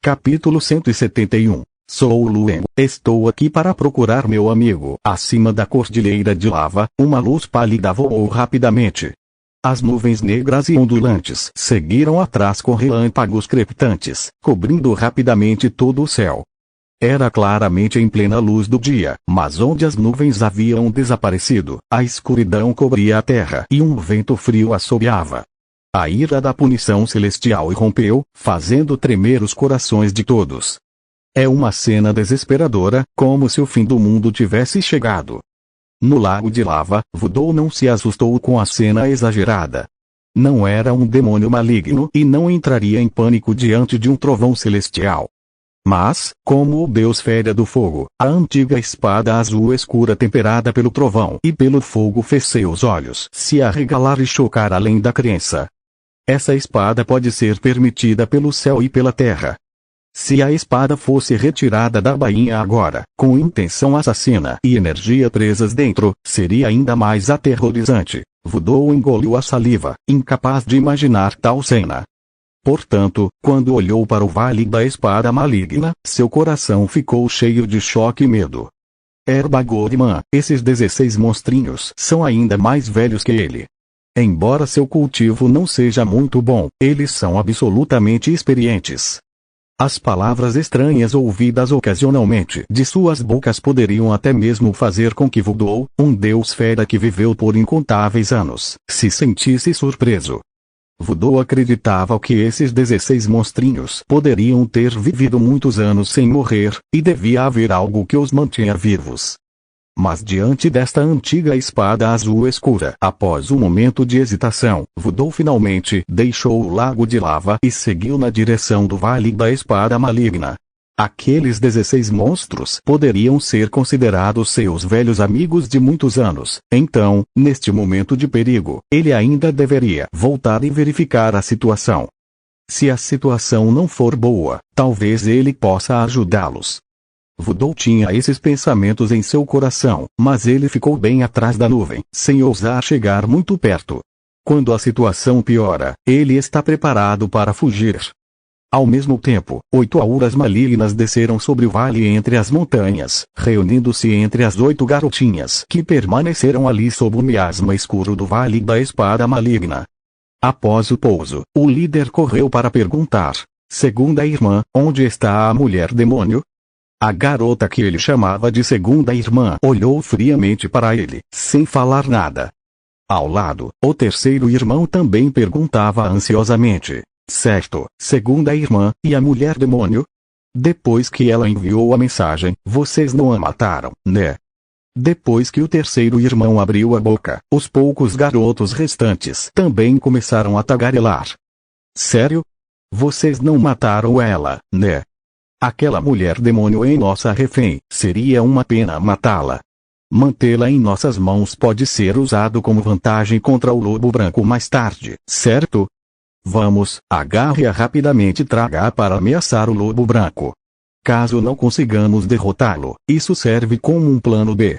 Capítulo 171. Sou o Luen. Estou aqui para procurar meu amigo. Acima da cordilheira de lava, uma luz pálida voou rapidamente. As nuvens negras e ondulantes seguiram atrás com relâmpagos crepitantes, cobrindo rapidamente todo o céu. Era claramente em plena luz do dia, mas onde as nuvens haviam desaparecido, a escuridão cobria a terra e um vento frio assobiava. A ira da punição celestial irrompeu, fazendo tremer os corações de todos. É uma cena desesperadora, como se o fim do mundo tivesse chegado. No lago de lava, Voodoo não se assustou com a cena exagerada. Não era um demônio maligno e não entraria em pânico diante de um trovão celestial. Mas, como o deus Fera do Fogo, a antiga espada azul escura temperada pelo trovão e pelo fogo fez seus olhos se arregalar e chocar além da crença. Essa espada pode ser permitida pelo céu e pela terra. Se a espada fosse retirada da bainha agora, com intenção assassina e energia presas dentro, seria ainda mais aterrorizante. Voodoo engoliu a saliva, incapaz de imaginar tal cena. Portanto, quando olhou para o vale da espada maligna, seu coração ficou cheio de choque e medo. Erba Gorman, esses 16 monstrinhos são ainda mais velhos que ele. Embora seu cultivo não seja muito bom, eles são absolutamente experientes. As palavras estranhas ouvidas ocasionalmente de suas bocas poderiam até mesmo fazer com que Voodoo, um deus fera que viveu por incontáveis anos, se sentisse surpreso. Voodoo acreditava que esses 16 monstrinhos poderiam ter vivido muitos anos sem morrer, e devia haver algo que os mantinha vivos. Mas diante desta antiga espada azul escura, após um momento de hesitação, Voodoo finalmente deixou o lago de lava e seguiu na direção do vale da espada maligna. Aqueles 16 monstros poderiam ser considerados seus velhos amigos de muitos anos. Então, neste momento de perigo, ele ainda deveria voltar e verificar a situação. Se a situação não for boa, talvez ele possa ajudá-los. Voodoo tinha esses pensamentos em seu coração, mas ele ficou bem atrás da nuvem, sem ousar chegar muito perto. Quando a situação piora, ele está preparado para fugir. Ao mesmo tempo, 8 auras malignas desceram sobre o vale entre as montanhas, reunindo-se entre as 8 garotinhas que permaneceram ali sob o miasma escuro do vale da espada maligna. Após o pouso, o líder correu para perguntar: segunda irmã, onde está a mulher demônio? A garota que ele chamava de segunda irmã olhou friamente para ele, sem falar nada. Ao lado, o terceiro irmão também perguntava ansiosamente: certo, segunda irmã, e a mulher demônio? Depois que ela enviou a mensagem, vocês não a mataram, né? Depois que o terceiro irmão abriu a boca, os poucos garotos restantes também começaram a tagarelar. Sério? Vocês não mataram ela, né? Aquela mulher demônio é nossa refém, seria uma pena matá-la. Mantê-la em nossas mãos pode ser usado como vantagem contra o lobo branco mais tarde, certo? Vamos, agarre-a rapidamente e traga-a para ameaçar o lobo branco. Caso não consigamos derrotá-lo, isso serve como um plano B.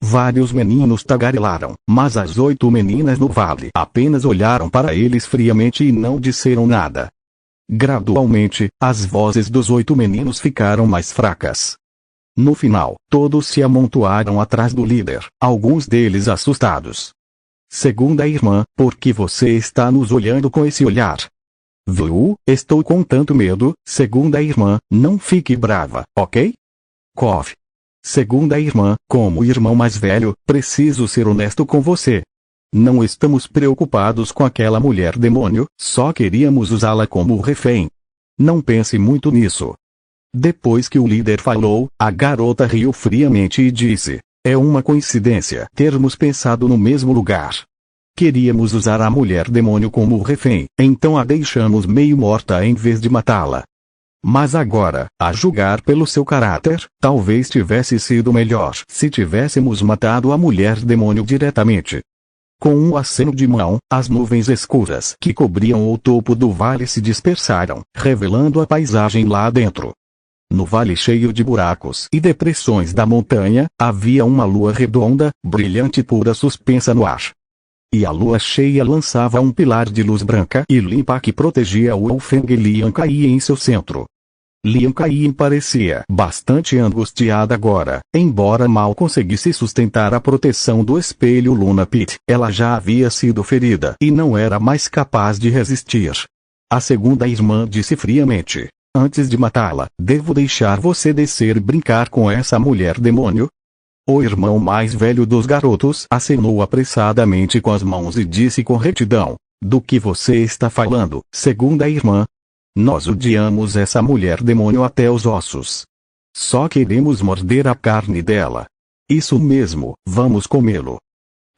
Vários meninos tagarelaram, mas as 8 meninas no vale apenas olharam para eles friamente e não disseram nada. Gradualmente, as vozes dos 8 meninos ficaram mais fracas. No final, todos se amontoaram atrás do líder, alguns deles assustados. Segunda irmã, por que você está nos olhando com esse olhar? Viu? Estou com tanto medo. Segunda irmã, não fique brava, ok? Cof. Segunda irmã, como irmão mais velho, preciso ser honesto com você. Não estamos preocupados com aquela mulher demônio, só queríamos usá-la como refém. Não pense muito nisso. Depois que o líder falou, a garota riu friamente e disse: é uma coincidência termos pensado no mesmo lugar. Queríamos usar a mulher demônio como refém, então a deixamos meio morta em vez de matá-la. Mas agora, a julgar pelo seu caráter, talvez tivesse sido melhor se tivéssemos matado a mulher demônio diretamente. Com um aceno de mão, as nuvens escuras que cobriam o topo do vale se dispersaram, revelando a paisagem lá dentro. No vale cheio de buracos e depressões da montanha, havia uma lua redonda, brilhante e pura suspensa no ar. E a lua cheia lançava um pilar de luz branca e limpa que protegia o Wolfenga Lian caía em seu centro. Lian Kai parecia bastante angustiada agora, embora mal conseguisse sustentar a proteção do espelho Luna Pit. Ela já havia sido ferida e não era mais capaz de resistir. A segunda irmã disse friamente: antes de matá-la, devo deixar você descer e brincar com essa mulher demônio? O irmão mais velho dos garotos acenou apressadamente com as mãos e disse com retidão: do que você está falando, segunda irmã? Nós odiamos essa mulher demônio até os ossos. Só queremos morder a carne dela. Isso mesmo, vamos comê-lo.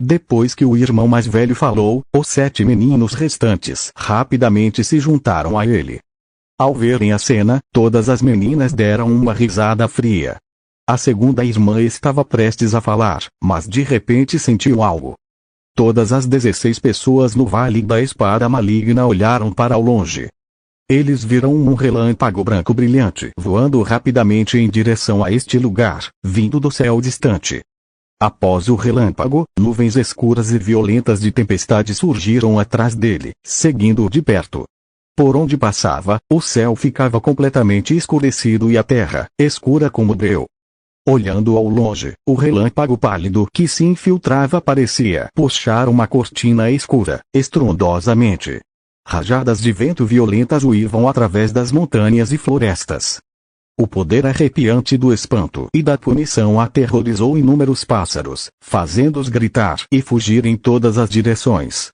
Depois que o irmão mais velho falou, os 7 meninos restantes rapidamente se juntaram a ele. Ao verem a cena, todas as meninas deram uma risada fria. A segunda irmã estava prestes a falar, mas de repente sentiu algo. Todas as 16 pessoas no Vale da Espada Maligna olharam para ao longe. Eles viram um relâmpago branco brilhante voando rapidamente em direção a este lugar, vindo do céu distante. Após o relâmpago, nuvens escuras e violentas de tempestade surgiram atrás dele, seguindo-o de perto. Por onde passava, o céu ficava completamente escurecido e a terra, escura como breu. Olhando ao longe, o relâmpago pálido que se infiltrava parecia puxar uma cortina escura, estrondosamente. Rajadas de vento violentas uivam através das montanhas e florestas. O poder arrepiante do espanto e da punição aterrorizou inúmeros pássaros, fazendo-os gritar e fugir em todas as direções.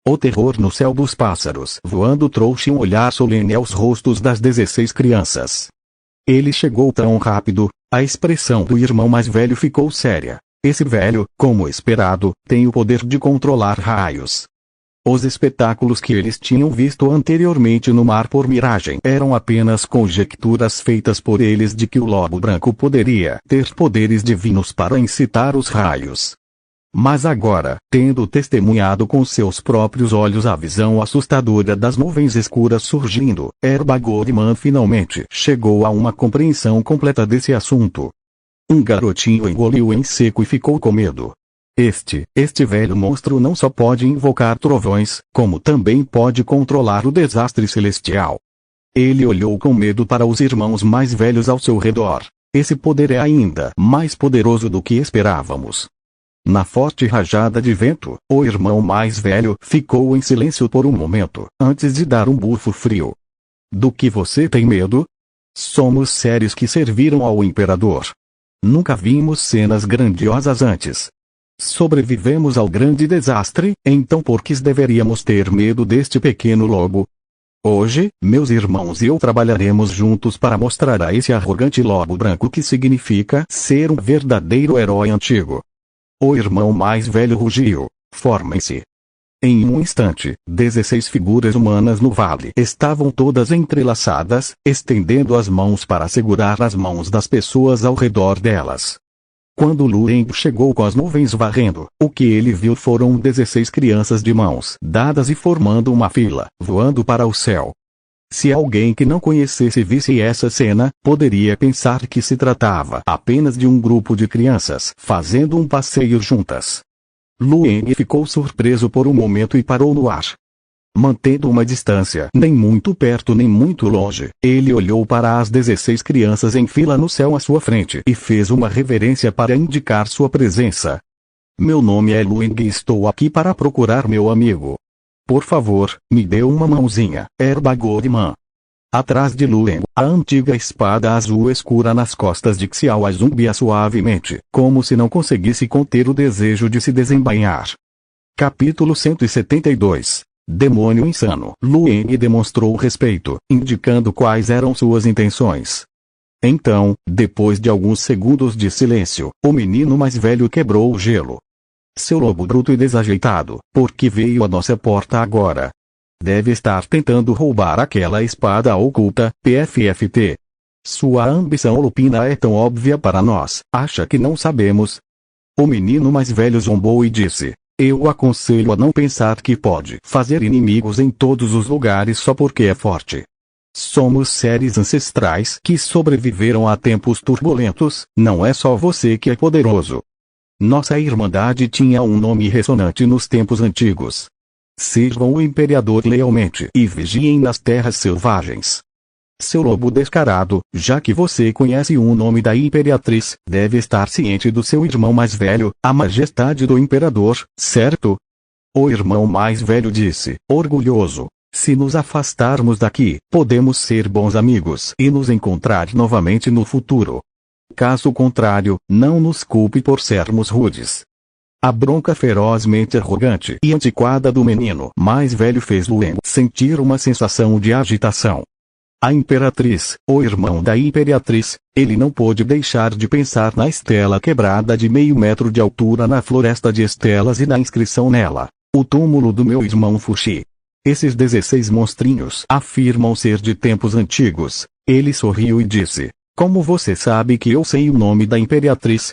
O terror no céu dos pássaros voando trouxe um olhar solene aos rostos das 16 crianças. Ele chegou tão rápido, a expressão do irmão mais velho ficou séria. Esse velho, como esperado, tem o poder de controlar raios. Os espetáculos que eles tinham visto anteriormente no mar por miragem eram apenas conjecturas feitas por eles de que o lobo branco poderia ter poderes divinos para incitar os raios. Mas agora, tendo testemunhado com seus próprios olhos a visão assustadora das nuvens escuras surgindo, Erbagoriman finalmente chegou a uma compreensão completa desse assunto. Um garotinho engoliu em seco e ficou com medo. Este velho monstro não só pode invocar trovões, como também pode controlar o desastre celestial. Ele olhou com medo para os irmãos mais velhos ao seu redor. Esse poder é ainda mais poderoso do que esperávamos. Na forte rajada de vento, o irmão mais velho ficou em silêncio por um momento, antes de dar um bufo frio. Do que você tem medo? Somos seres que serviram ao imperador. Nunca vimos cenas grandiosas antes. Sobrevivemos ao grande desastre, então por que deveríamos ter medo deste pequeno lobo? Hoje, meus irmãos e eu trabalharemos juntos para mostrar a esse arrogante lobo branco o que significa ser um verdadeiro herói antigo. O irmão mais velho rugiu: formem-se. Em um instante, 16 figuras humanas no vale estavam todas entrelaçadas, estendendo as mãos para segurar as mãos das pessoas ao redor delas. Quando Lueng chegou com as nuvens varrendo, o que ele viu foram 16 crianças de mãos dadas e formando uma fila, voando para o céu. Se alguém que não conhecesse visse essa cena, poderia pensar que se tratava apenas de um grupo de crianças fazendo um passeio juntas. Lueng ficou surpreso por um momento e parou no ar. Mantendo uma distância nem muito perto nem muito longe, ele olhou para as 16 crianças em fila no céu à sua frente e fez uma reverência para indicar sua presença. Meu nome é Lueng e estou aqui para procurar meu amigo. Por favor, me dê uma mãozinha, Erbagoriman. Atrás de Lueng, a antiga espada azul escura nas costas de Xiao zumbia suavemente, como se não conseguisse conter o desejo de se desembainhar. Capítulo 172. Demônio insano. Lueng demonstrou respeito, indicando quais eram suas intenções. Então, depois de alguns segundos de silêncio, o menino mais velho quebrou o gelo. Seu lobo bruto e desajeitado, por que veio à nossa porta agora? Deve estar tentando roubar aquela espada oculta, PFFT. Sua ambição lupina é tão óbvia para nós, acha que não sabemos? O menino mais velho zombou e disse: eu aconselho a não pensar que pode fazer inimigos em todos os lugares só porque é forte. Somos seres ancestrais que sobreviveram a tempos turbulentos, não é só você que é poderoso. Nossa irmandade tinha um nome ressonante nos tempos antigos. Sirvam o imperador lealmente e vigiem nas terras selvagens. Seu lobo descarado, já que você conhece o nome da imperatriz, deve estar ciente do seu irmão mais velho, a majestade do imperador, certo? O irmão mais velho disse, orgulhoso. Se nos afastarmos daqui, podemos ser bons amigos e nos encontrar novamente no futuro. Caso contrário, não nos culpe por sermos rudes. A bronca ferozmente arrogante e antiquada do menino mais velho fez Luengo sentir uma sensação de agitação. A imperatriz, o irmão da imperatriz, ele não pôde deixar de pensar na estela quebrada de meio metro de altura na floresta de estelas e na inscrição nela, o túmulo do meu irmão Fuxi. Esses 16 monstrinhos afirmam ser de tempos antigos. Ele sorriu e disse, como você sabe que eu sei o nome da imperatriz?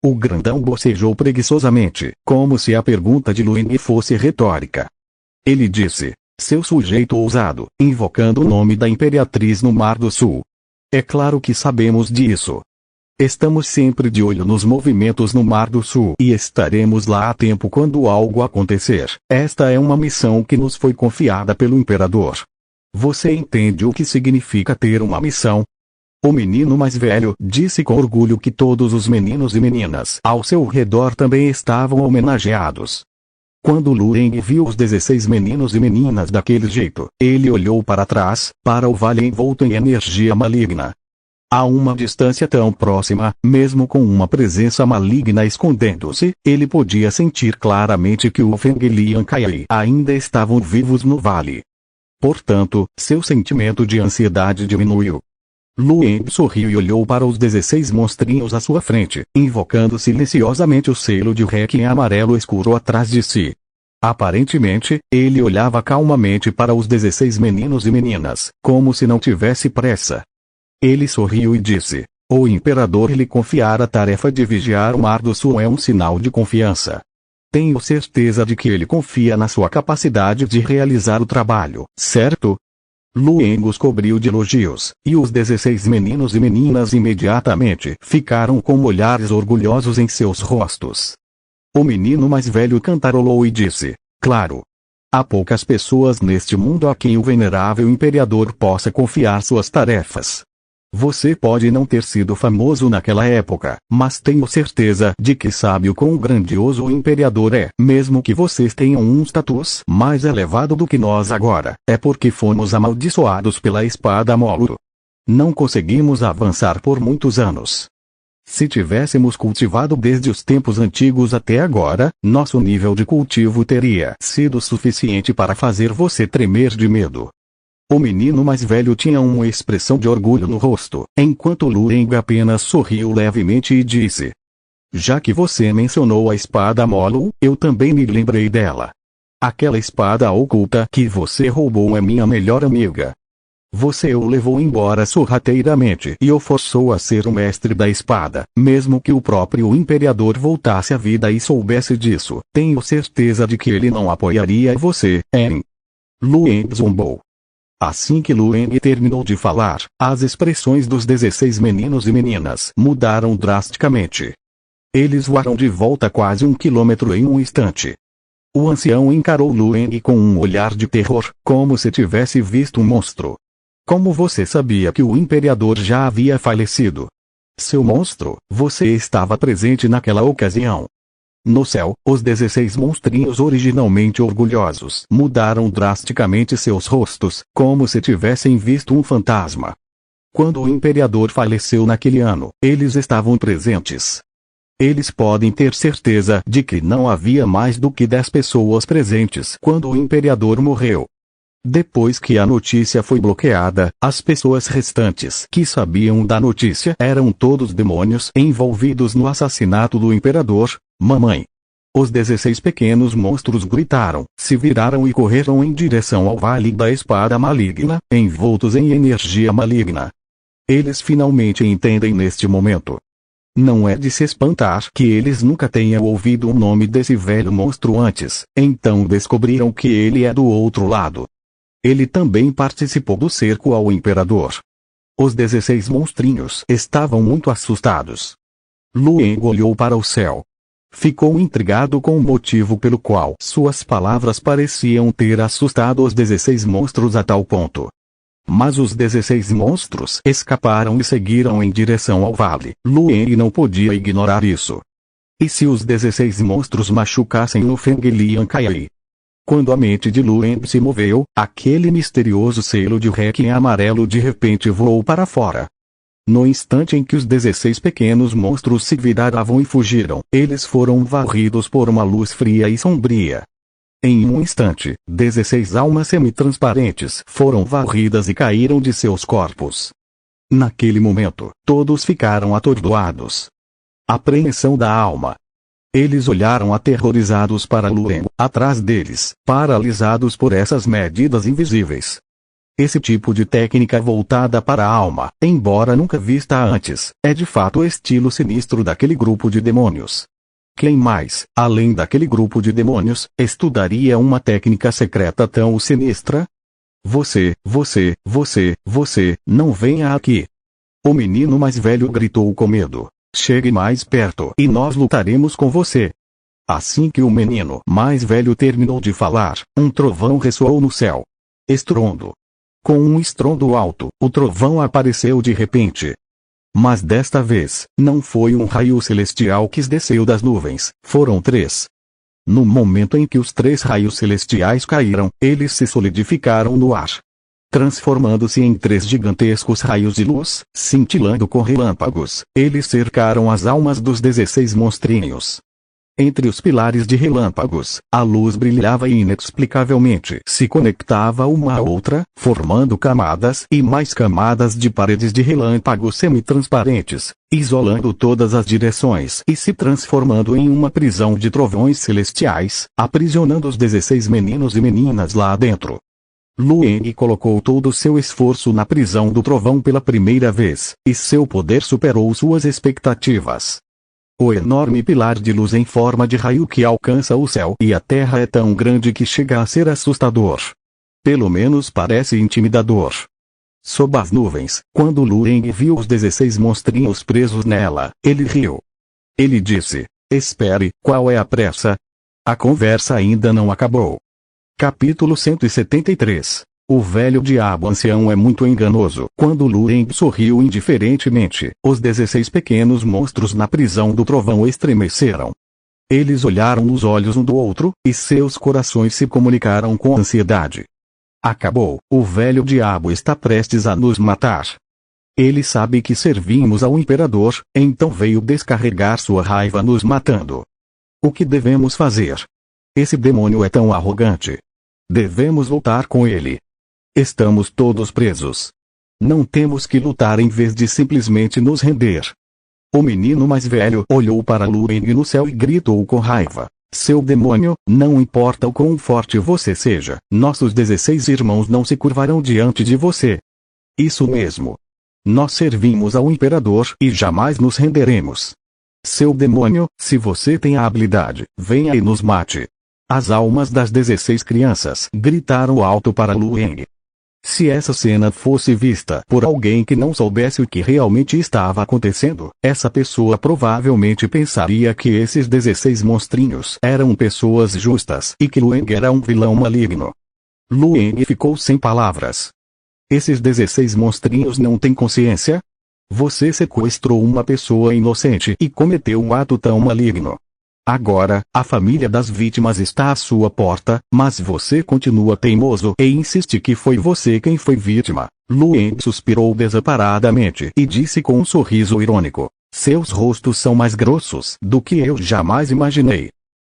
O grandão bocejou preguiçosamente, como se a pergunta de Luengo fosse retórica. Ele disse, seu sujeito ousado, invocando o nome da imperatriz no Mar do Sul. É claro que sabemos disso. Estamos sempre de olho nos movimentos no Mar do Sul e estaremos lá a tempo quando algo acontecer. Esta é uma missão que nos foi confiada pelo imperador. Você entende o que significa ter uma missão? O menino mais velho disse com orgulho que todos os meninos e meninas ao seu redor também estavam homenageados. Quando Luengo viu os 16 meninos e meninas daquele jeito, ele olhou para trás, para o vale envolto em energia maligna. A uma distância tão próxima, mesmo com uma presença maligna escondendo-se, ele podia sentir claramente que o Feng Li e Ankai ainda estavam vivos no vale. Portanto, seu sentimento de ansiedade diminuiu. Luengo sorriu e olhou para os 16 monstrinhos à sua frente, invocando silenciosamente o selo de Requiem amarelo escuro atrás de si. Aparentemente, ele olhava calmamente para os 16 meninos e meninas, como se não tivesse pressa. Ele sorriu e disse, o imperador lhe confiar a tarefa de vigiar o Mar do Sul é um sinal de confiança. Tenho certeza de que ele confia na sua capacidade de realizar o trabalho, certo? Luengo os cobriu de elogios, e os 16 meninos e meninas imediatamente ficaram com olhares orgulhosos em seus rostos. O menino mais velho cantarolou e disse, claro. Há poucas pessoas neste mundo a quem o venerável imperador possa confiar suas tarefas. Você pode não ter sido famoso naquela época, mas tenho certeza de que sabe o quão grandioso o imperador é. Mesmo que vocês tenham um status mais elevado do que nós agora, é porque fomos amaldiçoados pela espada Molo. Não conseguimos avançar por muitos anos. Se tivéssemos cultivado desde os tempos antigos até agora, nosso nível de cultivo teria sido suficiente para fazer você tremer de medo. O menino mais velho tinha uma expressão de orgulho no rosto, enquanto Luengo apenas sorriu levemente e disse, já que você mencionou a espada Molo, eu também me lembrei dela. Aquela espada oculta que você roubou é minha melhor amiga. Você o levou embora sorrateiramente e o forçou a ser o mestre da espada, mesmo que o próprio imperador voltasse à vida e soubesse disso. Tenho certeza de que ele não apoiaria você, hein? Luengo zombou. Assim que Luengo terminou de falar, as expressões dos 16 meninos e meninas mudaram drasticamente. Eles voaram de volta quase 1 quilômetro em um instante. O ancião encarou Luengo com um olhar de terror, como se tivesse visto um monstro. Como você sabia que o imperador já havia falecido? Seu monstro, você estava presente naquela ocasião. No céu, os 16 monstrinhos originalmente orgulhosos mudaram drasticamente seus rostos, como se tivessem visto um fantasma. Quando o imperador faleceu naquele ano, eles estavam presentes. Eles podem ter certeza de que não havia mais do que 10 pessoas presentes quando o imperador morreu. Depois que a notícia foi bloqueada, as pessoas restantes que sabiam da notícia eram todos demônios envolvidos no assassinato do imperador. Mamãe. Os 16 pequenos monstros gritaram, se viraram e correram em direção ao Vale da Espada Maligna, envoltos em energia maligna. Eles finalmente entendem neste momento. Não é de se espantar que eles nunca tenham ouvido o nome desse velho monstro antes, então descobriram que ele é do outro lado. Ele também participou do cerco ao imperador. Os 16 monstrinhos estavam muito assustados. Luengo olhou para o céu. Ficou intrigado com o motivo pelo qual suas palavras pareciam ter assustado os 16 monstros a tal ponto. Mas os 16 monstros escaparam e seguiram em direção ao vale. Lueng não podia ignorar isso. E se os 16 monstros machucassem o Feng Liang Kai? Quando a mente de Lueng se moveu, aquele misterioso selo de Requiem amarelo de repente voou para fora. No instante em que os 16 pequenos monstros se viraram e fugiram, eles foram varridos por uma luz fria e sombria. Em um instante, 16 almas semi-transparentes foram varridas e caíram de seus corpos. Naquele momento, todos ficaram atordoados. Apreensão da alma. Eles olharam aterrorizados para Lueng, atrás deles, paralisados por essas medidas invisíveis. Esse tipo de técnica voltada para a alma, embora nunca vista antes, é de fato o estilo sinistro daquele grupo de demônios. Quem mais, além daquele grupo de demônios, estudaria uma técnica secreta tão sinistra? Você, não venha aqui. O menino mais velho gritou com medo. Chegue mais perto e nós lutaremos com você. Assim que o menino mais velho terminou de falar, um trovão ressoou no céu. Estrondo. Com um estrondo alto, o trovão apareceu de repente. Mas desta vez, não foi um raio celestial que desceu das nuvens, foram 3. No momento em que os 3 raios celestiais caíram, eles se solidificaram no ar, transformando-se em 3 gigantescos raios de luz, cintilando com relâmpagos. Eles cercaram as almas dos 16 monstrinhos. Entre os pilares de relâmpagos, a luz brilhava e inexplicavelmente se conectava uma à outra, formando camadas e mais camadas de paredes de relâmpagos semi-transparentes, isolando todas as direções e se transformando em uma prisão de trovões celestiais, aprisionando os 16 meninos e meninas lá dentro. Lueng colocou todo o seu esforço na prisão do trovão pela primeira vez, e seu poder superou suas expectativas. O enorme pilar de luz em forma de raio que alcança o céu e a terra é tão grande que chega a ser assustador. Pelo menos parece intimidador. Sob as nuvens, quando Lueng viu os 16 monstrinhos presos nela, ele riu. Ele disse: "Espere, qual é a pressa? A conversa ainda não acabou." Capítulo 173. O velho diabo ancião é muito enganoso. Quando Lueng sorriu indiferentemente, os 16 pequenos monstros na prisão do trovão estremeceram. Eles olharam nos olhos um do outro, e seus corações se comunicaram com ansiedade. Acabou, o velho diabo está prestes a nos matar. Ele sabe que servimos ao imperador, então veio descarregar sua raiva nos matando. O que devemos fazer? Esse demônio é tão arrogante. Devemos lutar com ele. Estamos todos presos. Não temos que lutar em vez de simplesmente nos render. O menino mais velho olhou para Lueng no céu e gritou com raiva: "Seu demônio, não importa o quão forte você seja, nossos 16 irmãos não se curvarão diante de você." Isso mesmo. Nós servimos ao imperador e jamais nos renderemos. Seu demônio, se você tem a habilidade, venha e nos mate. As almas das 16 crianças gritaram alto para Lueng. Se essa cena fosse vista por alguém que não soubesse o que realmente estava acontecendo, essa pessoa provavelmente pensaria que esses 16 monstrinhos eram pessoas justas e que Lueng era um vilão maligno. Lueng ficou sem palavras. Esses 16 monstrinhos não têm consciência? Você sequestrou uma pessoa inocente e cometeu um ato tão maligno. Agora, a família das vítimas está à sua porta, mas você continua teimoso e insiste que foi você quem foi vítima. Lueng suspirou desamparadamente e disse com um sorriso irônico: "Seus rostos são mais grossos do que eu jamais imaginei."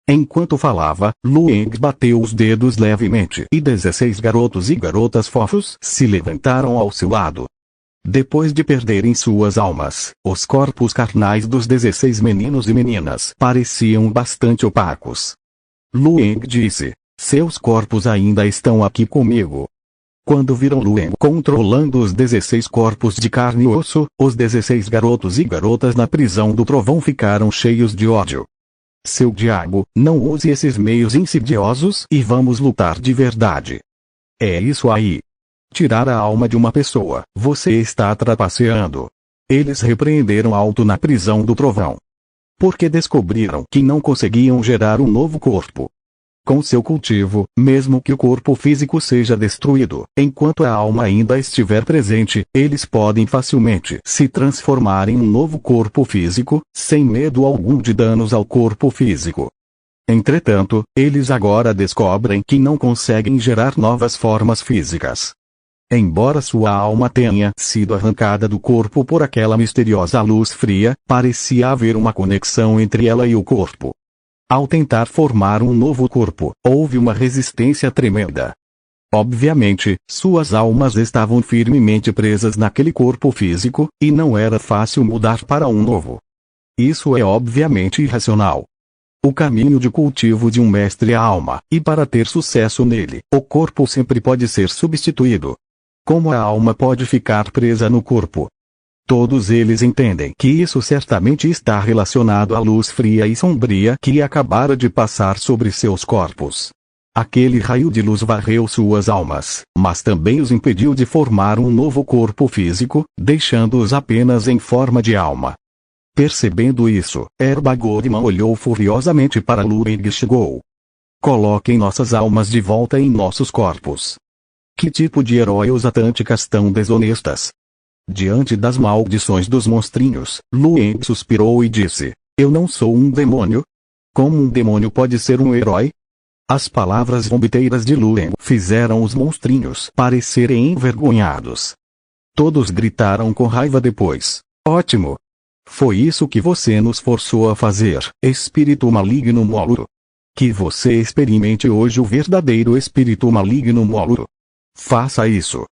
Enquanto falava, Lueng bateu os dedos levemente e 16 garotos e garotas fofos se levantaram ao seu lado. Depois de perderem suas almas, os corpos carnais dos 16 meninos e meninas pareciam bastante opacos. Lueng disse: "Seus corpos ainda estão aqui comigo." Quando viram Lueng controlando os 16 corpos de carne e osso, os 16 garotos e garotas na prisão do trovão ficaram cheios de ódio. "Seu diabo, não use esses meios insidiosos e vamos lutar de verdade." "É isso aí. Tirar a alma de uma pessoa, você está trapaceando." Eles repreenderam alto na prisão do trovão. Porque descobriram que não conseguiam gerar um novo corpo. com seu cultivo, mesmo que o corpo físico seja destruído, enquanto a alma ainda estiver presente, eles podem facilmente se transformar em um novo corpo físico, sem medo algum de danos ao corpo físico. Entretanto, eles agora descobrem que não conseguem gerar novas formas físicas. Embora sua alma tenha sido arrancada do corpo por aquela misteriosa luz fria, parecia haver uma conexão entre ela e o corpo. Ao tentar formar um novo corpo, houve uma resistência tremenda. Obviamente, suas almas estavam firmemente presas naquele corpo físico, e não era fácil mudar para um novo. Isso é obviamente irracional. O caminho de cultivo de um mestre é a alma, e para ter sucesso nele, o corpo sempre pode ser substituído. Como a alma pode ficar presa no corpo? Todos eles entendem que isso certamente está relacionado à luz fria e sombria que acabara de passar sobre seus corpos. Aquele raio de luz varreu suas almas, mas também os impediu de formar um novo corpo físico, deixando-os apenas em forma de alma. Percebendo isso, Erba Gorman olhou furiosamente para Lueng e chegou. Coloquem nossas almas de volta em nossos corpos. Que tipo de herói os Atânticas tão desonestas? Diante das maldições dos monstrinhos, Lueng suspirou e disse: Eu não sou um demônio? Como um demônio pode ser um herói? As palavras zombiteiras de Lueng fizeram os monstrinhos parecerem envergonhados. Todos gritaram com raiva depois. Ótimo! Foi isso que você nos forçou a fazer, espírito maligno Molo. Que você experimente hoje o verdadeiro espírito maligno Molo. Faça isso.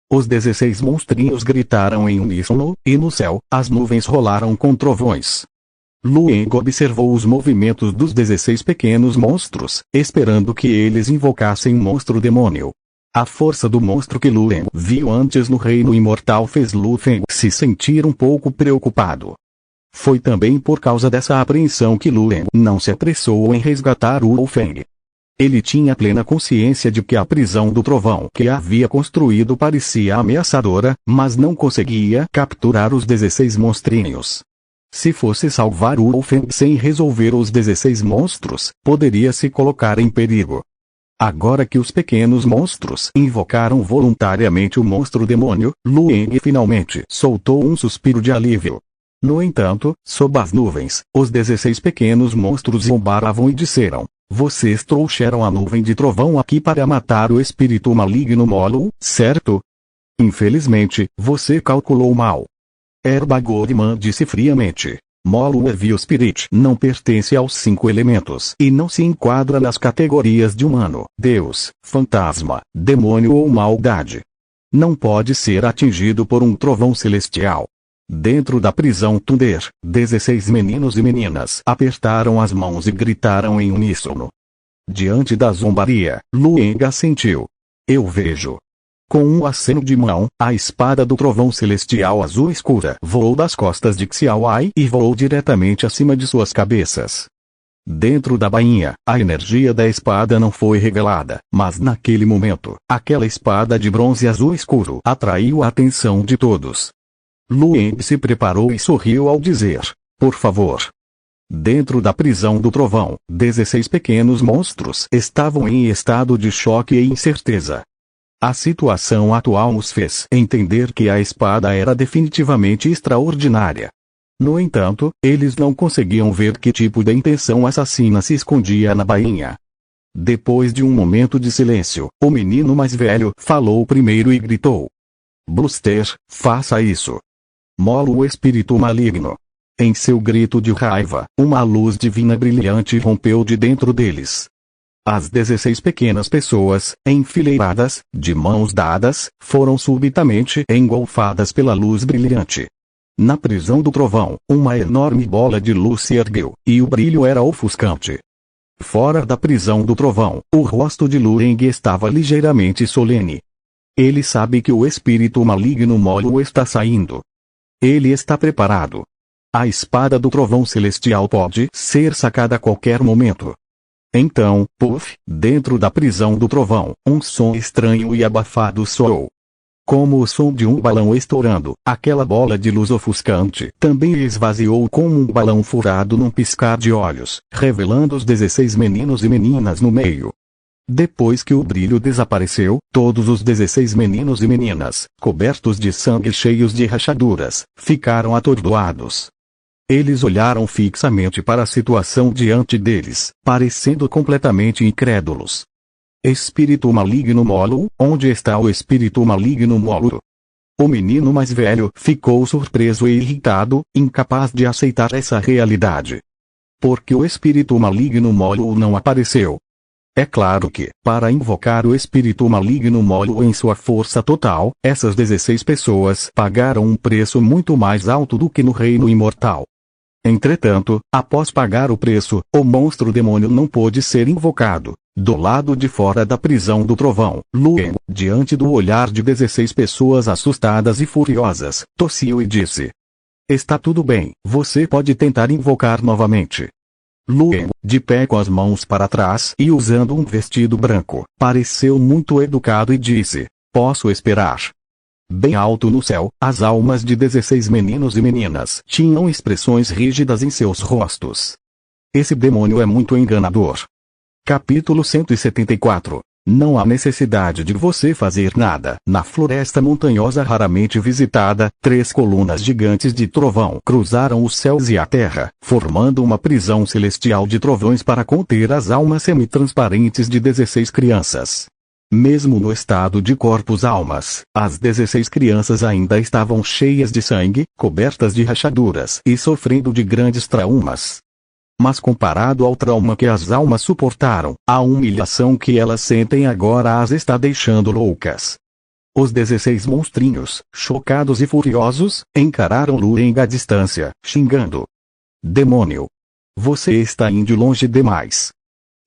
Os 16 monstrinhos gritaram em uníssono, e no céu, as nuvens rolaram com trovões. Lueng observou os movimentos dos 16 pequenos monstros, esperando que eles invocassem um monstro-demônio. A força do monstro que Lueng viu antes no reino imortal fez Lu Feng se sentir um pouco preocupado. Foi também por causa dessa apreensão que Lueng não se apressou em resgatar Wu Feng. Ele tinha plena consciência de que a prisão do trovão que havia construído parecia ameaçadora, mas não conseguia capturar os 16 monstrinhos. Se fosse salvar Wu Feng sem resolver os 16 monstros, poderia se colocar em perigo. Agora que os pequenos monstros invocaram voluntariamente o monstro-demônio, Lueng finalmente soltou um suspiro de alívio. No entanto, sob as nuvens, os 16 pequenos monstros zombavam e disseram: Vocês trouxeram a nuvem de trovão aqui para matar o espírito maligno Molo, certo? Infelizmente, você calculou mal. Erba Gorman disse friamente. Molo Evil Spirit não pertence aos 5 elementos e não se enquadra nas categorias de humano, deus, fantasma, demônio ou maldade. Não pode ser atingido por um trovão celestial. Dentro da prisão Thunder, 16 meninos e meninas apertaram as mãos e gritaram em uníssono. Diante da zombaria, Lueng assentiu. Eu vejo. Com um aceno de mão, a espada do trovão celestial azul escura voou das costas de Xiaowai e voou diretamente acima de suas cabeças. Dentro da bainha, a energia da espada não foi revelada, mas naquele momento, aquela espada de bronze azul escuro atraiu a atenção de todos. Lueng se preparou e sorriu ao dizer: Por favor. Dentro da prisão do trovão, 16 pequenos monstros estavam em estado de choque e incerteza. A situação atual nos fez entender que a espada era definitivamente extraordinária. No entanto, eles não conseguiam ver que tipo de intenção assassina se escondia na bainha. Depois de um momento de silêncio, o menino mais velho falou primeiro e gritou: Bluster, faça isso. Molo o espírito maligno. Em seu grito de raiva, uma luz divina brilhante rompeu de dentro deles. As 16 pequenas pessoas, enfileiradas, de mãos dadas, foram subitamente engolfadas pela luz brilhante. Na prisão do trovão, uma enorme bola de luz se ergueu, e o brilho era ofuscante. Fora da prisão do trovão, o rosto de Lueng estava ligeiramente solene. Ele sabe que o espírito maligno Molo está saindo. Ele está preparado. A espada do trovão celestial pode ser sacada a qualquer momento. Então, puff, dentro da prisão do trovão, um som estranho e abafado soou. Como o som de um balão estourando, aquela bola de luz ofuscante também esvaziou como um balão furado num piscar de olhos, revelando os 16 meninos e meninas no meio. Depois que o brilho desapareceu, todos os 16 meninos e meninas, cobertos de sangue e cheios de rachaduras, ficaram atordoados. Eles olharam fixamente para a situação diante deles, parecendo completamente incrédulos. Espírito maligno Molo, onde está o espírito maligno Molo? O menino mais velho ficou surpreso e irritado, incapaz de aceitar essa realidade. Porque o espírito maligno Molo não apareceu. É claro que, para invocar o espírito maligno Molo em sua força total, essas 16 pessoas pagaram um preço muito mais alto do que no reino imortal. Entretanto, após pagar o preço, o monstro demônio não pôde ser invocado. Do lado de fora da prisão do trovão, Luen, diante do olhar de 16 pessoas assustadas e furiosas, tossiu e disse: "Está tudo bem, você pode tentar invocar novamente." Luen, de pé com as mãos para trás e usando um vestido branco, pareceu muito educado e disse: "Posso esperar." Bem alto no céu, as almas de 16 meninos e meninas tinham expressões rígidas em seus rostos. Esse demônio é muito enganador. Capítulo 174. Não há necessidade de você fazer nada. Na floresta montanhosa raramente visitada, 3 colunas gigantes de trovão cruzaram os céus e a terra, formando uma prisão celestial de trovões para conter as almas semi-transparentes de 16 crianças. Mesmo no estado de corpos-almas, as 16 crianças ainda estavam cheias de sangue, cobertas de rachaduras e sofrendo de grandes traumas. Mas comparado ao trauma que as almas suportaram, a humilhação que elas sentem agora as está deixando loucas. Os 16 monstrinhos, chocados e furiosos, encararam Luen à distância, xingando: "Demônio! Você está indo longe demais.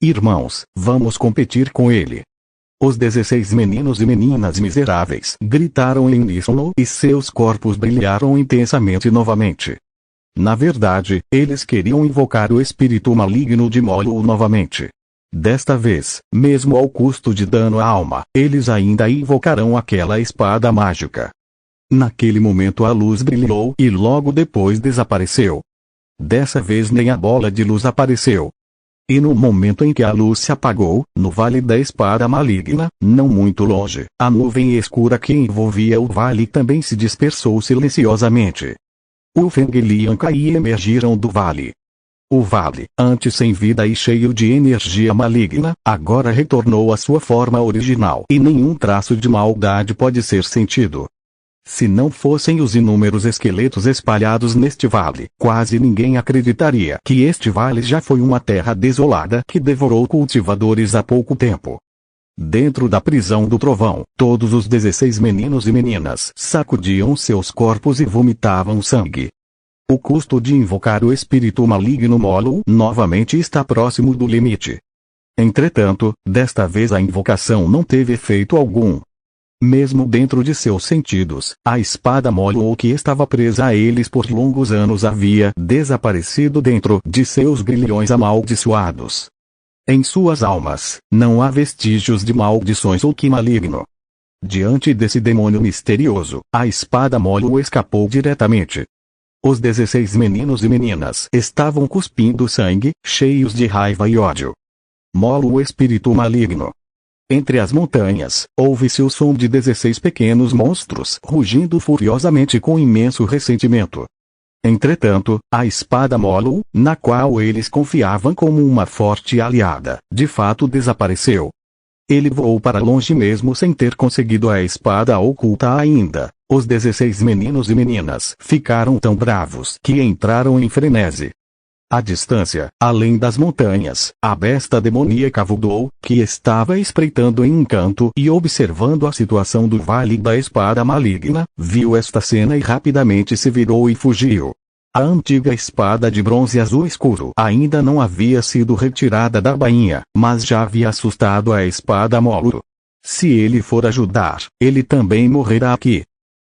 Irmãos, vamos competir com ele." Os 16 meninos e meninas miseráveis gritaram em uníssono e seus corpos brilharam intensamente novamente. Na verdade, eles queriam invocar o espírito maligno de Molo novamente. Desta vez, mesmo ao custo de dano à alma, eles ainda invocarão aquela espada mágica. Naquele momento a luz brilhou e logo depois desapareceu. Dessa vez nem a bola de luz apareceu. E no momento em que a luz se apagou, no Vale da Espada Maligna, não muito longe, a nuvem escura que envolvia o vale também se dispersou silenciosamente. O Feng e Lian Kai emergiram do vale. O vale, antes sem vida e cheio de energia maligna, agora retornou à sua forma original e nenhum traço de maldade pode ser sentido. Se não fossem os inúmeros esqueletos espalhados neste vale, quase ninguém acreditaria que este vale já foi uma terra desolada que devorou cultivadores há pouco tempo. Dentro da prisão do trovão, todos os 16 meninos e meninas sacudiam seus corpos e vomitavam sangue. O custo de invocar o espírito maligno Molo novamente está próximo do limite. Entretanto, desta vez a invocação não teve efeito algum. Mesmo dentro de seus sentidos, a espada Molo que estava presa a eles por longos anos havia desaparecido dentro de seus grilhões amaldiçoados. Em suas almas, não há vestígios de maldições ou que maligno. Diante desse demônio misterioso, a espada Molo escapou diretamente. Os 16 meninos e meninas estavam cuspindo sangue, cheios de raiva e ódio. Molo o espírito maligno. Entre as montanhas, ouve-se o som de 16 pequenos monstros rugindo furiosamente com imenso ressentimento. Entretanto, a espada Molo, na qual eles confiavam como uma forte aliada, de fato desapareceu. Ele voou para longe mesmo sem ter conseguido a espada oculta ainda. Os 16 meninos e meninas ficaram tão bravos que entraram em frenesi. À distância, além das montanhas, a besta demoníaca Voodoo, que estava espreitando em um canto e observando a situação do Vale da Espada Maligna, viu esta cena e rapidamente se virou e fugiu. A antiga espada de bronze azul escuro ainda não havia sido retirada da bainha, mas já havia assustado a espada Molo. Se ele for ajudar, ele também morrerá aqui.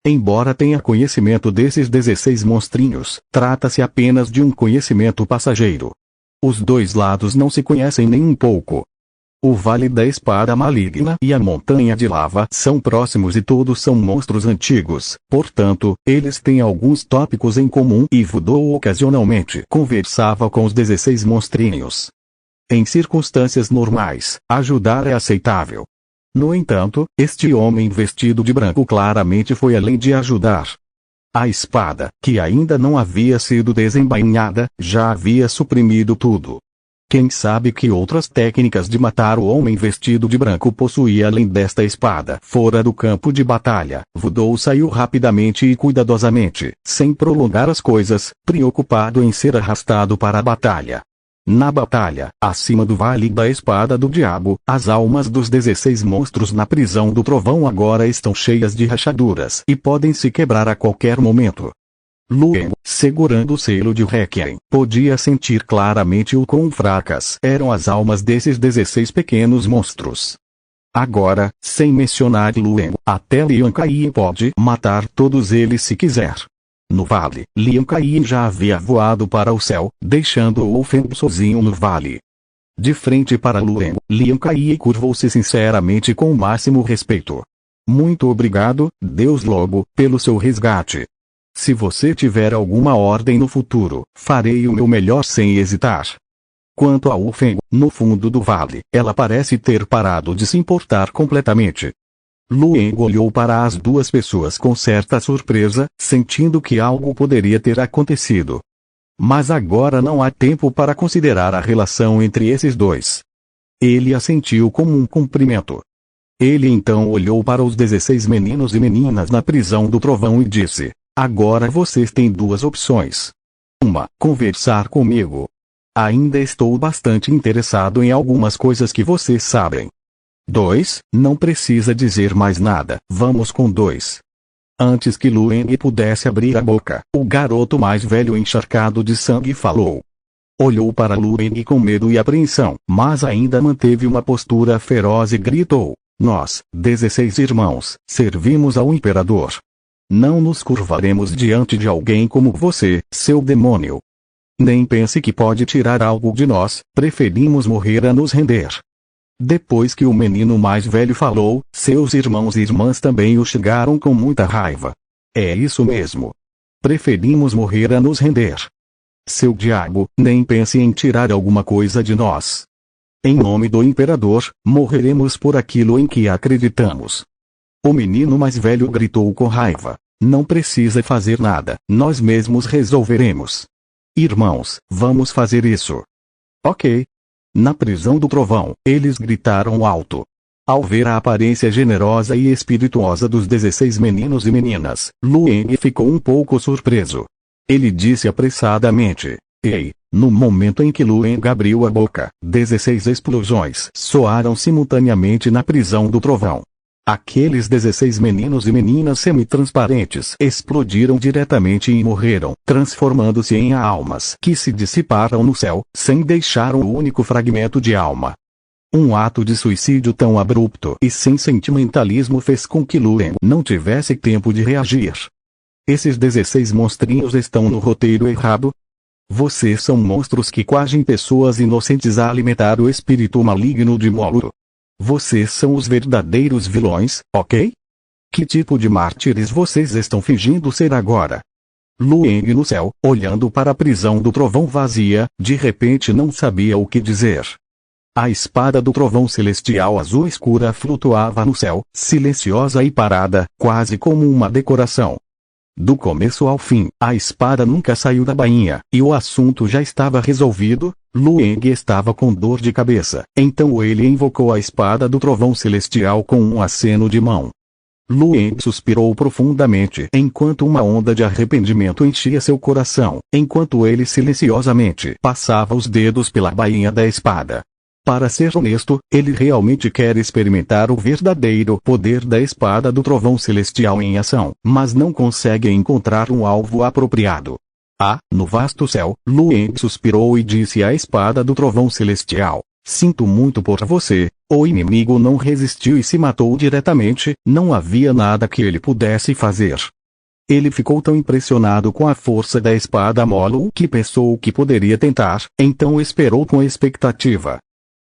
Embora tenha conhecimento desses 16 monstrinhos, trata-se apenas de um conhecimento passageiro. Os dois lados não se conhecem nem um pouco. O Vale da Espada Maligna e a Montanha de Lava são próximos e todos são monstros antigos, portanto, eles têm alguns tópicos em comum e Wudou ocasionalmente conversava com os 16 monstrinhos. Em circunstâncias normais, ajudar é aceitável. No entanto, este homem vestido de branco claramente foi além de ajudar. A espada, que ainda não havia sido desembainhada, já havia suprimido tudo. Quem sabe que outras técnicas de matar o homem vestido de branco possuía além desta espada? Fora do campo de batalha, Wudou saiu rapidamente e cuidadosamente, sem prolongar as coisas, preocupado em ser arrastado para a batalha. Na batalha, acima do Vale da Espada do Diabo, as almas dos 16 monstros na prisão do trovão agora estão cheias de rachaduras e podem se quebrar a qualquer momento. Lueng, segurando o selo de Requiem, podia sentir claramente o quão fracas eram as almas desses 16 pequenos monstros. Agora, sem mencionar Lueng, até Lian Kai pode matar todos eles se quiser. No vale, Lian Kai já havia voado para o céu, deixando o Feng sozinho no vale. De frente para Lueng, Lian Kai curvou-se sinceramente com o máximo respeito. Muito obrigado, Deus Lobo, pelo seu resgate. Se você tiver alguma ordem no futuro, farei o meu melhor sem hesitar. Quanto a Feng, no fundo do vale, ela parece ter parado de se importar completamente. Lueng olhou para as duas pessoas com certa surpresa, sentindo que algo poderia ter acontecido. Mas agora não há tempo para considerar a relação entre esses dois. Ele assentiu como um cumprimento. Ele então olhou para os 16 meninos e meninas na prisão do trovão e disse: agora vocês têm duas opções. 1. Conversar comigo. Ainda estou bastante interessado em algumas coisas que vocês sabem. 2. Não precisa dizer mais nada, vamos com 2. Antes que Lueng pudesse abrir a boca, o garoto mais velho encharcado de sangue falou. Olhou para Lueng com medo e apreensão, mas ainda manteve uma postura feroz e gritou: nós, 16 irmãos, servimos ao imperador. Não nos curvaremos diante de alguém como você, seu demônio. Nem pense que pode tirar algo de nós, preferimos morrer a nos render. Depois que o menino mais velho falou, seus irmãos e irmãs também o xingaram com muita raiva. É isso mesmo. Preferimos morrer a nos render. Seu diabo, nem pense em tirar alguma coisa de nós. Em nome do imperador, morreremos por aquilo em que acreditamos. O menino mais velho gritou com raiva. Não precisa fazer nada, nós mesmos resolveremos. Irmãos, vamos fazer isso. Ok. Na prisão do trovão, eles gritaram alto. Ao ver a aparência generosa e espirituosa dos 16 meninos e meninas, Lueng ficou um pouco surpreso. Ele disse apressadamente: ei! No momento em que Lueng abriu a boca, 16 explosões soaram simultaneamente na prisão do trovão. Aqueles 16 meninos e meninas semi-transparentes explodiram diretamente e morreram, transformando-se em almas que se dissiparam no céu, sem deixar um único fragmento de alma. Um ato de suicídio tão abrupto e sem sentimentalismo fez com que Lueng não tivesse tempo de reagir. Esses 16 monstrinhos estão no roteiro errado? Vocês são monstros que coagem pessoas inocentes a alimentar o espírito maligno de Molo. Vocês são os verdadeiros vilões, ok? Que tipo de mártires vocês estão fingindo ser agora? Lueng no céu, olhando para a prisão do trovão vazia, de repente não sabia o que dizer. A espada do trovão celestial azul escura flutuava no céu, silenciosa e parada, quase como uma decoração. Do começo ao fim, a espada nunca saiu da bainha, e o assunto já estava resolvido. Lueng estava com dor de cabeça, então ele invocou a espada do trovão celestial com um aceno de mão. Lueng suspirou profundamente enquanto uma onda de arrependimento enchia seu coração, enquanto ele silenciosamente passava os dedos pela bainha da espada. Para ser honesto, ele realmente quer experimentar o verdadeiro poder da espada do trovão celestial em ação, mas não consegue encontrar um alvo apropriado. No vasto céu, Lueng suspirou e disse à espada do trovão celestial: sinto muito por você, o inimigo não resistiu e se matou diretamente, não havia nada que ele pudesse fazer. Ele ficou tão impressionado com a força da espada Molo que pensou que poderia tentar, então esperou com expectativa.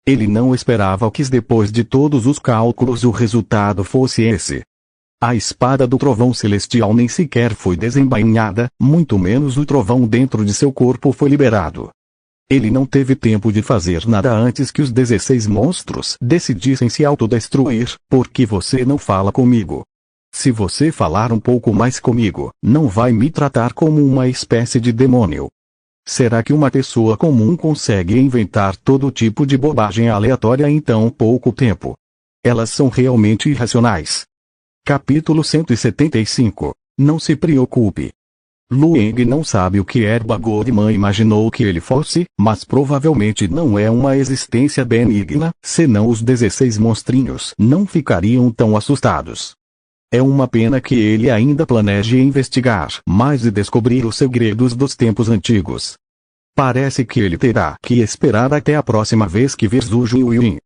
Ele não esperava que depois de todos os cálculos o resultado fosse esse. A espada do trovão celestial nem sequer foi desembainhada, muito menos o trovão dentro de seu corpo foi liberado. Ele não teve tempo de fazer nada antes que os 16 monstros decidissem se autodestruir, porque você não fala comigo. Se você falar um pouco mais comigo, não vai me tratar como uma espécie de demônio. Será que uma pessoa comum consegue inventar todo tipo de bobagem aleatória em tão pouco tempo? Elas são realmente irracionais. Capítulo 175. Não se preocupe. Lueng não sabe o que Erba Gorman imaginou que ele fosse, mas provavelmente não é uma existência benigna, senão os 16 monstrinhos não ficariam tão assustados. É uma pena que ele ainda planeje investigar mais e descobrir os segredos dos tempos antigos. Parece que ele terá que esperar até a próxima vez que ver Zhu Juyin.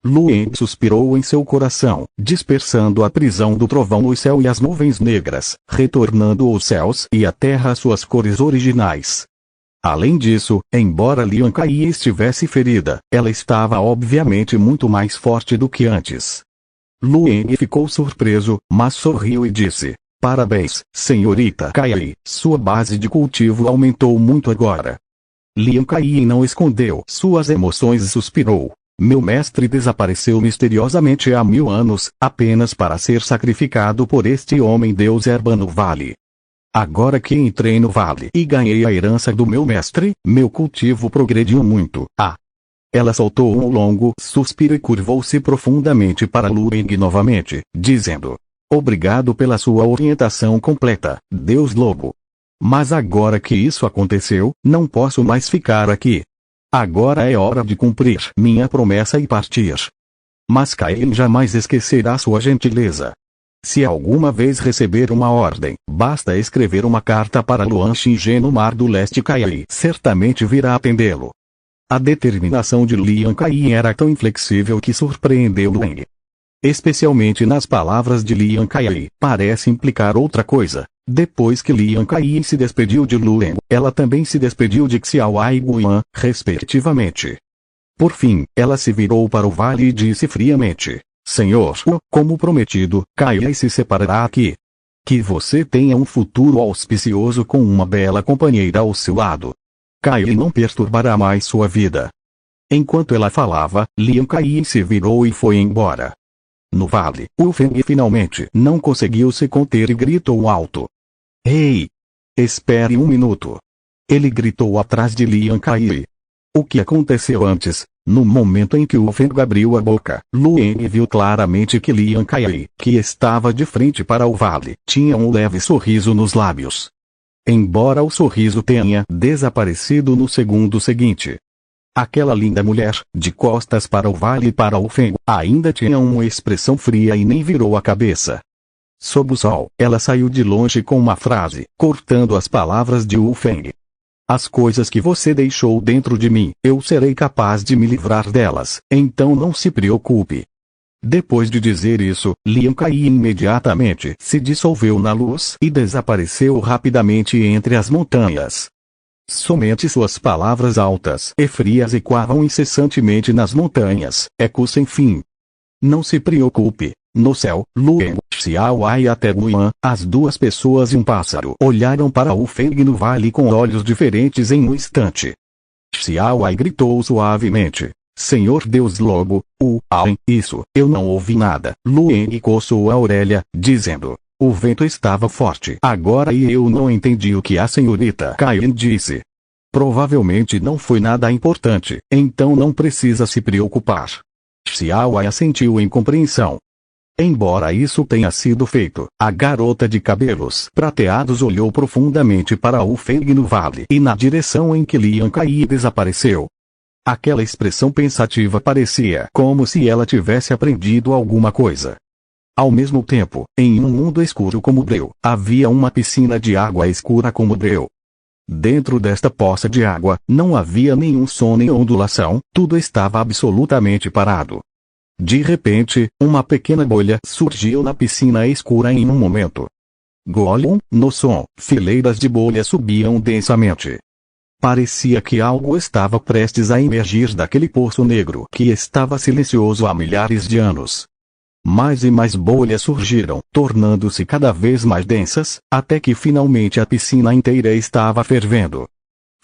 Lueng suspirou em seu coração, dispersando a prisão do trovão no céu e as nuvens negras, retornando os céus e a terra às suas cores originais. Além disso, embora Lian Kai estivesse ferida, ela estava obviamente muito mais forte do que antes. Lueng ficou surpreso, mas sorriu e disse: "Parabéns, senhorita Kai, sua base de cultivo aumentou muito agora." Lian Kai não escondeu suas emoções e suspirou. "Meu mestre desapareceu misteriosamente há 1000 anos, apenas para ser sacrificado por este homem-deus Erba no vale. Agora que entrei no vale e ganhei a herança do meu mestre, meu cultivo progrediu muito." Ela soltou um longo suspiro e curvou-se profundamente para Lueng novamente, dizendo: "Obrigado pela sua orientação completa, Deus Lobo. Mas agora que isso aconteceu, não posso mais ficar aqui. Agora é hora de cumprir minha promessa e partir." Mas Kain jamais esquecerá sua gentileza. Se alguma vez receber uma ordem, basta escrever uma carta para Luan Xingê no Mar do Leste. Kain certamente virá atendê-lo. A determinação de Lian Kai era tão inflexível que surpreendeu Lueng. Especialmente nas palavras de Lian Kai, parece implicar outra coisa. Depois que Lian Kai se despediu de Lueng, ela também se despediu de Xiao e Guan, respectivamente. Por fim, ela se virou para o vale e disse friamente: "Senhor, como prometido, Kai se separará aqui. Que você tenha um futuro auspicioso com uma bela companheira ao seu lado. Kai não perturbará mais sua vida." Enquanto ela falava, Lian Kai se virou e foi embora. No vale, Wu Feng finalmente não conseguiu se conter e gritou alto: "Ei! Espere um minuto!" Ele gritou atrás de Lian Kai. O que aconteceu antes? No momento em que Wu Feng abriu a boca, Lueng viu claramente que Lian Kai, que estava de frente para o vale, tinha um leve sorriso nos lábios. Embora o sorriso tenha desaparecido no segundo seguinte. Aquela linda mulher, de costas para o vale e para Wu Feng, ainda tinha uma expressão fria e nem virou a cabeça. Sob o sol, ela saiu de longe com uma frase, cortando as palavras de Wu Feng: "As coisas que você deixou dentro de mim, eu serei capaz de me livrar delas, então não se preocupe." Depois de dizer isso, Lian Kai imediatamente se dissolveu na luz e desapareceu rapidamente entre as montanhas. Somente suas palavras altas e frias ecoavam incessantemente nas montanhas, eco sem fim. "Não se preocupe." No céu, Lueng, Xiao e até Guan, as duas pessoas e um pássaro olharam para Wu Feng no vale com olhos diferentes em um instante. Xiao gritou suavemente: "Senhor Deus Lobo, isso, eu não ouvi nada." Lueng coçou a orelha, dizendo: "O vento estava forte agora e eu não entendi o que a senhorita Kain disse." "Provavelmente não foi nada importante, então não precisa se preocupar." Xiao assentiu em compreensão. Embora isso tenha sido feito, a garota de cabelos prateados olhou profundamente para Wu Feng no vale e na direção em que Lian Kai desapareceu. Aquela expressão pensativa parecia como se ela tivesse aprendido alguma coisa. Ao mesmo tempo, em um mundo escuro como Breu, havia uma piscina de água escura como Breu. Dentro desta poça de água, não havia nenhum som nem ondulação, tudo estava absolutamente parado. De repente, uma pequena bolha surgiu na piscina escura em um momento. Golem, no som, fileiras de bolha subiam densamente. Parecia que algo estava prestes a emergir daquele poço negro que estava silencioso há milhares de anos. Mais e mais bolhas surgiram, tornando-se cada vez mais densas, até que finalmente a piscina inteira estava fervendo.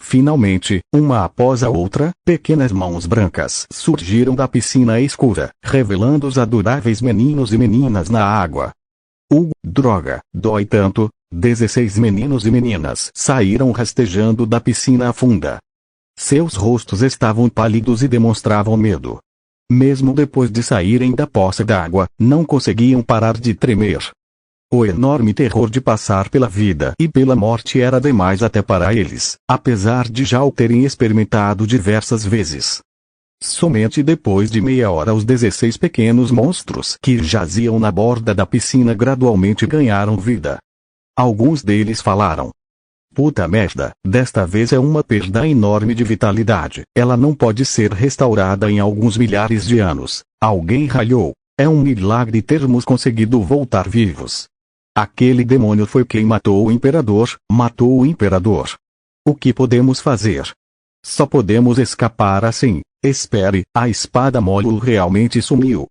Finalmente, uma após a outra, pequenas mãos brancas surgiram da piscina escura, revelando os adoráveis meninos e meninas na água. Droga, dói tanto! 16 meninos e meninas saíram rastejando da piscina funda. Seus rostos estavam pálidos e demonstravam medo. Mesmo depois de saírem da poça d'água, não conseguiam parar de tremer. O enorme terror de passar pela vida e pela morte era demais até para eles, apesar de já o terem experimentado diversas vezes. Somente depois de meia hora os 16 pequenos monstros que jaziam na borda da piscina gradualmente ganharam vida. Alguns deles falaram: "Puta merda, desta vez é uma perda enorme de vitalidade. Ela não pode ser restaurada em alguns milhares de anos." Alguém ralhou: "É um milagre termos conseguido voltar vivos. Aquele demônio foi quem matou o imperador, matou o imperador. O que podemos fazer? Só podemos escapar assim." "Espere, a espada Molu realmente sumiu.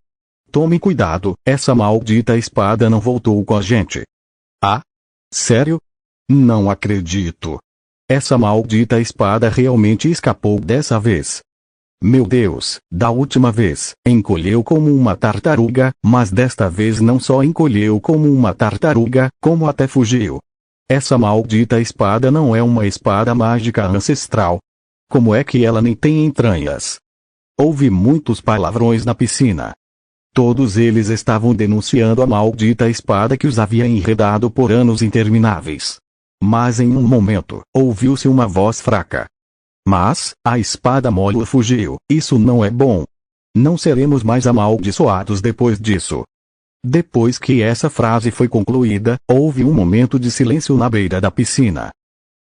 Tome cuidado, essa maldita espada não voltou com a gente." "Ah? Sério? Não acredito. Essa maldita espada realmente escapou dessa vez." "Meu Deus, da última vez, encolheu como uma tartaruga, mas desta vez não só encolheu como uma tartaruga, como até fugiu. Essa maldita espada não é uma espada mágica ancestral. Como é que ela nem tem entranhas?" Houve muitos palavrões na piscina. Todos eles estavam denunciando a maldita espada que os havia enredado por anos intermináveis. Mas em um momento, ouviu-se uma voz fraca: "Mas, a espada Molu fugiu, isso não é bom. Não seremos mais amaldiçoados depois disso." Depois que essa frase foi concluída, houve um momento de silêncio na beira da piscina.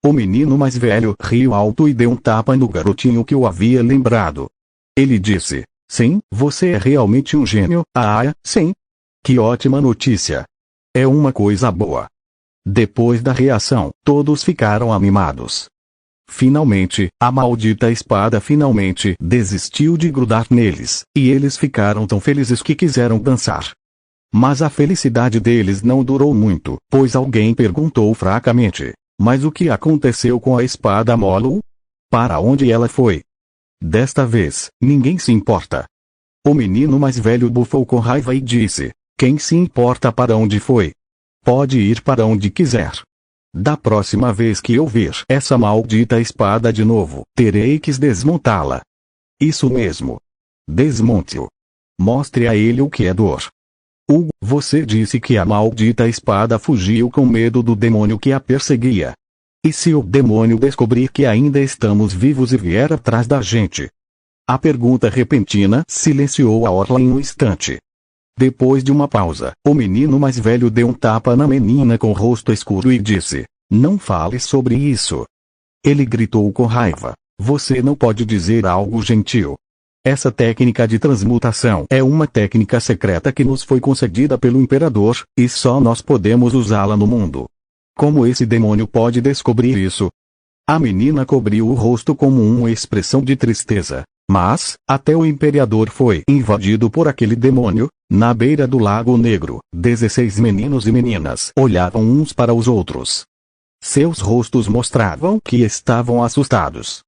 O menino mais velho riu alto e deu um tapa no garotinho que o havia lembrado. Ele disse: "Sim, você é realmente um gênio." "Ah, sim. Que ótima notícia. É uma coisa boa." Depois da reação, todos ficaram animados. Finalmente, a maldita espada finalmente desistiu de grudar neles, e eles ficaram tão felizes que quiseram dançar. Mas a felicidade deles não durou muito, pois alguém perguntou fracamente: "Mas o que aconteceu com a espada Molu? Para onde ela foi?" Desta vez, ninguém se importa. O menino mais velho bufou com raiva e disse: "Quem se importa para onde foi? Pode ir para onde quiser. Da próxima vez que eu ver essa maldita espada de novo, terei que desmontá-la." "Isso mesmo. Desmonte-o. Mostre a ele o que é dor." Você disse que a maldita espada fugiu com medo do demônio que a perseguia. E se o demônio descobrir que ainda estamos vivos e vier atrás da gente?" A pergunta repentina silenciou a orla em um instante. Depois de uma pausa, o menino mais velho deu um tapa na menina com o rosto escuro e disse: "Não fale sobre isso." Ele gritou com raiva: "Você não pode dizer algo gentil. Essa técnica de transmutação é uma técnica secreta que nos foi concedida pelo imperador, e só nós podemos usá-la no mundo. Como esse demônio pode descobrir isso?" A menina cobriu o rosto com uma expressão de tristeza. Mas, até o imperador foi invadido por aquele demônio, na beira do Lago Negro, 16 meninos e meninas olhavam uns para os outros. Seus rostos mostravam que estavam assustados.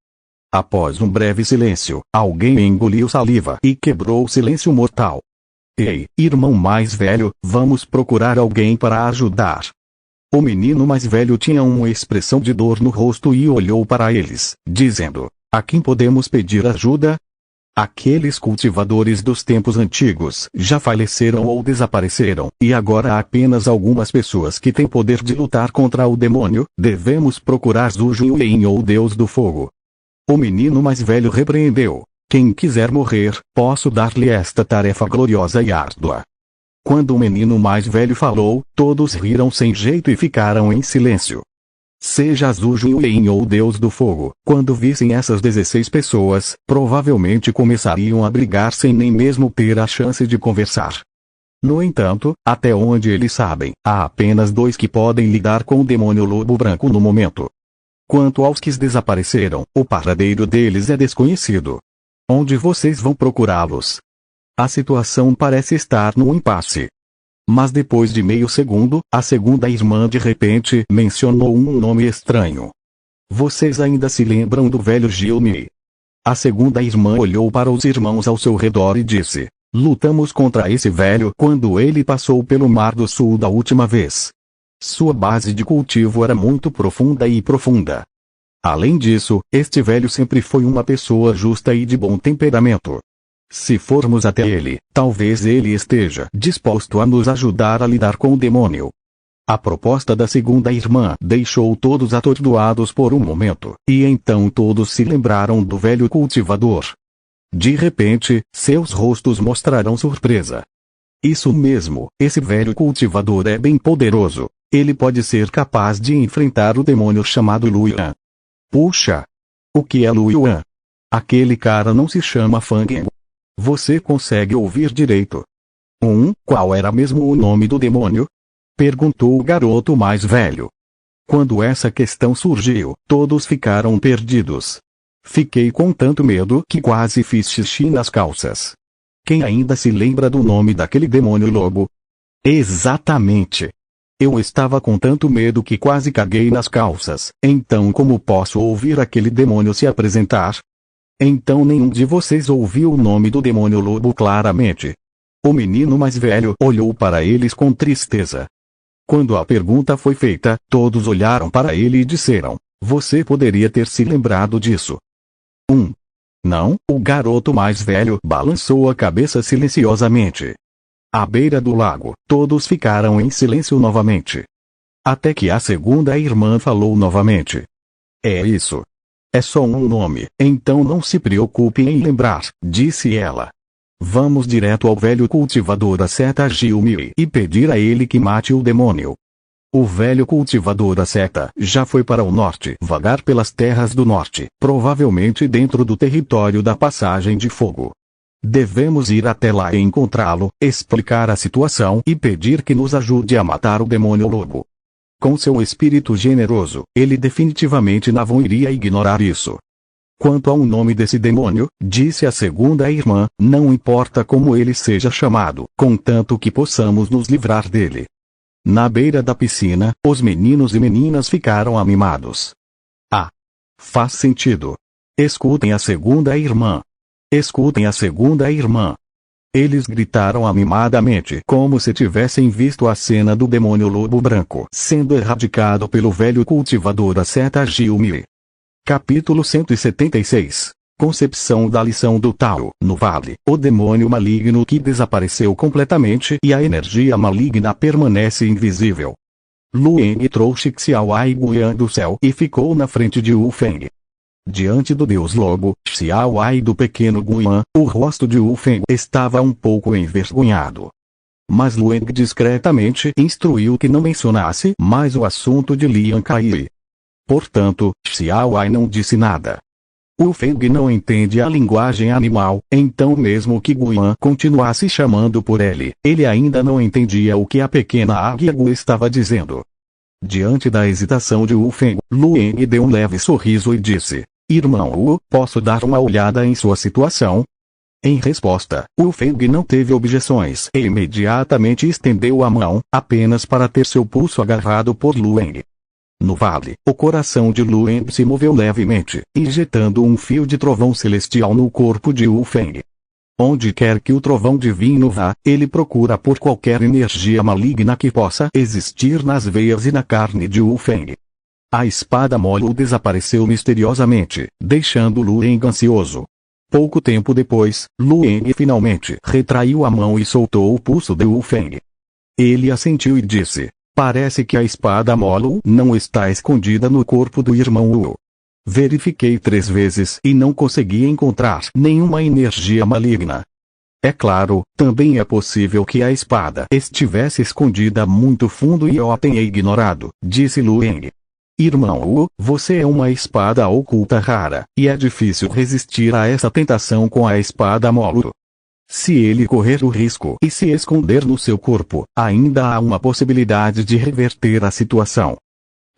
Após um breve silêncio, alguém engoliu saliva e quebrou o silêncio mortal. "Ei, irmão mais velho, vamos procurar alguém para ajudar." O menino mais velho tinha uma expressão de dor no rosto e olhou para eles, dizendo: "A quem podemos pedir ajuda?" Aqueles cultivadores dos tempos antigos já faleceram ou desapareceram, e agora há apenas algumas pessoas que têm poder de lutar contra o demônio. Devemos procurar Zujin ou Deus do Fogo. O menino mais velho repreendeu: "Quem quiser morrer, posso dar-lhe esta tarefa gloriosa e árdua." Quando o menino mais velho falou, todos riram sem jeito e ficaram em silêncio. Seja Zujin ou Deus do Fogo, quando vissem essas 16 pessoas, provavelmente começariam a brigar sem nem mesmo ter a chance de conversar. No entanto, até onde eles sabem, há apenas 2 que podem lidar com o demônio lobo branco no momento. Quanto aos que desapareceram, o paradeiro deles é desconhecido. Onde vocês vão procurá-los? A situação parece estar num impasse. Mas depois de meio segundo, a segunda irmã de repente mencionou um nome estranho. Vocês ainda se lembram do velho Gilme? A segunda irmã olhou para os irmãos ao seu redor e disse: lutamos contra esse velho quando ele passou pelo Mar do Sul da última vez. Sua base de cultivo era muito profunda e profunda. Além disso, este velho sempre foi uma pessoa justa e de bom temperamento. Se formos até ele, talvez ele esteja disposto a nos ajudar a lidar com o demônio. A proposta da segunda irmã deixou todos atordoados por um momento, e então todos se lembraram do velho cultivador. De repente, seus rostos mostraram surpresa. Isso mesmo, esse velho cultivador é bem poderoso. Ele pode ser capaz de enfrentar o demônio chamado Luyan. Puxa! O que é Luyan? Aquele cara não se chama Fang. Você consegue ouvir direito? Qual era mesmo o nome do demônio? Perguntou o garoto mais velho. Quando essa questão surgiu, todos ficaram perdidos. Fiquei com tanto medo que quase fiz xixi nas calças. Quem ainda se lembra do nome daquele demônio lobo? Exatamente. Eu estava com tanto medo que quase caguei nas calças. Então como posso ouvir aquele demônio se apresentar? Então nenhum de vocês ouviu o nome do demônio lobo claramente. O menino mais velho olhou para eles com tristeza. Quando a pergunta foi feita, todos olharam para ele e disseram: você poderia ter se lembrado disso. Não, o garoto mais velho balançou a cabeça silenciosamente. À beira do lago, todos ficaram em silêncio novamente. Até que a segunda irmã falou novamente. É isso. É só um nome, então não se preocupe em lembrar, disse ela. Vamos direto ao velho cultivador da seta Gilme e pedir a ele que mate o demônio. O velho cultivador da seta já foi para o norte vagar pelas terras do norte, provavelmente dentro do território da Passagem de Fogo. Devemos ir até lá e encontrá-lo, explicar a situação e pedir que nos ajude a matar o demônio lobo. Com seu espírito generoso, ele definitivamente não iria ignorar isso. Quanto ao nome desse demônio, disse a segunda irmã, não importa como ele seja chamado, contanto que possamos nos livrar dele. Na beira da piscina, os meninos e meninas ficaram animados. Faz sentido. Escutem a segunda irmã. Escutem a segunda irmã. Eles gritaram animadamente como se tivessem visto a cena do demônio lobo branco sendo erradicado pelo velho cultivador da seta Gilme. Capítulo 176. Concepção da lição do Tao. No vale, o demônio maligno que desapareceu completamente e a energia maligna permanece invisível. Lueng trouxe Xiaowai Guian do céu e ficou na frente de Wu Feng. Diante do deus lobo, Xiaowai do pequeno Guian, o rosto de Wu Feng estava um pouco envergonhado. Mas Lueng discretamente instruiu que não mencionasse mais o assunto de Lian Kai. Portanto, Xiaowai não disse nada. Wu Feng não entende a linguagem animal, então mesmo que Guian continuasse chamando por ele ainda não entendia o que a pequena águia Gu estava dizendo. Diante da hesitação de Wu Feng, Lueng deu um leve sorriso e disse: Irmão Wu, posso dar uma olhada em sua situação? Em resposta, Wu Feng não teve objeções e imediatamente estendeu a mão, apenas para ter seu pulso agarrado por Lueng. No vale, o coração de Lueng se moveu levemente, injetando um fio de trovão celestial no corpo de Wu Feng. Onde quer que o trovão divino vá, ele procura por qualquer energia maligna que possa existir nas veias e na carne de Wu Feng. A espada Molu desapareceu misteriosamente, deixando Lueng ansioso. Pouco tempo depois, Lueng finalmente retraiu a mão e soltou o pulso de Wu Feng. Ele assentiu e disse: parece que a espada Molu não está escondida no corpo do irmão Wu. Verifiquei 3 vezes e não consegui encontrar nenhuma energia maligna. É claro, também é possível que a espada estivesse escondida muito fundo e eu a tenha ignorado, disse Lueng. Irmão Wu, você é uma espada oculta rara, e é difícil resistir a essa tentação com a espada Molu. Se ele correr o risco e se esconder no seu corpo, ainda há uma possibilidade de reverter a situação.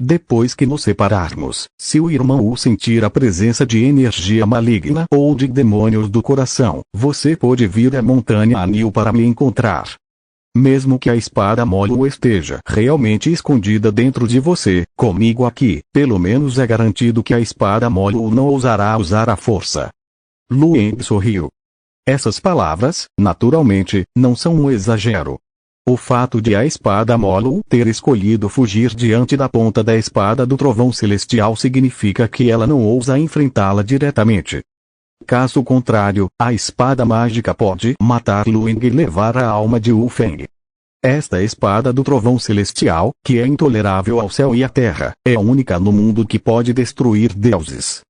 Depois que nos separarmos, se o irmão sentir a presença de energia maligna ou de demônios do coração, você pode vir à montanha Anil para me encontrar. Mesmo que a espada Molu esteja realmente escondida dentro de você, comigo aqui, pelo menos é garantido que a espada Molu não ousará usar a força. Lueng sorriu. Essas palavras, naturalmente, não são um exagero. O fato de a espada Molu ter escolhido fugir diante da ponta da espada do trovão celestial significa que ela não ousa enfrentá-la diretamente. Caso contrário, a espada mágica pode matar Lueng e levar a alma de Wu Feng. Esta espada do trovão celestial, que é intolerável ao céu e à terra, é a única no mundo que pode destruir deuses.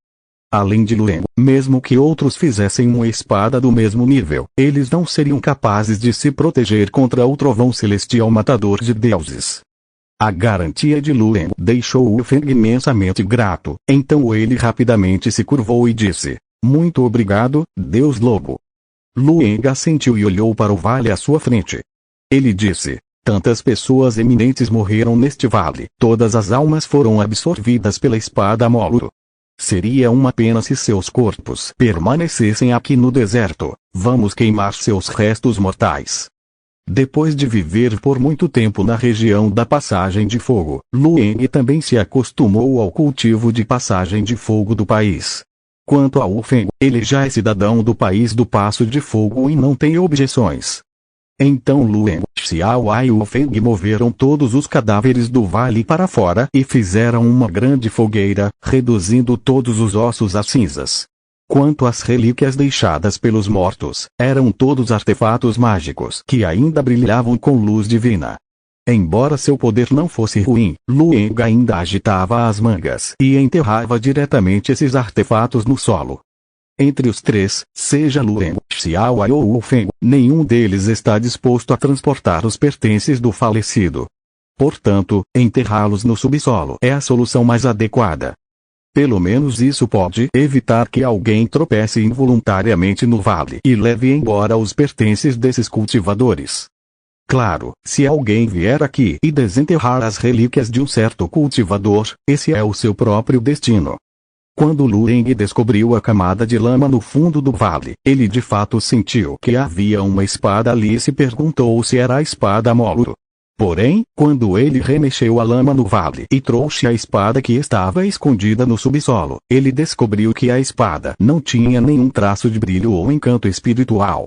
Além de Lueng, mesmo que outros fizessem uma espada do mesmo nível, eles não seriam capazes de se proteger contra o trovão celestial matador de deuses. A garantia de Lueng deixou Wu Feng imensamente grato, então ele rapidamente se curvou e disse: "Muito obrigado, Deus Lobo." Lueng assentiu e olhou para o vale à sua frente. Ele disse: "Tantas pessoas eminentes morreram neste vale, todas as almas foram absorvidas pela espada Molu. Seria uma pena se seus corpos permanecessem aqui no deserto. Vamos queimar seus restos mortais." Depois de viver por muito tempo na região da Passagem de Fogo, Lueng também se acostumou ao cultivo de passagem de fogo do país. Quanto a Wu Feng, ele já é cidadão do país do Passo de Fogo e não tem objeções. Então Lueng, Xiao e Wu Feng moveram todos os cadáveres do vale para fora e fizeram uma grande fogueira, reduzindo todos os ossos a cinzas. Quanto às relíquias deixadas pelos mortos, eram todos artefatos mágicos que ainda brilhavam com luz divina. Embora seu poder não fosse ruim, Lueng ainda agitava as mangas e enterrava diretamente esses artefatos no solo. Entre os três, seja Lueng, Xiao ou Wu Feng, nenhum deles está disposto a transportar os pertences do falecido. Portanto, enterrá-los no subsolo é a solução mais adequada. Pelo menos isso pode evitar que alguém tropece involuntariamente no vale e leve embora os pertences desses cultivadores. Claro, se alguém vier aqui e desenterrar as relíquias de um certo cultivador, esse é o seu próprio destino. Quando Lueng descobriu a camada de lama no fundo do vale, ele de fato sentiu que havia uma espada ali e se perguntou se era a espada Molu. Porém, quando ele remexeu a lama no vale e trouxe a espada que estava escondida no subsolo, ele descobriu que a espada não tinha nenhum traço de brilho ou encanto espiritual.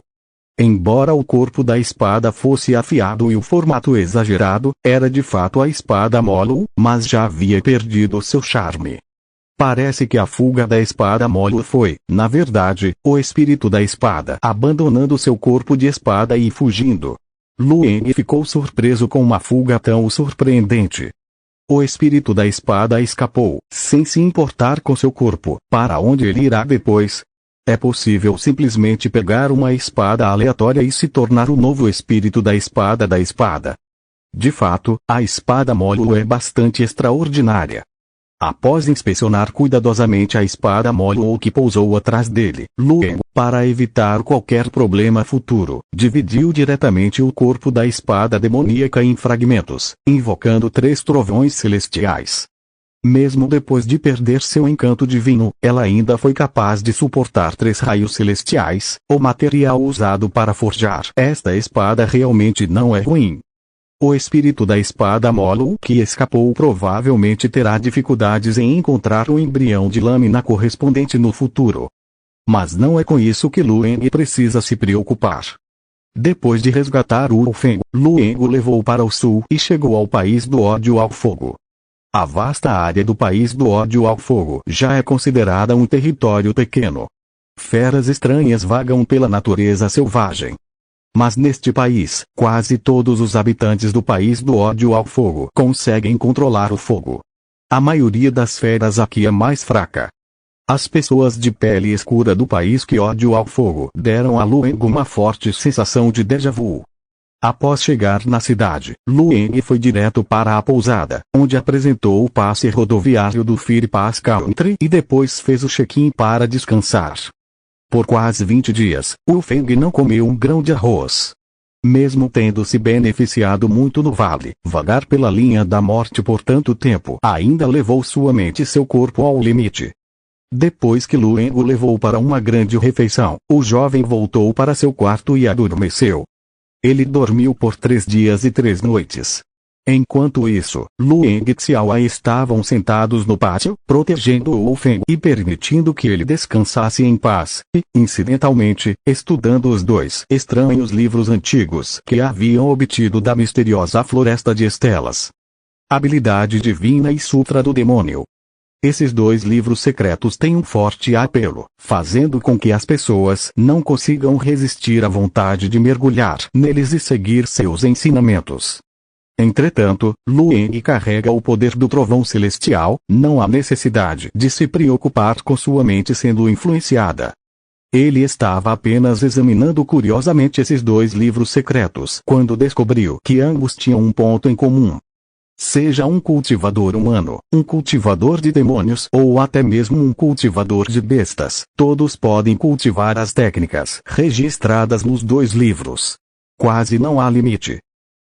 Embora o corpo da espada fosse afiado e o formato exagerado, era de fato a espada Molu, mas já havia perdido seu charme. Parece que a fuga da espada Molu foi, na verdade, o espírito da espada abandonando seu corpo de espada e fugindo. Lueng ficou surpreso com uma fuga tão surpreendente. O espírito da espada escapou, sem se importar com seu corpo. Para onde ele irá depois? É possível simplesmente pegar uma espada aleatória e se tornar o novo espírito da espada da espada. De fato, a espada Molu é bastante extraordinária. Após inspecionar cuidadosamente a espada Molu que pousou atrás dele, Lueng, para evitar qualquer problema futuro, dividiu diretamente o corpo da espada demoníaca em fragmentos, invocando 3 trovões celestiais. Mesmo depois de perder seu encanto divino, ela ainda foi capaz de suportar 3 raios celestiais. O material usado para forjar esta espada realmente não é ruim. O espírito da espada Molu que escapou provavelmente terá dificuldades em encontrar o embrião de lâmina correspondente no futuro. Mas não é com isso que Lueng precisa se preocupar. Depois de resgatar Wu Feng, Lueng o levou para o sul e chegou ao País do Ódio ao Fogo. A vasta área do País do Ódio ao Fogo já é considerada um território pequeno. Feras estranhas vagam pela natureza selvagem. Mas neste país, quase todos os habitantes do País do Ódio ao Fogo conseguem controlar o fogo. A maioria das feras aqui é mais fraca. As pessoas de pele escura do País que ódio ao fogo deram a Lueng uma forte sensação de déjà vu. Após chegar na cidade, Lueng foi direto para a pousada, onde apresentou o passe rodoviário do Fire Pass Country e depois fez o check-in para descansar. Por quase 20 dias, Wu Feng não comeu um grão de arroz. Mesmo tendo se beneficiado muito no vale, vagar pela linha da morte por tanto tempo ainda levou sua mente e seu corpo ao limite. Depois que Lueng o levou para uma grande refeição, o jovem voltou para seu quarto e adormeceu. Ele dormiu por 3 dias e 3 noites. Enquanto isso, Lueng e Xiaowai estavam sentados no pátio, protegendo o Feng e permitindo que ele descansasse em paz, e, incidentalmente, estudando os 2 estranhos livros antigos que haviam obtido da misteriosa Floresta de Estelas. Habilidade Divina e Sutra do Demônio. Esses 2 livros secretos têm um forte apelo, fazendo com que as pessoas não consigam resistir à vontade de mergulhar neles e seguir seus ensinamentos. Entretanto, Lueng carrega o poder do trovão celestial, não há necessidade de se preocupar com sua mente sendo influenciada. Ele estava apenas examinando curiosamente esses 2 livros secretos quando descobriu que ambos tinham um ponto em comum. Seja um cultivador humano, um cultivador de demônios ou até mesmo um cultivador de bestas, todos podem cultivar as técnicas registradas nos 2 livros. Quase não há limite.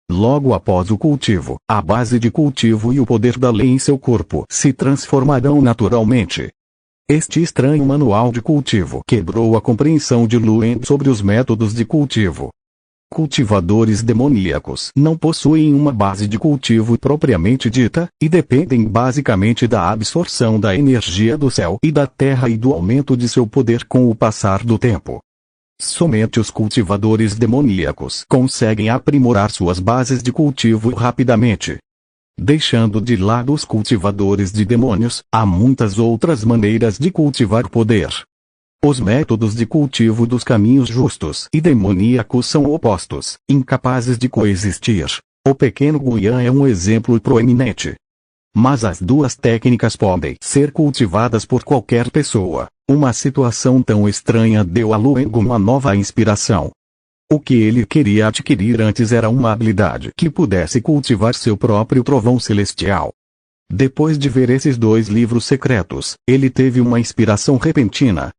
Logo após o cultivo, a base de cultivo e o poder da lei em seu corpo se transformarão naturalmente. Este estranho manual de cultivo quebrou a compreensão de Lueng sobre os métodos de cultivo. Cultivadores demoníacos não possuem uma base de cultivo propriamente dita, e dependem basicamente da absorção da energia do céu e da terra e do aumento de seu poder com o passar do tempo. Somente os cultivadores demoníacos conseguem aprimorar suas bases de cultivo rapidamente. Deixando de lado os cultivadores de demônios, há muitas outras maneiras de cultivar poder. Os métodos de cultivo dos caminhos justos e demoníacos são opostos, incapazes de coexistir. O pequeno Guyan é um exemplo proeminente. Mas as 2 técnicas podem ser cultivadas por qualquer pessoa. Uma situação tão estranha deu a Lueng uma nova inspiração. O que ele queria adquirir antes era uma habilidade que pudesse cultivar seu próprio trovão celestial. Depois de ver esses 2 livros secretos, ele teve uma inspiração repentina.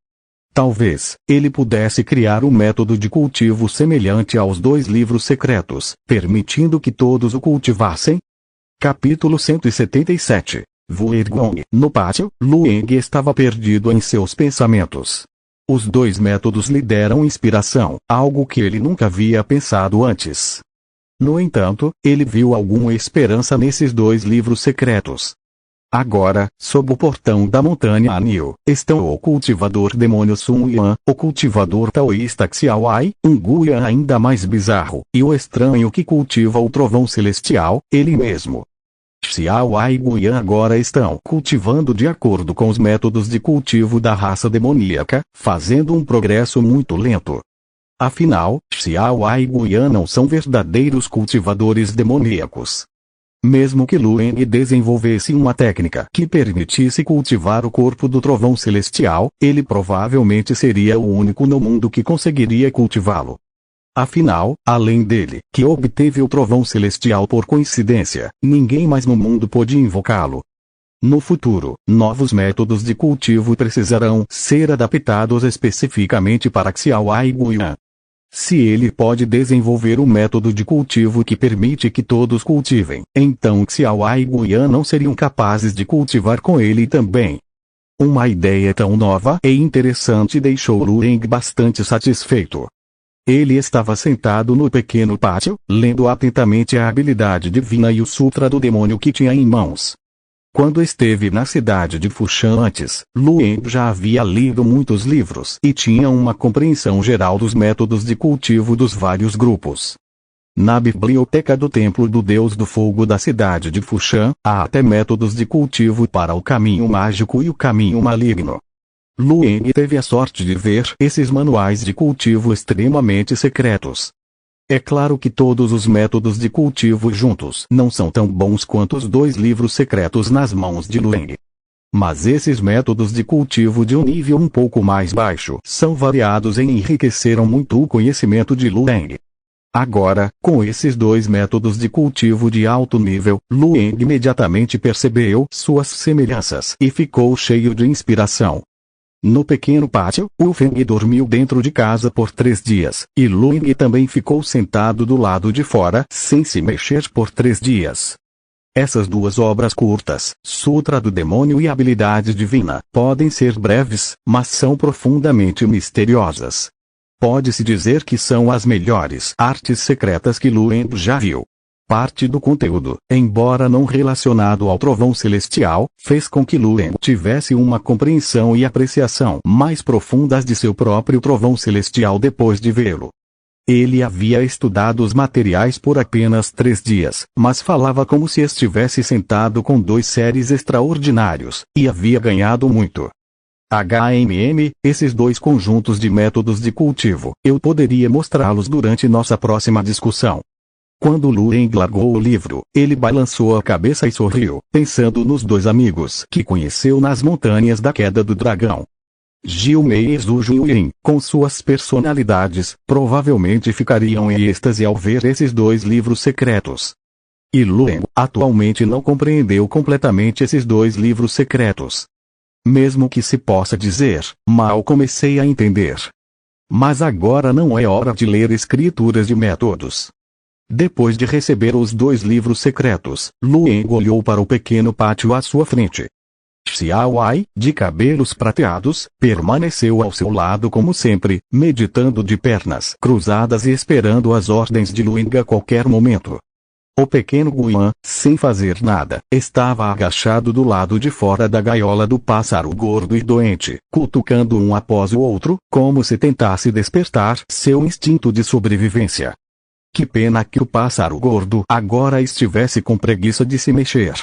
Talvez ele pudesse criar um método de cultivo semelhante aos 2 livros secretos, permitindo que todos o cultivassem. Capítulo 177. Vuergong. No pátio, Lueng estava perdido em seus pensamentos. Os 2 métodos lhe deram inspiração, algo que ele nunca havia pensado antes. No entanto, ele viu alguma esperança nesses 2 livros secretos. Agora, sob o portão da montanha Anil, estão o cultivador demônio Sun Yan, o cultivador taoísta Xiaowai, um Guyan ainda mais bizarro, e o estranho que cultiva o trovão celestial, ele mesmo. Xiaowai e Guyan agora estão cultivando de acordo com os métodos de cultivo da raça demoníaca, fazendo um progresso muito lento. Afinal, Xiaowai e Guyan não são verdadeiros cultivadores demoníacos. Mesmo que Lueng desenvolvesse uma técnica que permitisse cultivar o corpo do trovão celestial, ele provavelmente seria o único no mundo que conseguiria cultivá-lo. Afinal, além dele, que obteve o trovão celestial por coincidência, ninguém mais no mundo pôde invocá-lo. No futuro, novos métodos de cultivo precisarão ser adaptados especificamente para Xiaowai e Guyan. Se ele pode desenvolver um método de cultivo que permite que todos cultivem, então Xiaowai e Guyan não seriam capazes de cultivar com ele também. Uma ideia tão nova e interessante deixou Lueng bastante satisfeito. Ele estava sentado no pequeno pátio, lendo atentamente a habilidade divina e o sutra do demônio que tinha em mãos. Quando esteve na cidade de Fushan antes, Lueng já havia lido muitos livros e tinha uma compreensão geral dos métodos de cultivo dos vários grupos. Na biblioteca do Templo do Deus do Fogo da cidade de Fushan, há até métodos de cultivo para o caminho mágico e o caminho maligno. Lueng teve a sorte de ver esses manuais de cultivo extremamente secretos. É claro que todos os métodos de cultivo juntos não são tão bons quanto os 2 livros secretos nas mãos de Lueng. Mas esses métodos de cultivo de um nível um pouco mais baixo são variados e enriqueceram muito o conhecimento de Lueng. Agora, com esses 2 métodos de cultivo de alto nível, Lueng imediatamente percebeu suas semelhanças e ficou cheio de inspiração. No pequeno pátio, Wu Feng dormiu dentro de casa por 3 dias, e Luing também ficou sentado do lado de fora, sem se mexer por 3 dias. Essas duas obras curtas, Sutra do Demônio e Habilidade Divina, podem ser breves, mas são profundamente misteriosas. Pode-se dizer que são as melhores artes secretas que Luing já viu. Parte do conteúdo, embora não relacionado ao trovão celestial, fez com que Luing tivesse uma compreensão e apreciação mais profundas de seu próprio trovão celestial depois de vê-lo. Ele havia estudado os materiais por apenas 3 dias, mas falava como se estivesse sentado com 2 seres extraordinários, e havia ganhado muito. Esses 2 conjuntos de métodos de cultivo, eu poderia mostrá-los durante nossa próxima discussão. Quando Luing largou o livro, ele balançou a cabeça e sorriu, pensando nos 2 amigos que conheceu nas montanhas da Queda do Dragão. Gilmei e Zhu Juyin, com suas personalidades, provavelmente ficariam em êxtase ao ver esses 2 livros secretos. E Luing, atualmente não compreendeu completamente esses 2 livros secretos. Mesmo que se possa dizer, mal comecei a entender. Mas agora não é hora de ler escrituras de métodos. Depois de receber os 2 livros secretos, Luing olhou para o pequeno pátio à sua frente. Xiaowai, de cabelos prateados, permaneceu ao seu lado como sempre, meditando de pernas cruzadas e esperando as ordens de Luing a qualquer momento. O pequeno Guian, sem fazer nada, estava agachado do lado de fora da gaiola do pássaro gordo e doente, cutucando um após o outro, como se tentasse despertar seu instinto de sobrevivência. Que pena que o pássaro gordo agora estivesse com preguiça de se mexer.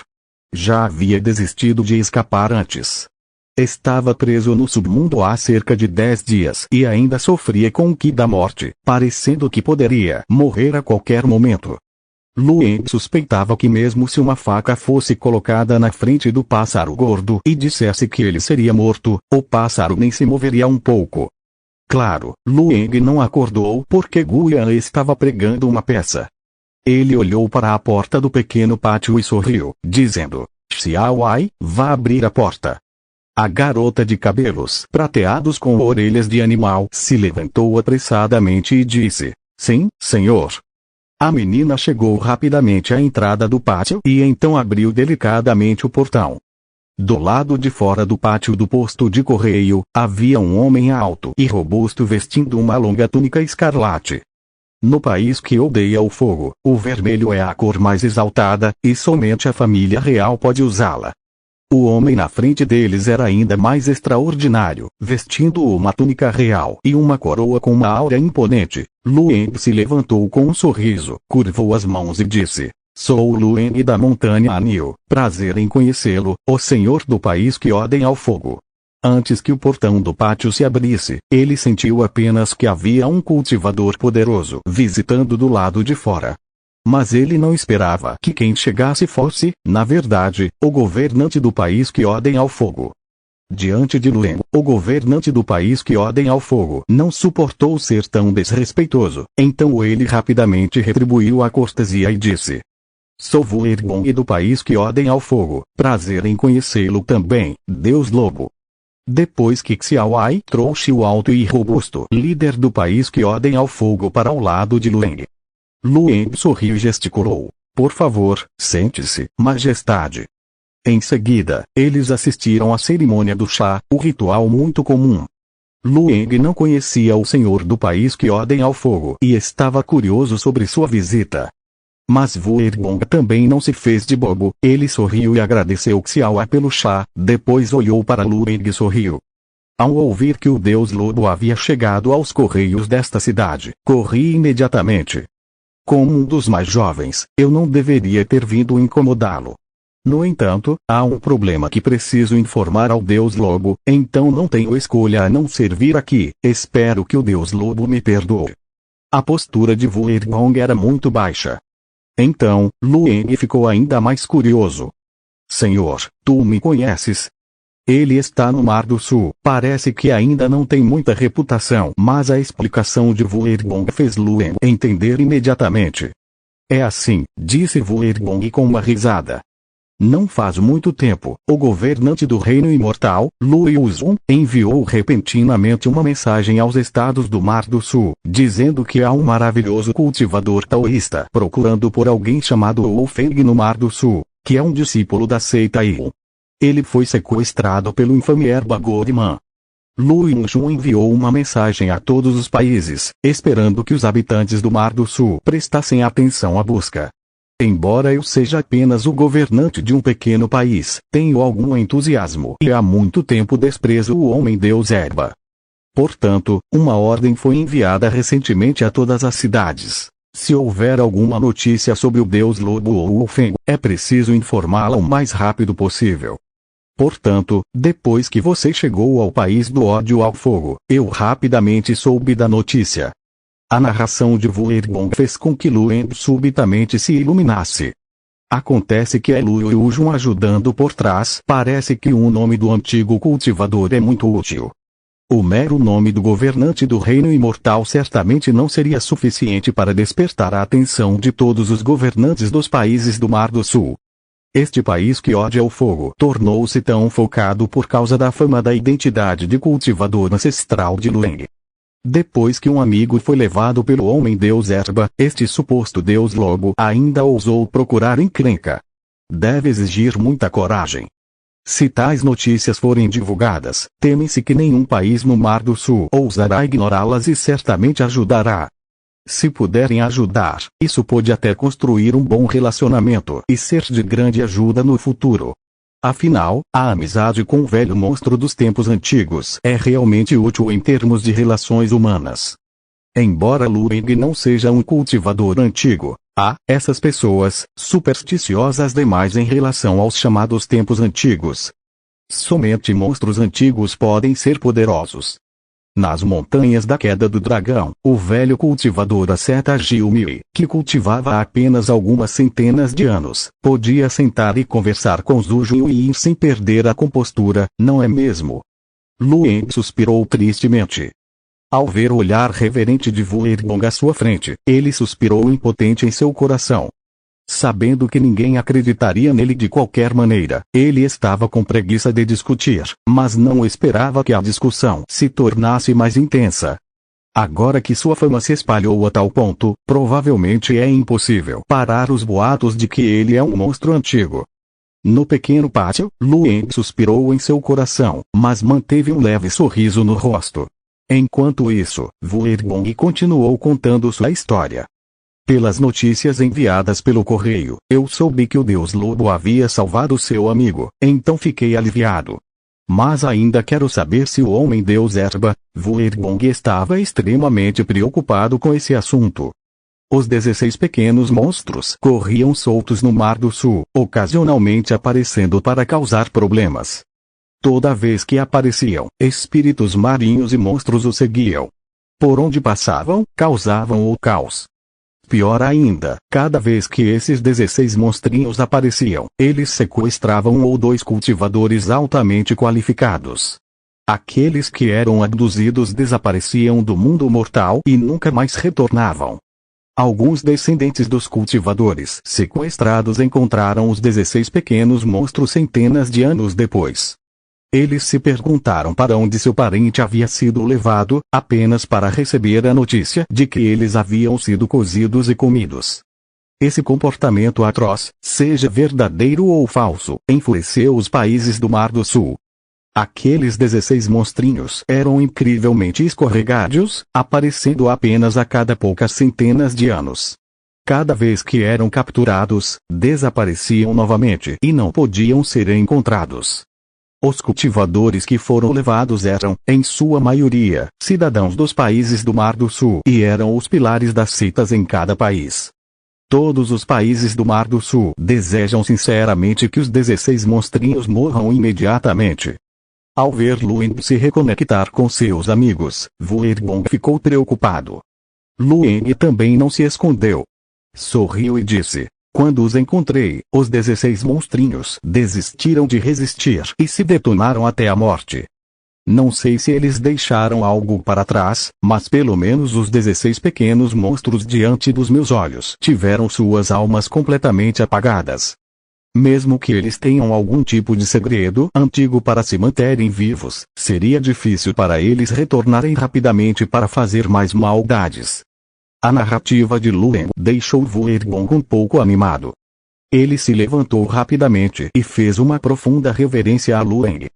Já havia desistido de escapar antes. Estava preso no submundo há cerca de 10 dias e ainda sofria com o ki da morte, parecendo que poderia morrer a qualquer momento. Luing suspeitava que mesmo se uma faca fosse colocada na frente do pássaro gordo e dissesse que ele seria morto, o pássaro nem se moveria um pouco. Claro, Luing não acordou porque Guian estava pregando uma peça. Ele olhou para a porta do pequeno pátio e sorriu, dizendo: Xiaowai, vá abrir a porta. A garota de cabelos prateados com orelhas de animal se levantou apressadamente e disse: Sim, senhor. A menina chegou rapidamente à entrada do pátio e então abriu delicadamente o portão. Do lado de fora do pátio do posto de correio, havia um homem alto e robusto vestindo uma longa túnica escarlate. No país que odeia o fogo, o vermelho é a cor mais exaltada, e somente a família real pode usá-la. O homem na frente deles era ainda mais extraordinário, vestindo uma túnica real e uma coroa com uma aura imponente. Luing se levantou com um sorriso, curvou as mãos e disse: Sou Luing da Montanha Anil, prazer em conhecê-lo, o senhor do país que odeia o fogo. Antes que o portão do pátio se abrisse, ele sentiu apenas que havia um cultivador poderoso visitando do lado de fora. Mas ele não esperava que quem chegasse fosse, na verdade, o governante do país que odeia ao fogo. Diante de Luing, o governante do país que odeia ao fogo não suportou ser tão desrespeitoso, então ele rapidamente retribuiu a cortesia e disse: Sou Vuergong do país que odeia ao fogo, prazer em conhecê-lo também, Deus Lobo. Depois que Xiaowai trouxe o alto e robusto líder do país que odeia ao fogo para o lado de Luing. Luing sorriu e gesticulou: Por favor, sente-se, majestade. Em seguida, eles assistiram à cerimônia do chá, o ritual muito comum. Luing não conhecia o senhor do país que odeia ao fogo e estava curioso sobre sua visita. Mas Vuergong também não se fez de bobo, ele sorriu e agradeceu Xiaowai pelo chá, depois olhou para Luing e sorriu. Ao ouvir que o Deus Lobo havia chegado aos correios desta cidade, corri imediatamente. Como um dos mais jovens, eu não deveria ter vindo incomodá-lo. No entanto, há um problema que preciso informar ao Deus Lobo, então não tenho escolha a não ser vir aqui, espero que o Deus Lobo me perdoe. A postura de Vuergong era muito baixa. Então, Luing ficou ainda mais curioso. Senhor, tu me conheces? Ele está no Mar do Sul, parece que ainda não tem muita reputação, mas a explicação de Vuergong fez Luing entender imediatamente. É assim, disse Vuergong com uma risada. Não faz muito tempo, o governante do reino imortal, Lu Yuzun, enviou repentinamente uma mensagem aos estados do Mar do Sul, dizendo que há um maravilhoso cultivador taoísta procurando por alguém chamado Wu Feng no Mar do Sul, que é um discípulo da seita Yun. Ele foi sequestrado pelo infame Erba Goriman. Lu Yuzun enviou uma mensagem a todos os países, esperando que os habitantes do Mar do Sul prestassem atenção à busca. Embora eu seja apenas o governante de um pequeno país, tenho algum entusiasmo e há muito tempo desprezo o homem-deus Erba. Portanto, uma ordem foi enviada recentemente a todas as cidades. Se houver alguma notícia sobre o deus lobo ou o Feng, é preciso informá-la o mais rápido possível. Portanto, depois que você chegou ao país do ódio ao fogo, eu rapidamente soube da notícia. A narração de Wuergong fez com que Luen subitamente se iluminasse. Acontece que é Lu Yuzun ajudando por trás. Parece que o nome do antigo cultivador é muito útil. O mero nome do governante do reino imortal certamente não seria suficiente para despertar a atenção de todos os governantes dos países do Mar do Sul. Este país que odia o fogo tornou-se tão focado por causa da fama da identidade de cultivador ancestral de Lueng. Depois que um amigo foi levado pelo homem-deus Erba, este suposto deus lobo ainda ousou procurar encrenca. Deve exigir muita coragem. Se tais notícias forem divulgadas, teme-se que nenhum país no Mar do Sul ousará ignorá-las e certamente ajudará. Se puderem ajudar, isso pode até construir um bom relacionamento e ser de grande ajuda no futuro. Afinal, a amizade com o velho monstro dos tempos antigos é realmente útil em termos de relações humanas. Embora Lueng não seja um cultivador antigo, há essas pessoas, supersticiosas demais em relação aos chamados tempos antigos. Somente monstros antigos podem ser poderosos. Nas montanhas da queda do dragão, o velho cultivador asceta Gilmi, que cultivava há apenas algumas centenas de anos, podia sentar e conversar com Zhu Juyin sem perder a compostura, não é mesmo? Lueng suspirou tristemente. Ao ver o olhar reverente de Wuergong à sua frente, ele suspirou impotente em seu coração. Sabendo que ninguém acreditaria nele de qualquer maneira, ele estava com preguiça de discutir, mas não esperava que a discussão se tornasse mais intensa. Agora que sua fama se espalhou a tal ponto, provavelmente é impossível parar os boatos de que ele é um monstro antigo. No pequeno pátio, Lueng suspirou em seu coração, mas manteve um leve sorriso no rosto. Enquanto isso, Wuergong continuou contando sua história. Pelas notícias enviadas pelo correio, eu soube que o deus lobo havia salvado seu amigo, então fiquei aliviado. Mas ainda quero saber se o homem-deus Erba, Wuergong estava extremamente preocupado com esse assunto. Os 16 pequenos monstros corriam soltos no Mar do Sul, ocasionalmente aparecendo para causar problemas. Toda vez que apareciam, espíritos marinhos e monstros o seguiam. Por onde passavam, causavam o caos. Pior ainda, cada vez que esses 16 monstrinhos apareciam, eles sequestravam um ou dois cultivadores altamente qualificados. Aqueles que eram abduzidos desapareciam do mundo mortal e nunca mais retornavam. Alguns descendentes dos cultivadores sequestrados encontraram os 16 pequenos monstros centenas de anos depois. Eles se perguntaram para onde seu parente havia sido levado, apenas para receber a notícia de que eles haviam sido cozidos e comidos. Esse comportamento atroz, seja verdadeiro ou falso, enfureceu os países do Mar do Sul. Aqueles 16 monstrinhos eram incrivelmente escorregadios, aparecendo apenas a cada poucas centenas de anos. Cada vez que eram capturados, desapareciam novamente e não podiam ser encontrados. Os cultivadores que foram levados eram, em sua maioria, cidadãos dos países do Mar do Sul e eram os pilares das seitas em cada país. Todos os países do Mar do Sul desejam sinceramente que os 16 monstrinhos morram imediatamente. Ao ver Lueng se reconectar com seus amigos, Wuergong ficou preocupado. Lueng também não se escondeu. Sorriu e disse: quando os encontrei, os 16 monstrinhos desistiram de resistir e se detonaram até a morte. Não sei se eles deixaram algo para trás, mas pelo menos os 16 pequenos monstros diante dos meus olhos tiveram suas almas completamente apagadas. Mesmo que eles tenham algum tipo de segredo antigo para se manterem vivos, seria difícil para eles retornarem rapidamente para fazer mais maldades. A narrativa de Lueng deixou Vuergong um pouco animado. Ele se levantou rapidamente e fez uma profunda reverência a Lueng.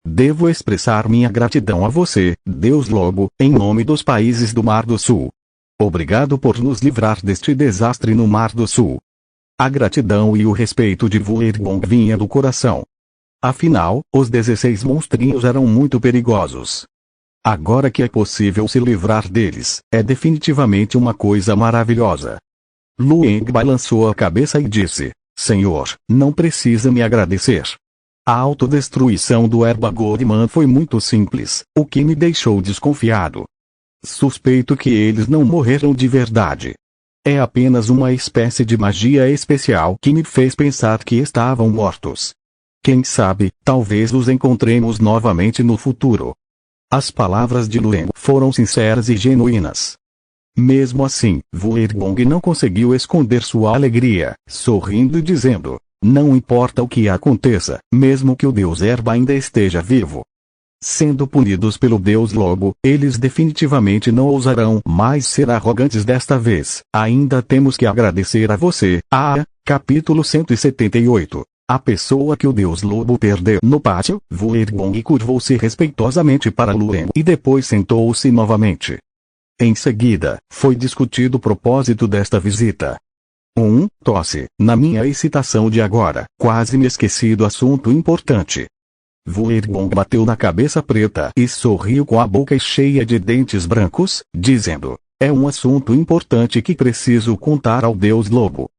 Devo expressar minha gratidão a você, Deus Lobo, em nome dos países do Mar do Sul. Obrigado por nos livrar deste desastre no Mar do Sul. A gratidão e o respeito de Vuergong vinha do coração. Afinal, os 16 monstrinhos eram muito perigosos. Agora que é possível se livrar deles, é definitivamente uma coisa maravilhosa. Lueng balançou a cabeça e disse: Senhor, não precisa me agradecer. A autodestruição do Erba Gorman foi muito simples, o que me deixou desconfiado. Suspeito que eles não morreram de verdade. É apenas uma espécie de magia especial que me fez pensar que estavam mortos. Quem sabe, talvez os encontremos novamente no futuro. As palavras de Lueng foram sinceras e genuínas. Mesmo assim, Vuergong não conseguiu esconder sua alegria, sorrindo e dizendo: não importa o que aconteça, mesmo que o Deus Erba ainda esteja vivo. Sendo punidos pelo Deus Lobo, eles definitivamente não ousarão mais ser arrogantes desta vez. Ainda temos que agradecer a você. Capítulo 178. A pessoa que o Deus Lobo perdeu. No pátio, Vuergong curvou-se respeitosamente para Lueng e depois sentou-se novamente. Em seguida, foi discutido o propósito desta visita. Tosse. Na minha excitação de agora, quase me esqueci do assunto importante. Vuergong bateu na cabeça preta e sorriu com a boca cheia de dentes brancos, dizendo: é um assunto importante que preciso contar ao Deus Lobo.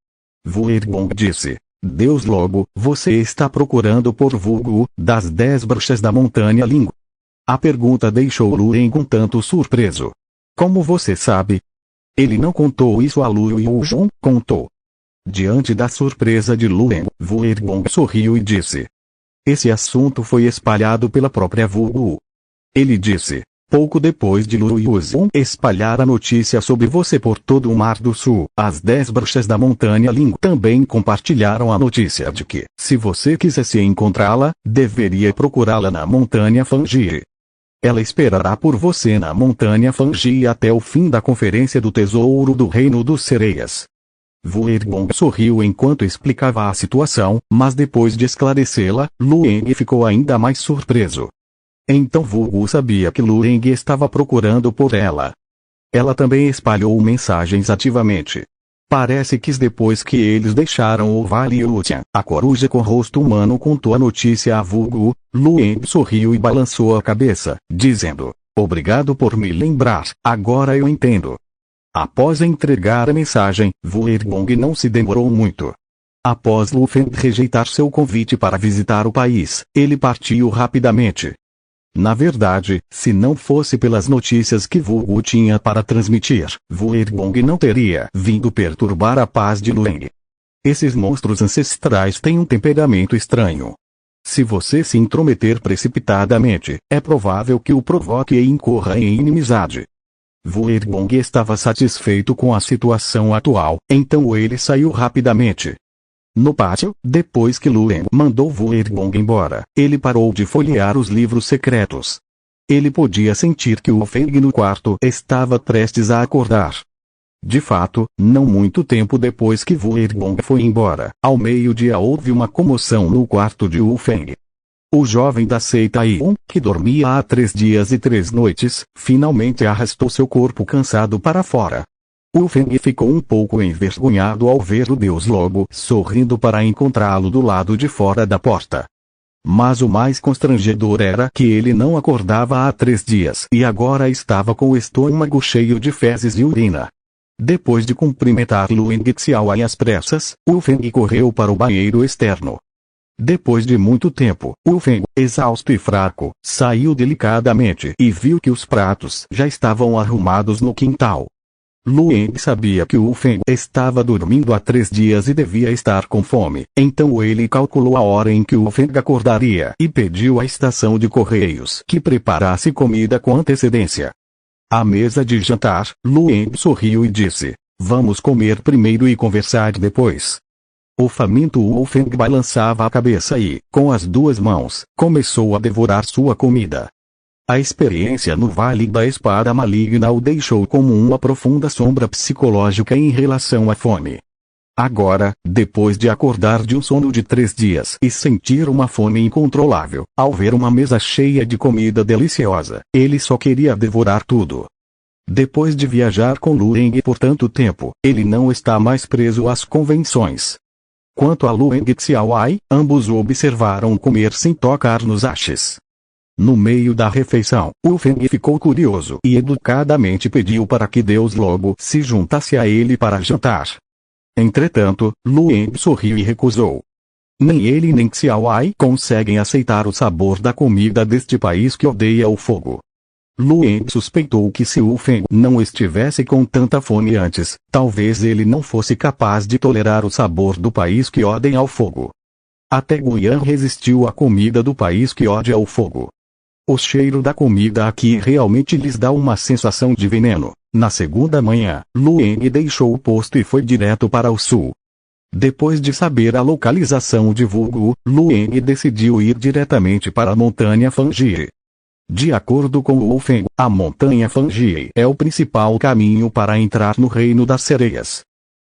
Vuergong disse: Deus Lobo, você está procurando por Vugu, das 10 bruxas da Montanha Ling? A pergunta deixou Lueng um tanto surpreso. Como você sabe? Ele não contou isso a Lu Yujun, contou. Diante da surpresa de Lueng, Vuergong sorriu e disse: esse assunto foi espalhado pela própria Vugu. Ele disse: pouco depois de Lu Yuzun espalhar a notícia sobre você por todo o Mar do Sul, as 10 bruxas da Montanha Ling também compartilharam a notícia de que, se você quisesse encontrá-la, deveria procurá-la na Montanha Fangi. Ela esperará por você na Montanha Fangi até o fim da Conferência do Tesouro do Reino dos Sereias. Vuergong sorriu enquanto explicava a situação, mas depois de esclarecê-la, Lueng ficou ainda mais surpreso. Então Vugu sabia que Lueng estava procurando por ela. Ela também espalhou mensagens ativamente. Parece que depois que eles deixaram o Vale Yutian, a coruja com rosto humano contou a notícia a Vugu. Lueng sorriu e balançou a cabeça, dizendo: obrigado por me lembrar, agora eu entendo. Após entregar a mensagem, Vuergong não se demorou muito. Após Lu Feng rejeitar seu convite para visitar o país, ele partiu rapidamente. Na verdade, se não fosse pelas notícias que Vugu tinha para transmitir, Vuergong não teria vindo perturbar a paz de Lueng. Esses monstros ancestrais têm um temperamento estranho. Se você se intrometer precipitadamente, é provável que o provoque e incorra em inimizade. Vuergong estava satisfeito com a situação atual, então ele saiu rapidamente. No pátio, depois que Lueng mandou Vuergong embora, ele parou de folhear os livros secretos. Ele podia sentir que o Feng no quarto estava prestes a acordar. De fato, não muito tempo depois que Vuergong foi embora, ao meio-dia houve uma comoção no quarto de Wu Feng. O jovem da seita Yun, que dormia há 3 dias e 3 noites, finalmente arrastou seu corpo cansado para fora. Wu Feng ficou um pouco envergonhado ao ver o Deus Lobo sorrindo para encontrá-lo do lado de fora da porta. Mas o mais constrangedor era que ele não acordava há 3 dias e agora estava com o estômago cheio de fezes e urina. Depois de cumprimentar Lueng Xiao às pressas, Wu Feng correu para o banheiro externo. Depois de muito tempo, Wu Feng, exausto e fraco, saiu delicadamente e viu que os pratos já estavam arrumados no quintal. Lueng sabia que Wu Feng estava dormindo há 3 dias e devia estar com fome, então ele calculou a hora em que Wu Feng acordaria e pediu à estação de correios que preparasse comida com antecedência. À mesa de jantar, Lueng sorriu e disse: vamos comer primeiro e conversar depois. O faminto Wu Feng balançava a cabeça e, com as duas mãos, começou a devorar sua comida. A experiência no Vale da Espada Maligna o deixou como uma profunda sombra psicológica em relação à fome. Agora, depois de acordar de um sono de 3 dias e sentir uma fome incontrolável, ao ver uma mesa cheia de comida deliciosa, ele só queria devorar tudo. Depois de viajar com Lueng por tanto tempo, ele não está mais preso às convenções. Quanto a Lueng e Xiaowai, ambos o observaram comer sem tocar nos hashes. No meio da refeição, Wu Feng ficou curioso e educadamente pediu para que Deus Lobo se juntasse a ele para jantar. Entretanto, Lueng sorriu e recusou. Nem ele nem Xiaowai conseguem aceitar o sabor da comida deste país que odeia o fogo. Lueng suspeitou que se Wu Feng não estivesse com tanta fome antes, talvez ele não fosse capaz de tolerar o sabor do país que odeia o fogo. Até Guyan resistiu à comida do país que odia o fogo. O cheiro da comida aqui realmente lhes dá uma sensação de veneno. Na segunda manhã, Lueng deixou o posto e foi direto para o sul. Depois de saber a localização de Vulgu, Lueng decidiu ir diretamente para a montanha Fangie. De acordo com Wu Feng, a montanha Fangie é o principal caminho para entrar no Reino das Sereias.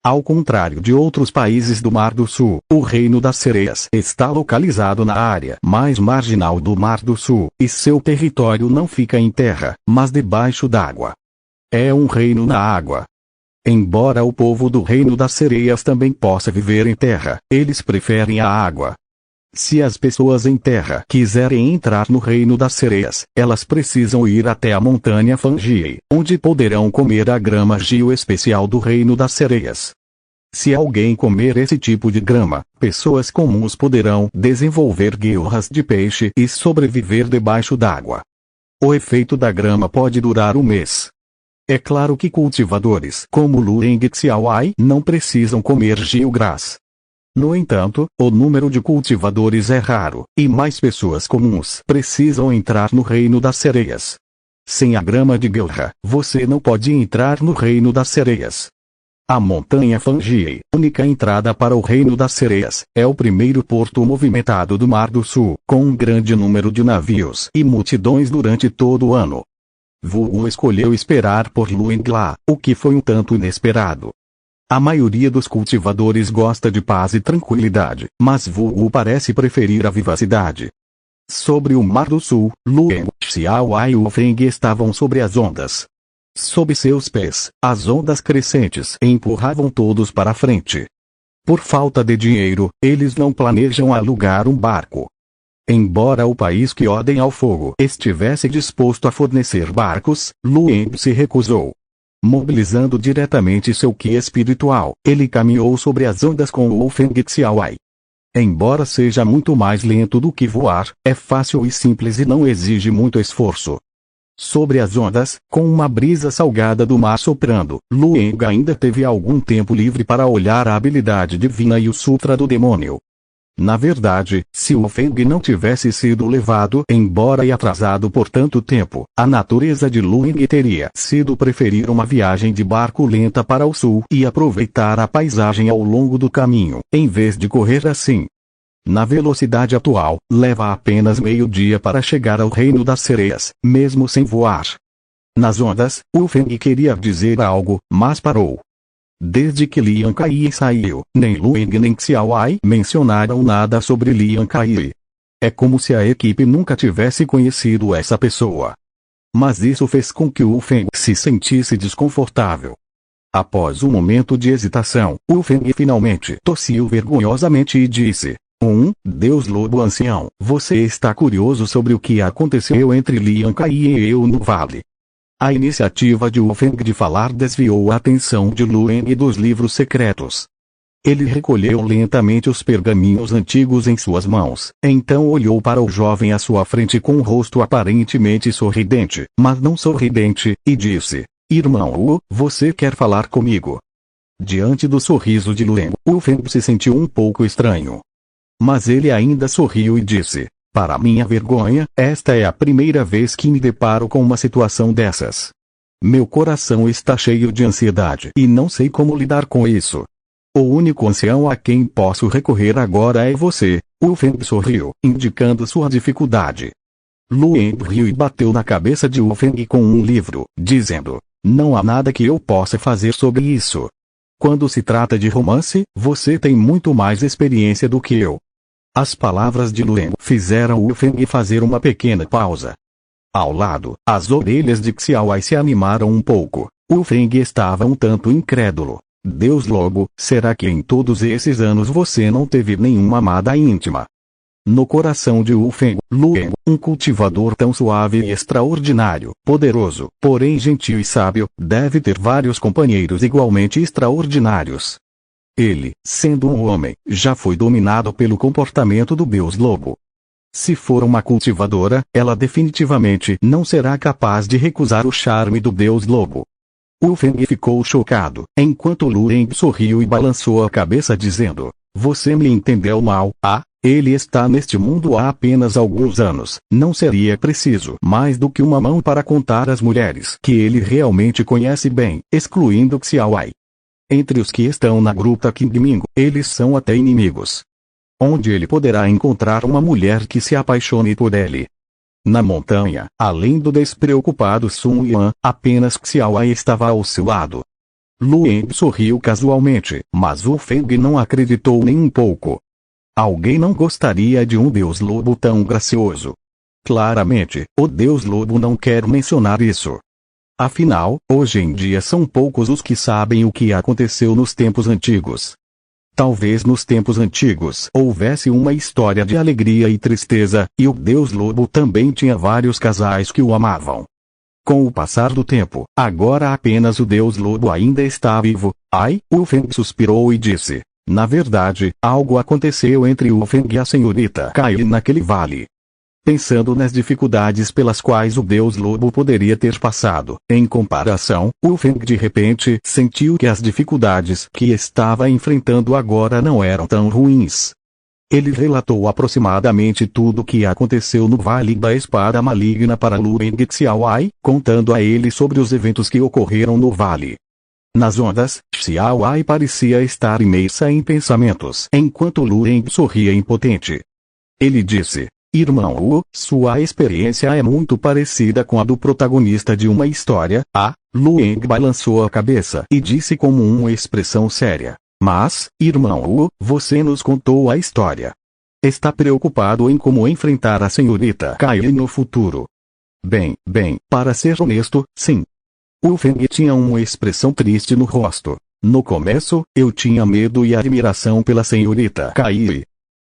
Ao contrário de outros países do Mar do Sul, o Reino das Sereias está localizado na área mais marginal do Mar do Sul, e seu território não fica em terra, mas debaixo d'água. É um reino na água. Embora o povo do Reino das Sereias também possa viver em terra, eles preferem a água. Se as pessoas em terra quiserem entrar no Reino das Sereias, elas precisam ir até a montanha Fangie, onde poderão comer a grama Gio especial do Reino das Sereias. Se alguém comer esse tipo de grama, pessoas comuns poderão desenvolver guilras de peixe e sobreviver debaixo d'água. O efeito da grama pode durar um mês. É claro que cultivadores como Lueng e Xiaowai não precisam comer Gilgras. No entanto, o número de cultivadores é raro, e mais pessoas comuns precisam entrar no Reino das Sereias. Sem a grama de guilra, você não pode entrar no Reino das Sereias. A montanha Fangie, única entrada para o Reino das Sereias, é o primeiro porto movimentado do Mar do Sul, com um grande número de navios e multidões durante todo o ano. Wu escolheu esperar por Lueng lá, o que foi um tanto inesperado. A maioria dos cultivadores gosta de paz e tranquilidade, mas Wu parece preferir a vivacidade. Sobre o Mar do Sul, Lueng, Xiaowai e Wu Feng estavam sobre as ondas. Sob seus pés, as ondas crescentes empurravam todos para frente. Por falta de dinheiro, eles não planejam alugar um barco. Embora o país que odeia o fogo estivesse disposto a fornecer barcos, Lueng se recusou. Mobilizando diretamente seu ki espiritual, ele caminhou sobre as ondas com Wu Feng e Xiaowai. Embora seja muito mais lento do que voar, é fácil e simples e não exige muito esforço. Sobre as ondas, com uma brisa salgada do mar soprando, Lueng ainda teve algum tempo livre para olhar a habilidade divina e o Sutra do Demônio. Na verdade, se Wu Feng não tivesse sido levado embora e atrasado por tanto tempo, a natureza de Lueng teria sido preferir uma viagem de barco lenta para o sul e aproveitar a paisagem ao longo do caminho, em vez de correr assim. Na velocidade atual, leva apenas meio-dia para chegar ao Reino das Sereias, mesmo sem voar. Nas ondas, Wu Feng queria dizer algo, mas parou. Desde que Lian Kai saiu, nem Lueng nem Xiaowai mencionaram nada sobre Lian Kai. É como se a equipe nunca tivesse conhecido essa pessoa. Mas isso fez com que Wu Feng se sentisse desconfortável. Após um momento de hesitação, Wu Feng finalmente tossiu vergonhosamente e disse: Deus Lobo Ancião, você está curioso sobre o que aconteceu entre Lian Kai e eu no vale. A iniciativa de Wu Feng de falar desviou a atenção de Lueng dos livros secretos. Ele recolheu lentamente os pergaminhos antigos em suas mãos, então olhou para o jovem à sua frente com um rosto aparentemente sorridente, mas não sorridente, e disse: Irmão Wu, você quer falar comigo? Diante do sorriso de Lueng, Wu Feng se sentiu um pouco estranho. Mas ele ainda sorriu e disse: Para minha vergonha, esta é a primeira vez que me deparo com uma situação dessas. Meu coração está cheio de ansiedade e não sei como lidar com isso. O único ancião a quem posso recorrer agora é você. Wu Feng sorriu, indicando sua dificuldade. Luen riu e bateu na cabeça de Wu Feng com um livro, dizendo: não há nada que eu possa fazer sobre isso. Quando se trata de romance, você tem muito mais experiência do que eu. As palavras de Luen fizeram Wu Feng fazer uma pequena pausa. Ao lado, as orelhas de Xiaowai se animaram um pouco. Wu Feng estava um tanto incrédulo. Deus Lobo, será que em todos esses anos você não teve nenhuma amada íntima? No coração de Wu Feng, Luen, um cultivador tão suave e extraordinário, poderoso, porém gentil e sábio, deve ter vários companheiros igualmente extraordinários. Ele, sendo um homem, já foi dominado pelo comportamento do Deus Lobo. Se for uma cultivadora, ela definitivamente não será capaz de recusar o charme do Deus Lobo. Wu Feng ficou chocado, enquanto Luen sorriu e balançou a cabeça dizendo: você me entendeu mal, ele está neste mundo há apenas alguns anos, não seria preciso mais do que uma mão para contar as mulheres que ele realmente conhece bem, excluindo Xiaowai. Entre os que estão na gruta Qingming, eles são até inimigos. Onde ele poderá encontrar uma mulher que se apaixone por ele? Na montanha, além do despreocupado Sun Yan, apenas Xiaowai estava ao seu lado. Luen sorriu casualmente, mas Wu Feng não acreditou nem um pouco. Alguém não gostaria de um Deus Lobo tão gracioso. Claramente, o Deus Lobo não quer mencionar isso. Afinal, hoje em dia são poucos os que sabem o que aconteceu nos tempos antigos. Talvez nos tempos antigos houvesse uma história de alegria e tristeza, e o Deus Lobo também tinha vários casais que o amavam. Com o passar do tempo, agora apenas o Deus Lobo ainda está vivo. Wu Feng suspirou e disse: na verdade, algo aconteceu entre Wu Feng e a senhorita Kai naquele vale. Pensando nas dificuldades pelas quais o Deus Lobo poderia ter passado, em comparação, Wu Feng de repente sentiu que as dificuldades que estava enfrentando agora não eram tão ruins. Ele relatou aproximadamente tudo o que aconteceu no Vale da Espada Maligna para Luen Xiaowai, contando a ele sobre os eventos que ocorreram no vale. Nas ondas, Xiaowai parecia estar imersa em pensamentos, enquanto Luen sorria impotente. Ele disse: irmão Wu, sua experiência é muito parecida com a do protagonista de uma história. Luen balançou a cabeça e disse com uma expressão séria: mas, irmão Wu, você nos contou a história. Está preocupado em como enfrentar a senhorita Kai no futuro? Bem, para ser honesto, sim. Wu Feng tinha uma expressão triste no rosto. No começo, eu tinha medo e admiração pela senhorita Kai.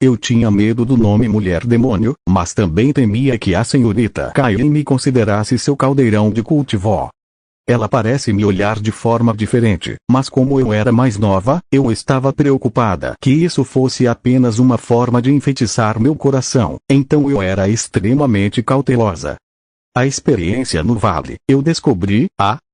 Eu tinha medo do nome Mulher Demônio, mas também temia que a senhorita Kai me considerasse seu caldeirão de cultivo. Ela parece me olhar de forma diferente, mas como eu era mais nova, eu estava preocupada que isso fosse apenas uma forma de enfeitiçar meu coração, então eu era extremamente cautelosa. A experiência no vale, eu descobri,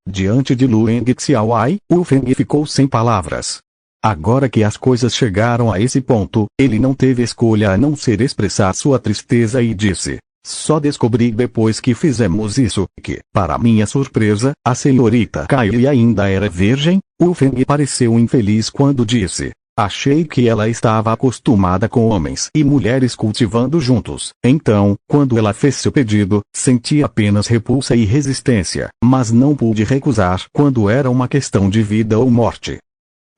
diante de Luen Xiaowai, Wu Feng ficou sem palavras. Agora que as coisas chegaram a esse ponto, ele não teve escolha a não ser expressar sua tristeza e disse: só descobri depois que fizemos isso, que, para minha surpresa, a senhorita Kai ainda era virgem. Wu Feng pareceu infeliz quando disse: achei que ela estava acostumada com homens e mulheres cultivando juntos. Então, quando ela fez seu pedido, senti apenas repulsa e resistência, mas não pude recusar quando era uma questão de vida ou morte.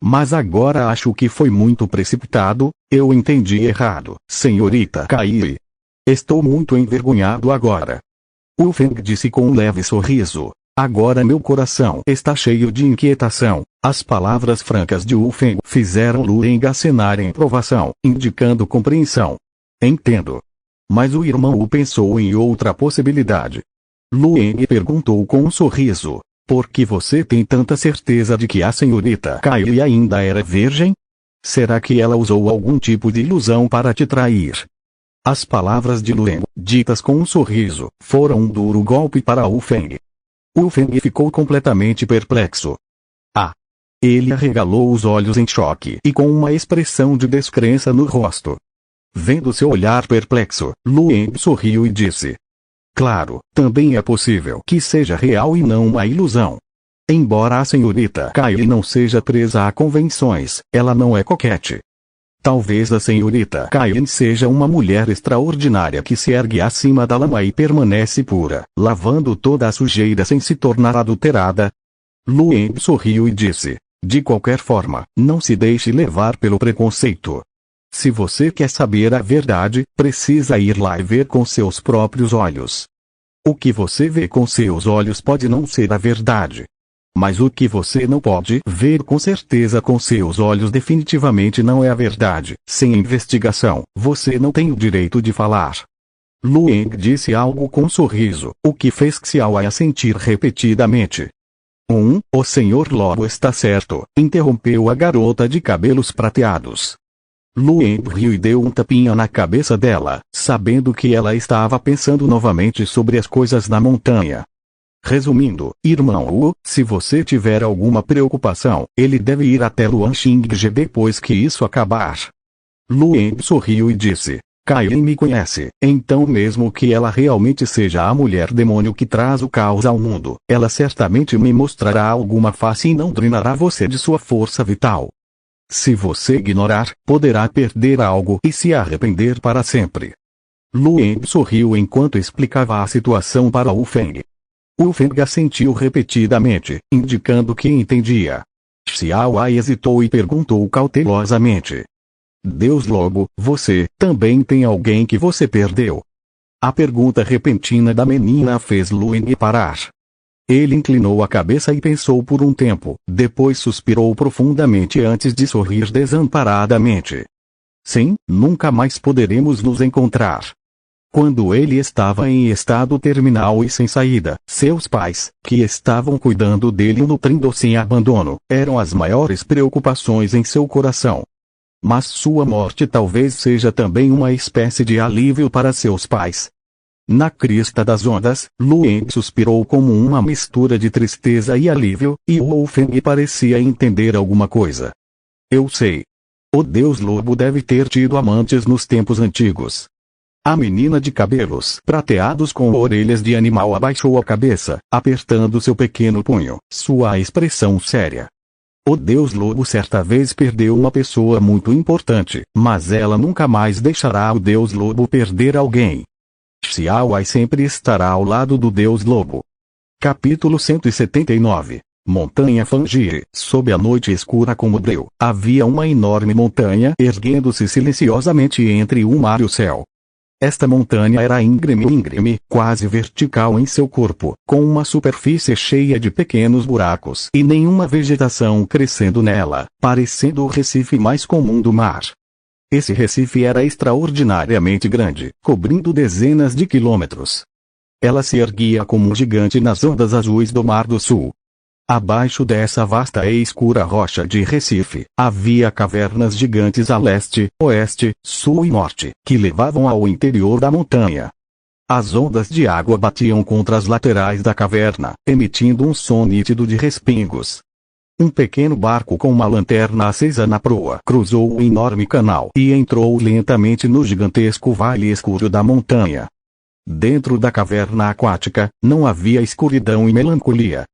Mas agora acho que foi muito precipitado, eu entendi errado, senhorita Kai. Estou muito envergonhado agora. Wu Feng disse com um leve sorriso. Agora meu coração está cheio de inquietação. As palavras francas de Wu Feng fizeram Luen acenar em provação, indicando compreensão. Entendo. Mas o irmão Wu pensou em outra possibilidade. Luen perguntou com um sorriso: por que você tem tanta certeza de que a senhorita Kai ainda era virgem? Será que ela usou algum tipo de ilusão para te trair? As palavras de Luen, ditas com um sorriso, foram um duro golpe para Wu Feng. Wu Feng ficou completamente perplexo. Ele arregalou os olhos em choque e com uma expressão de descrença no rosto. Vendo seu olhar perplexo, Luen sorriu e disse: claro, também é possível que seja real e não uma ilusão. Embora a senhorita Kylie não seja presa a convenções, ela não é coquete. Talvez a senhorita Kylie seja uma mulher extraordinária que se ergue acima da lama e permanece pura, lavando toda a sujeira sem se tornar adulterada. Luen sorriu e disse: de qualquer forma, não se deixe levar pelo preconceito. Se você quer saber a verdade, precisa ir lá e ver com seus próprios olhos. O que você vê com seus olhos pode não ser a verdade. Mas o que você não pode ver com certeza com seus olhos definitivamente não é a verdade. Sem investigação, você não tem o direito de falar. Lueng disse algo com um sorriso, o que fez Xiao assentir repetidamente. O senhor Lobo está certo, interrompeu a garota de cabelos prateados. Lueng riu e deu um tapinha na cabeça dela, sabendo que ela estava pensando novamente sobre as coisas na montanha. Resumindo, irmão Wu, se você tiver alguma preocupação, ele deve ir até Luanxingge depois que isso acabar. Lueng sorriu e disse: Kylie me conhece, então mesmo que ela realmente seja a mulher demônio que traz o caos ao mundo, ela certamente me mostrará alguma face e não drenará você de sua força vital. Se você ignorar, poderá perder algo e se arrepender para sempre. Lueng sorriu enquanto explicava a situação para Wu Feng. Wu Feng assentiu repetidamente, indicando que entendia. Xiao hesitou e perguntou cautelosamente: Deus Lobo, você também tem alguém que você perdeu? A pergunta repentina da menina fez Lueng parar. Ele inclinou a cabeça e pensou por um tempo, depois suspirou profundamente antes de sorrir desamparadamente. Sim, nunca mais poderemos nos encontrar. Quando ele estava em estado terminal e sem saída, seus pais, que estavam cuidando dele e nutrindo sem abandono, eram as maiores preocupações em seu coração. Mas sua morte talvez seja também uma espécie de alívio para seus pais. Na crista das ondas, Lueng suspirou como uma mistura de tristeza e alívio, e Wu Feng parecia entender alguma coisa. Eu sei. O Deus Lobo deve ter tido amantes nos tempos antigos. A menina de cabelos prateados com orelhas de animal abaixou a cabeça, apertando seu pequeno punho, sua expressão séria. O Deus Lobo certa vez perdeu uma pessoa muito importante, mas ela nunca mais deixará o Deus Lobo perder alguém. Xiao sempre estará ao lado do Deus Lobo. Capítulo 179. Montanha Fangji. Sob a noite escura como breu, havia uma enorme montanha erguendo-se silenciosamente entre o mar e o céu. Esta montanha era íngreme, quase vertical em seu corpo, com uma superfície cheia de pequenos buracos e nenhuma vegetação crescendo nela, parecendo o recife mais comum do mar. Esse recife era extraordinariamente grande, cobrindo dezenas de quilômetros. Ela se erguia como um gigante nas ondas azuis do Mar do Sul. Abaixo dessa vasta e escura rocha de recife, havia cavernas gigantes a leste, oeste, sul e norte, que levavam ao interior da montanha. As ondas de água batiam contra as laterais da caverna, emitindo um som nítido de respingos. Um pequeno barco com uma lanterna acesa na proa cruzou o enorme canal e entrou lentamente no gigantesco vale escuro da montanha. Dentro da caverna aquática, não havia escuridão e melancolia.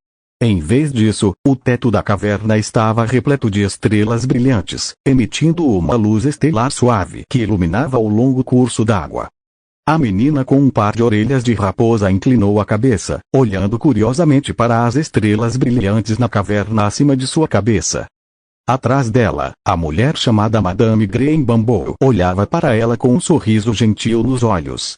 Em vez disso, o teto da caverna estava repleto de estrelas brilhantes, emitindo uma luz estelar suave que iluminava o longo curso d'água. A menina com um par de orelhas de raposa inclinou a cabeça, olhando curiosamente para as estrelas brilhantes na caverna acima de sua cabeça. Atrás dela, a mulher chamada Madame Green Bamboo olhava para ela com um sorriso gentil nos olhos.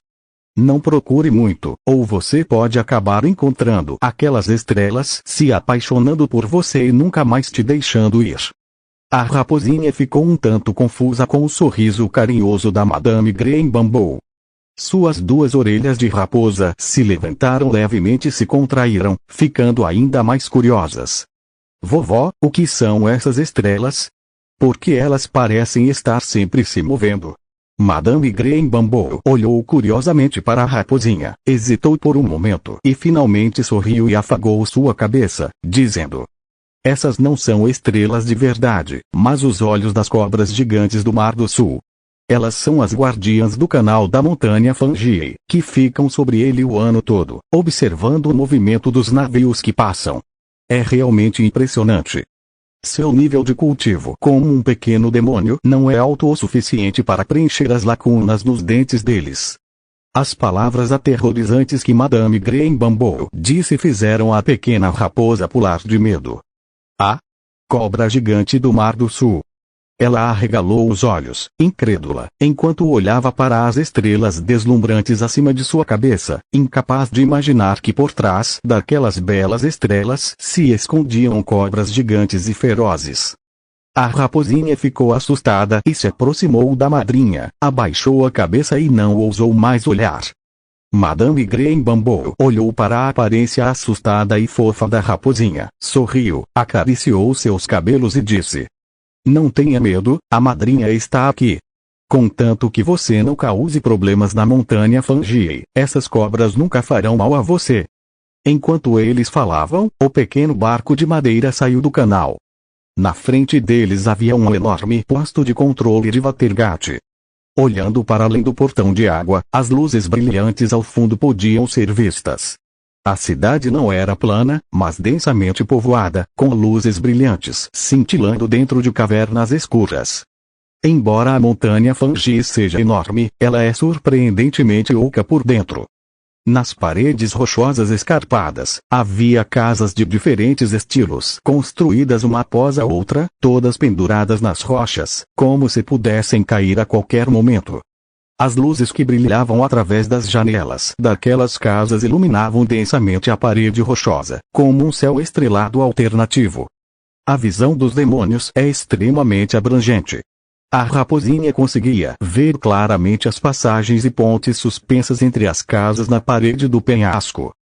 Não procure muito, ou você pode acabar encontrando aquelas estrelas se apaixonando por você e nunca mais te deixando ir. A raposinha ficou um tanto confusa com o sorriso carinhoso da Madame Green Bamboo. Suas duas orelhas de raposa se levantaram levemente e se contraíram, ficando ainda mais curiosas. Vovó, o que são essas estrelas? Por que elas parecem estar sempre se movendo? Madame Green Bamboo olhou curiosamente para a raposinha, hesitou por um momento e finalmente sorriu e afagou sua cabeça, dizendo: Essas não são estrelas de verdade, mas os olhos das cobras gigantes do Mar do Sul. Elas são as guardiãs do canal da montanha Fangji, que ficam sobre ele o ano todo, observando o movimento dos navios que passam. É realmente impressionante. Seu nível de cultivo como um pequeno demônio não é alto o suficiente para preencher as lacunas nos dentes deles. As palavras aterrorizantes que Madame Graham Bumble disse fizeram a pequena raposa pular de medo. A cobra gigante do Mar do Sul. Ela arregalou os olhos, incrédula, enquanto olhava para as estrelas deslumbrantes acima de sua cabeça, incapaz de imaginar que por trás daquelas belas estrelas se escondiam cobras gigantes e ferozes. A raposinha ficou assustada e se aproximou da madrinha, abaixou a cabeça e não ousou mais olhar. Madame Graham Bumble olhou para a aparência assustada e fofa da raposinha, sorriu, acariciou seus cabelos e disse: "Não tenha medo, a madrinha está aqui. Contanto que você não cause problemas na montanha Fangii, essas cobras nunca farão mal a você." Enquanto eles falavam, o pequeno barco de madeira saiu do canal. Na frente deles havia um enorme posto de controle de Watergate. Olhando para além do portão de água, as luzes brilhantes ao fundo podiam ser vistas. A cidade não era plana, mas densamente povoada, com luzes brilhantes cintilando dentro de cavernas escuras. Embora a montanha Fangii seja enorme, ela é surpreendentemente oca por dentro. Nas paredes rochosas escarpadas, havia casas de diferentes estilos construídas uma após a outra, todas penduradas nas rochas, como se pudessem cair a qualquer momento. As luzes que brilhavam através das janelas daquelas casas iluminavam densamente a parede rochosa, como um céu estrelado alternativo. A visão dos demônios é extremamente abrangente. A raposinha conseguia ver claramente as passagens e pontes suspensas entre as casas na parede do penhasco.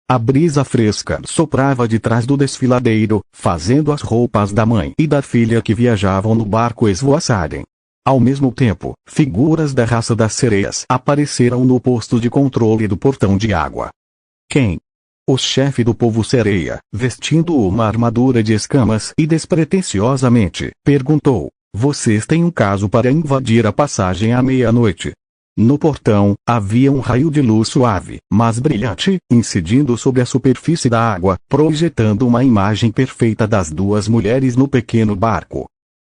A brisa fresca soprava de trás do desfiladeiro, fazendo as roupas da mãe e da filha que viajavam no barco esvoaçarem. Ao mesmo tempo, figuras da raça das sereias apareceram no posto de controle do portão de água. Quem? O chefe do povo sereia, vestindo uma armadura de escamas e despretensiosamente, perguntou: "Vocês têm um caso para invadir a passagem à meia-noite?" No portão, havia um raio de luz suave, mas brilhante, incidindo sobre a superfície da água, projetando uma imagem perfeita das duas mulheres no pequeno barco.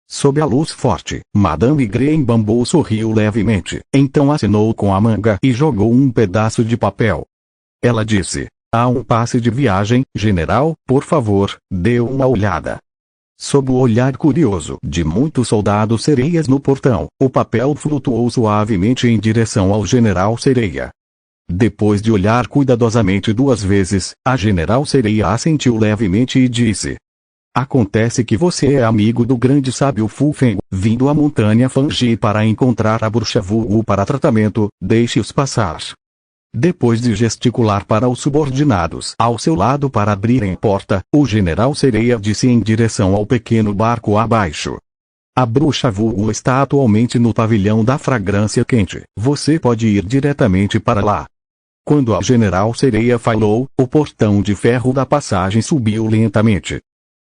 Sob a luz forte, Madame Graham Bumble sorriu levemente, então acenou com a manga e jogou um pedaço de papel. Ela disse: "Há um passe de viagem, general, por favor, dê uma olhada." Sob o olhar curioso de muitos soldados sereias no portão, o papel flutuou suavemente em direção ao general sereia. Depois de olhar cuidadosamente 2 vezes, a general sereia assentiu levemente e disse: "Acontece que você é amigo do grande sábio Fu Feng, vindo à montanha Fangii para encontrar a bruxa Wu para tratamento, deixe-os passar." Depois de gesticular para os subordinados ao seu lado para abrirem porta, o general sereia disse em direção ao pequeno barco abaixo: "A bruxa Wu está atualmente no pavilhão da fragrância quente, você pode ir diretamente para lá." Quando a general sereia falou, o portão de ferro da passagem subiu lentamente.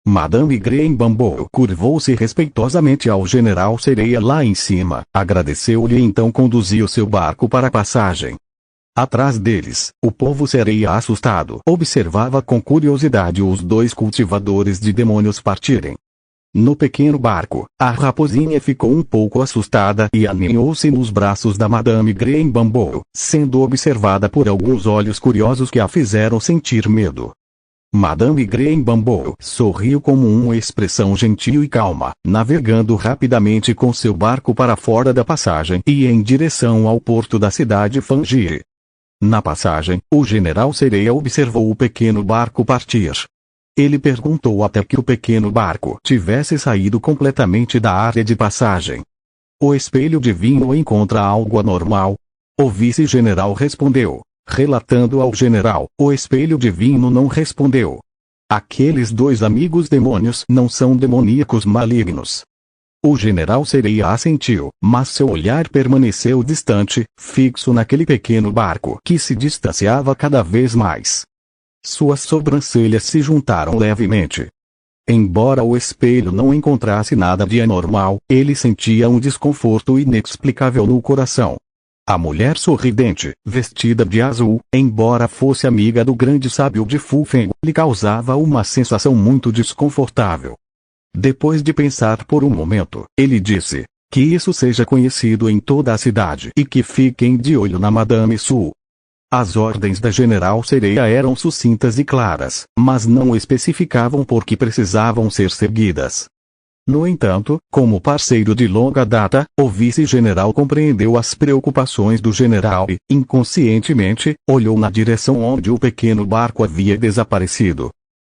Madame Graham Bumble curvou-se respeitosamente ao general sereia lá em cima, agradeceu-lhe e então conduziu seu barco para a passagem. Atrás deles, o povo sereia assustado observava com curiosidade os 2 cultivadores de demônios partirem. No pequeno barco, a raposinha ficou um pouco assustada e aninhou-se nos braços da Madame Graham Bumble, sendo observada por alguns olhos curiosos que a fizeram sentir medo. Madame Graham Bumble sorriu com uma expressão gentil e calma, navegando rapidamente com seu barco para fora da passagem e em direção ao porto da cidade Fangii. Na passagem, o general sereia observou o pequeno barco partir. Ele perguntou até que o pequeno barco tivesse saído completamente da área de passagem. "O espelho divino encontra algo anormal?" O vice-general respondeu. Relatando ao general, o espelho divino não respondeu. "Aqueles 2 amigos demônios não são demoníacos malignos." O general sereia assentiu, mas seu olhar permaneceu distante, fixo naquele pequeno barco que se distanciava cada vez mais. Suas sobrancelhas se juntaram levemente. Embora o espelho não encontrasse nada de anormal, ele sentia um desconforto inexplicável no coração. A mulher sorridente, vestida de azul, embora fosse amiga do grande sábio de Fu Feng, lhe causava uma sensação muito desconfortável. Depois de pensar por um momento, ele disse: que isso seja conhecido em toda a cidade e que fiquem de olho na Madame Su. As ordens da General Sereia eram sucintas e claras, mas não especificavam por que precisavam ser seguidas. No entanto, como parceiro de longa data, o vice-general compreendeu as preocupações do general e, inconscientemente, olhou na direção onde o pequeno barco havia desaparecido.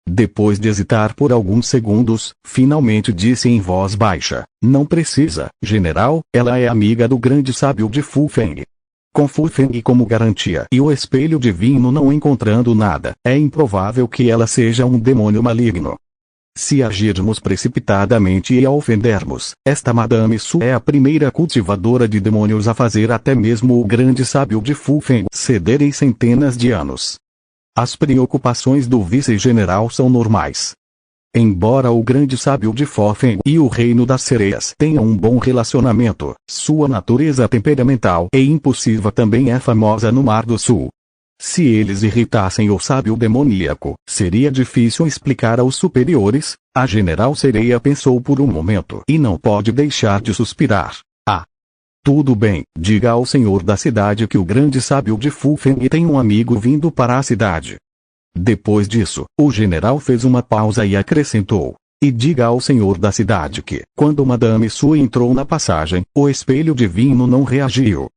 Depois de hesitar por alguns segundos, finalmente disse em voz baixa: não precisa, general, ela é amiga do grande sábio de Fu Feng. Com Fu Feng como garantia e o espelho divino não encontrando nada, é improvável que ela seja um demônio maligno. Se agirmos precipitadamente e a ofendermos, esta Madame Su é a primeira cultivadora de demônios a fazer até mesmo o grande sábio de Fu Feng ceder em centenas de anos. As preocupações do vice-general são normais. Embora o grande sábio de Fu Feng e o reino das sereias tenham um bom relacionamento, sua natureza temperamental e impulsiva também é famosa no Mar do Sul. Se eles irritassem o sábio demoníaco, seria difícil explicar aos superiores. A General Sereia pensou por um momento e não pode deixar de suspirar. Ah! Tudo bem, diga ao senhor da cidade que o grande sábio de Fu Feng tem um amigo vindo para a cidade. Depois disso, o general fez uma pausa e acrescentou: e diga ao senhor da cidade que, quando Madame Su entrou na passagem, o espelho divino não reagiu.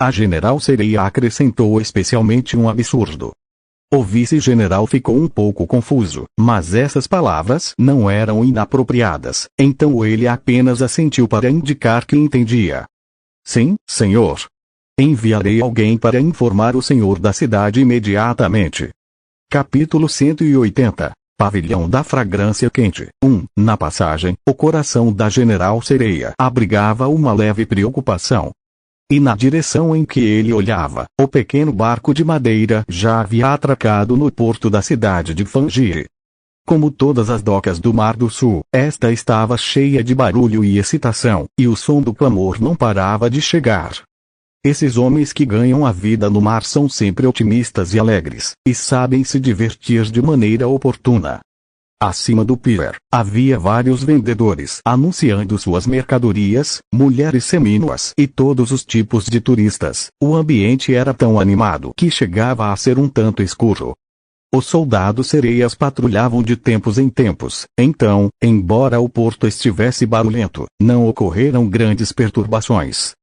A General Sereia acrescentou especialmente um absurdo. O vice-general ficou um pouco confuso, mas essas palavras não eram inapropriadas, então ele apenas assentiu para indicar que entendia. Sim, senhor. Enviarei alguém para informar o senhor da cidade imediatamente. Capítulo 180. Pavilhão da Fragrância Quente. 1. Na passagem, o coração da General Sereia abrigava uma leve preocupação. E na direção em que ele olhava, o pequeno barco de madeira já havia atracado no porto da cidade de Fangiri. Como todas as docas do Mar do Sul, esta estava cheia de barulho e excitação, e o som do clamor não parava de chegar. Esses homens que ganham a vida no mar são sempre otimistas e alegres, e sabem se divertir de maneira oportuna. Acima do pier, havia vários vendedores anunciando suas mercadorias, mulheres semínuas e todos os tipos de turistas. O ambiente era tão animado que chegava a ser um tanto escuro. Os soldados sereias patrulhavam de tempos em tempos, então, embora o porto estivesse barulhento, não ocorreram grandes perturbações.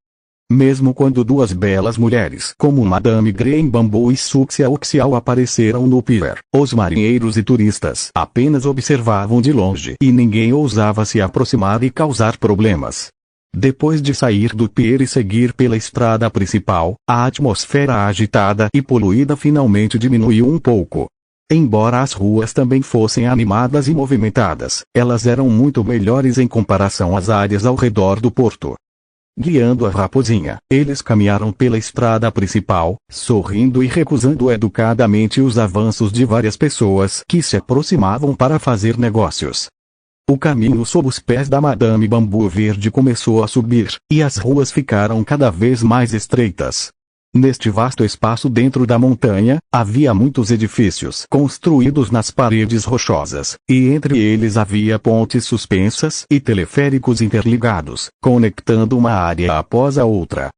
Mesmo quando duas belas mulheres como Madame Green Bamboo e Suxia Oxial apareceram no pier, os marinheiros e turistas apenas observavam de longe e ninguém ousava se aproximar e causar problemas. Depois de sair do pier e seguir pela estrada principal, a atmosfera agitada e poluída finalmente diminuiu um pouco. Embora as ruas também fossem animadas e movimentadas, elas eram muito melhores em comparação às áreas ao redor do porto. Guiando a raposinha, eles caminharam pela estrada principal, sorrindo e recusando educadamente os avanços de várias pessoas que se aproximavam para fazer negócios. O caminho sob os pés da Madame Bambu Verde começou a subir, e as ruas ficaram cada vez mais estreitas. Neste vasto espaço dentro da montanha, havia muitos edifícios construídos nas paredes rochosas, e entre eles havia pontes suspensas e teleféricos interligados, conectando uma área após a outra.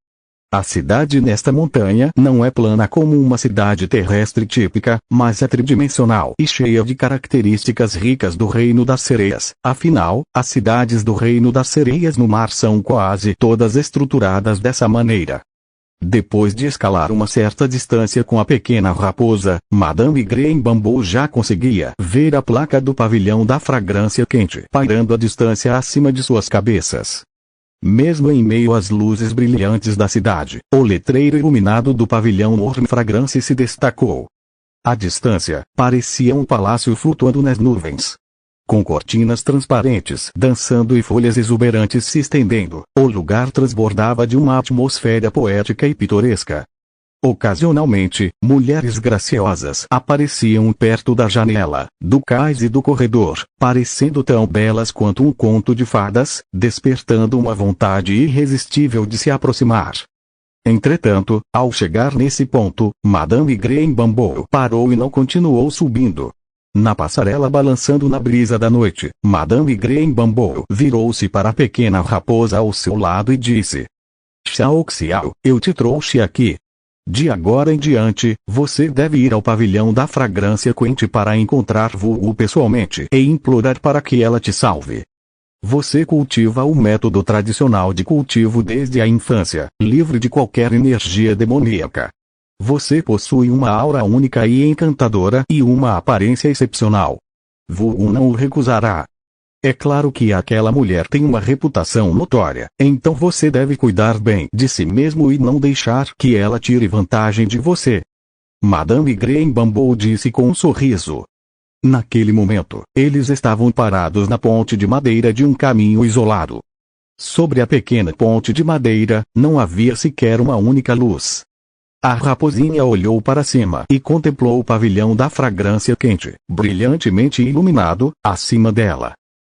A cidade nesta montanha não é plana como uma cidade terrestre típica, mas é tridimensional e cheia de características ricas do Reino das Sereias. Afinal, as cidades do Reino das Sereias no mar são quase todas estruturadas dessa maneira. Depois de escalar uma certa distância com a pequena raposa, Madame Green Bamboo já conseguia ver a placa do pavilhão da fragrância quente pairando a distância acima de suas cabeças. Mesmo em meio às luzes brilhantes da cidade, o letreiro iluminado do pavilhão Orme Fragrância se destacou. À distância, parecia um palácio flutuando nas nuvens. Com cortinas transparentes dançando e folhas exuberantes se estendendo, o lugar transbordava de uma atmosfera poética e pitoresca. Ocasionalmente, mulheres graciosas apareciam perto da janela, do cais e do corredor, parecendo tão belas quanto um conto de fadas, despertando uma vontade irresistível de se aproximar. Entretanto, ao chegar nesse ponto, Madame Graham Bumble parou e não continuou subindo. Na passarela balançando na brisa da noite, Madame Graham Bumble virou-se para a pequena raposa ao seu lado e disse: Xiao Xiao, eu te trouxe aqui. De agora em diante, você deve ir ao pavilhão da fragrância quente para encontrar Wu pessoalmente e implorar para que ela te salve. Você cultiva o método tradicional de cultivo desde a infância, livre de qualquer energia demoníaca. Você possui uma aura única e encantadora e uma aparência excepcional. Wu não o recusará. É claro que aquela mulher tem uma reputação notória, então você deve cuidar bem de si mesmo e não deixar que ela tire vantagem de você. Madame Graham Bumble disse com um sorriso. Naquele momento, eles estavam parados na ponte de madeira de um caminho isolado. Sobre a pequena ponte de madeira, não havia sequer uma única luz. A raposinha olhou para cima e contemplou o pavilhão da fragrância quente, brilhantemente iluminado, acima dela.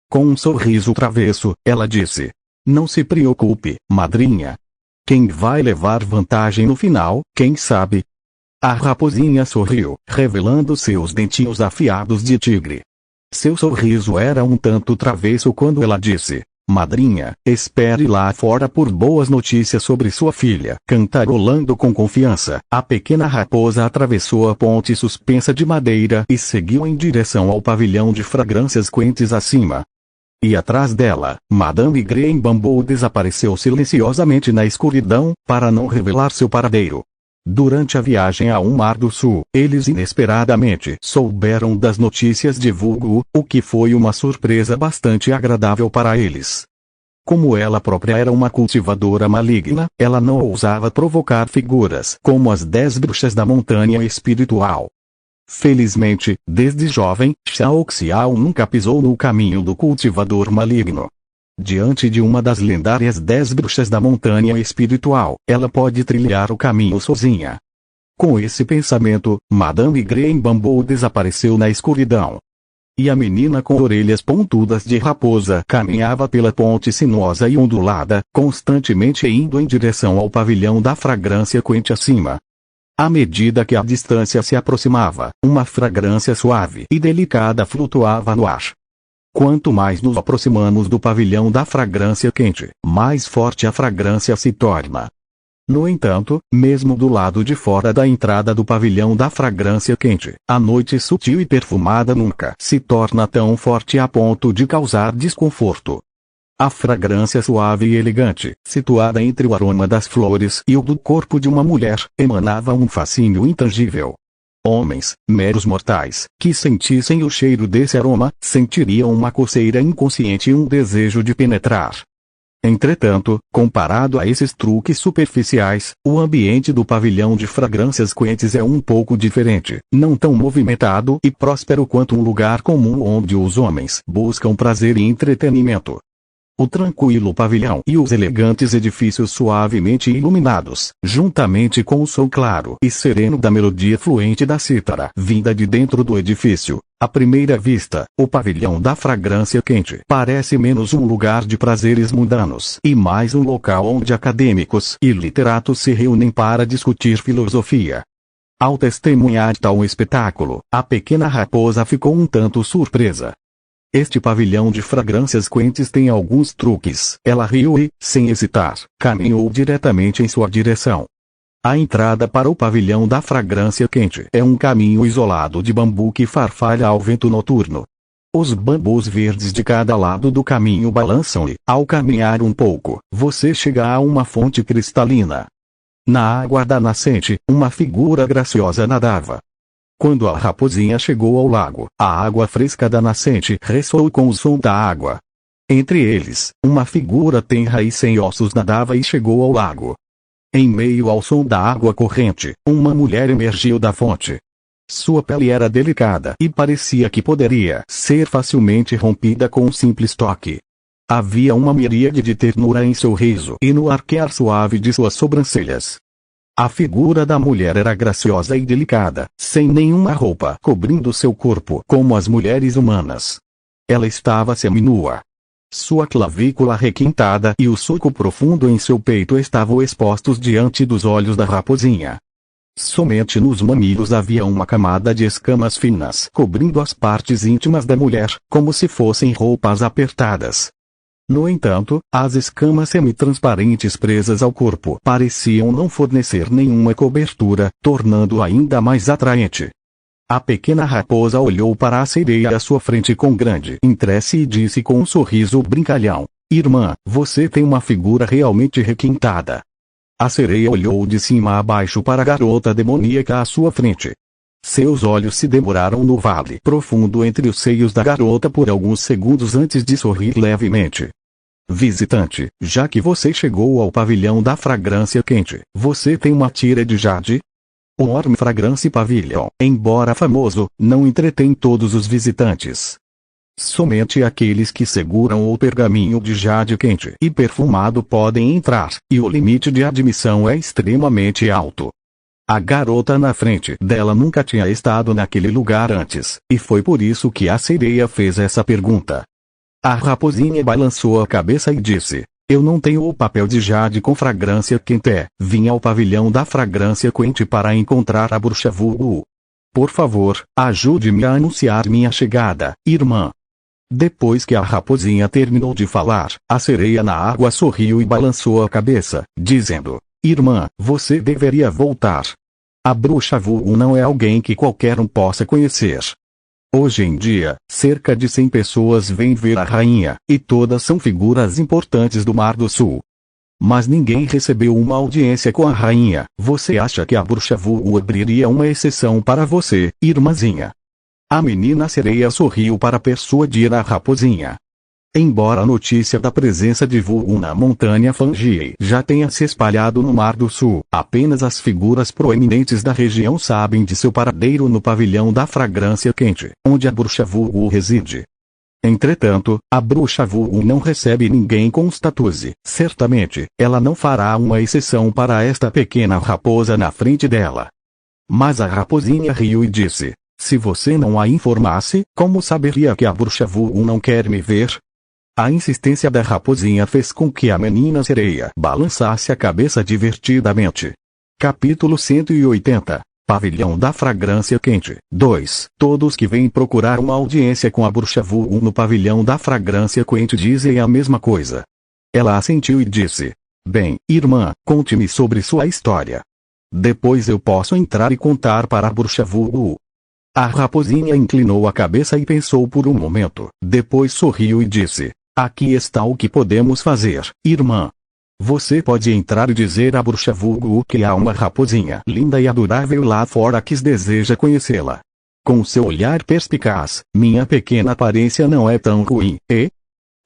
Com um sorriso travesso, ela disse: Não se preocupe, madrinha. Quem vai levar vantagem no final, quem sabe? A raposinha sorriu, revelando seus dentinhos afiados de tigre. Seu sorriso era um tanto travesso quando ela disse: Madrinha, espere lá fora por boas notícias sobre sua filha. Cantarolando com confiança, a pequena raposa atravessou a ponte suspensa de madeira e seguiu em direção ao pavilhão de fragrâncias quentes acima. E atrás dela, Madame Graham Bumble desapareceu silenciosamente na escuridão, para não revelar seu paradeiro. Durante a viagem ao Mar do Sul, eles inesperadamente souberam das notícias de Wu, o que foi uma surpresa bastante agradável para eles. Como ela própria era uma cultivadora maligna, ela não ousava provocar figuras como as 10 bruxas da montanha espiritual. Felizmente, desde jovem, Xiao Xiao nunca pisou no caminho do cultivador maligno. Diante de uma das lendárias 10 bruxas da montanha espiritual, ela pode trilhar o caminho sozinha. Com esse pensamento, Madame Graham Bumble desapareceu na escuridão. E a menina com orelhas pontudas de raposa caminhava pela ponte sinuosa e ondulada, constantemente indo em direção ao pavilhão da fragrância quente acima. À medida que a distância se aproximava, uma fragrância suave e delicada flutuava no ar. Quanto mais nos aproximamos do pavilhão da fragrância quente, mais forte a fragrância se torna. No entanto, mesmo do lado de fora da entrada do pavilhão da fragrância quente, a noite sutil e perfumada nunca se torna tão forte a ponto de causar desconforto. A fragrância suave e elegante, situada entre o aroma das flores e o do corpo de uma mulher, emanava um fascínio intangível. Homens, meros mortais, que sentissem o cheiro desse aroma, sentiriam uma coceira inconsciente e um desejo de penetrar. Entretanto, comparado a esses truques superficiais, o ambiente do pavilhão de fragrâncias quentes é um pouco diferente, não tão movimentado e próspero quanto um lugar comum onde os homens buscam prazer e entretenimento. O tranquilo pavilhão e os elegantes edifícios suavemente iluminados, juntamente com o som claro e sereno da melodia fluente da cítara vinda de dentro do edifício, à primeira vista, o pavilhão da fragrância quente parece menos um lugar de prazeres mundanos e mais um local onde acadêmicos e literatos se reúnem para discutir filosofia. Ao testemunhar tal espetáculo, a pequena raposa ficou um tanto surpresa. Este pavilhão de fragrâncias quentes tem alguns truques. Ela riu e, sem hesitar, caminhou diretamente em sua direção. A entrada para o pavilhão da fragrância quente é um caminho isolado de bambu que farfalha ao vento noturno. Os bambus verdes de cada lado do caminho balançam e, ao caminhar um pouco, você chega a uma fonte cristalina. Na água da nascente, uma figura graciosa nadava. Quando a raposinha chegou ao lago, a água fresca da nascente ressoou com o som da água. Entre eles, uma figura tenra e sem ossos nadava e chegou ao lago. Em meio ao som da água corrente, uma mulher emergiu da fonte. Sua pele era delicada e parecia que poderia ser facilmente rompida com um simples toque. Havia uma miríade de ternura em seu riso e no arquear suave de suas sobrancelhas. A figura da mulher era graciosa e delicada, sem nenhuma roupa cobrindo seu corpo como as mulheres humanas. Ela estava seminua. Sua clavícula requintada e o sulco profundo em seu peito estavam expostos diante dos olhos da raposinha. Somente nos mamilos havia uma camada de escamas finas cobrindo as partes íntimas da mulher, como se fossem roupas apertadas. No entanto, as escamas semitransparentes presas ao corpo pareciam não fornecer nenhuma cobertura, tornando-o ainda mais atraente. A pequena raposa olhou para a sereia à sua frente com grande interesse e disse com um sorriso brincalhão: "Irmã, você tem uma figura realmente requintada." A sereia olhou de cima a baixo para a garota demoníaca à sua frente. Seus olhos se demoraram no vale profundo entre os seios da garota por alguns segundos antes de sorrir levemente. "Visitante, já que você chegou ao pavilhão da fragrância quente, você tem uma tira de jade?" O Orme Fragrance Pavilion, embora famoso, não entretém todos os visitantes. Somente aqueles que seguram o pergaminho de jade quente e perfumado podem entrar, e o limite de admissão é extremamente alto. A garota na frente dela nunca tinha estado naquele lugar antes, e foi por isso que a sereia fez essa pergunta. A raposinha balançou a cabeça e disse: "Eu não tenho o papel de jade com fragrância quente. Vim ao pavilhão da fragrância quente para encontrar a bruxa vulgo. Por favor, ajude-me a anunciar minha chegada, irmã." Depois que a raposinha terminou de falar, a sereia na água sorriu e balançou a cabeça, dizendo: "Irmã, você deveria voltar. A bruxa vulgo não é alguém que qualquer um possa conhecer. Hoje em dia, cerca de 100 pessoas vêm ver a rainha, e todas são figuras importantes do Mar do Sul. Mas ninguém recebeu uma audiência com a rainha. Você acha que a bruxa vulgo abriria uma exceção para você, irmãzinha?" A menina sereia sorriu para persuadir a raposinha. Embora a notícia da presença de vulgo na montanha Fangii já tenha se espalhado no Mar do Sul, apenas as figuras proeminentes da região sabem de seu paradeiro no pavilhão da fragrância quente, onde a bruxa vulgo reside. Entretanto, a bruxa vulgo não recebe ninguém com status. Certamente, ela não fará uma exceção para esta pequena raposa na frente dela. Mas a raposinha riu e disse: "Se você não a informasse, como saberia que a bruxa vulgo não quer me ver?" A insistência da raposinha fez com que a menina sereia balançasse a cabeça divertidamente. Capítulo 180. Pavilhão da Fragrância Quente. 2. Todos que vêm procurar uma audiência com a bruxa vulgo no pavilhão da Fragrância Quente dizem a mesma coisa. Ela assentiu e disse: "Bem, irmã, conte-me sobre sua história. Depois eu posso entrar e contar para a bruxa vulgo." A raposinha inclinou a cabeça e pensou por um momento, depois sorriu e disse: "Aqui está o que podemos fazer, irmã. Você pode entrar e dizer à bruxa vulgo que há uma raposinha linda e adorável lá fora que deseja conhecê-la. Com seu olhar perspicaz, minha pequena aparência não é tão ruim, e?"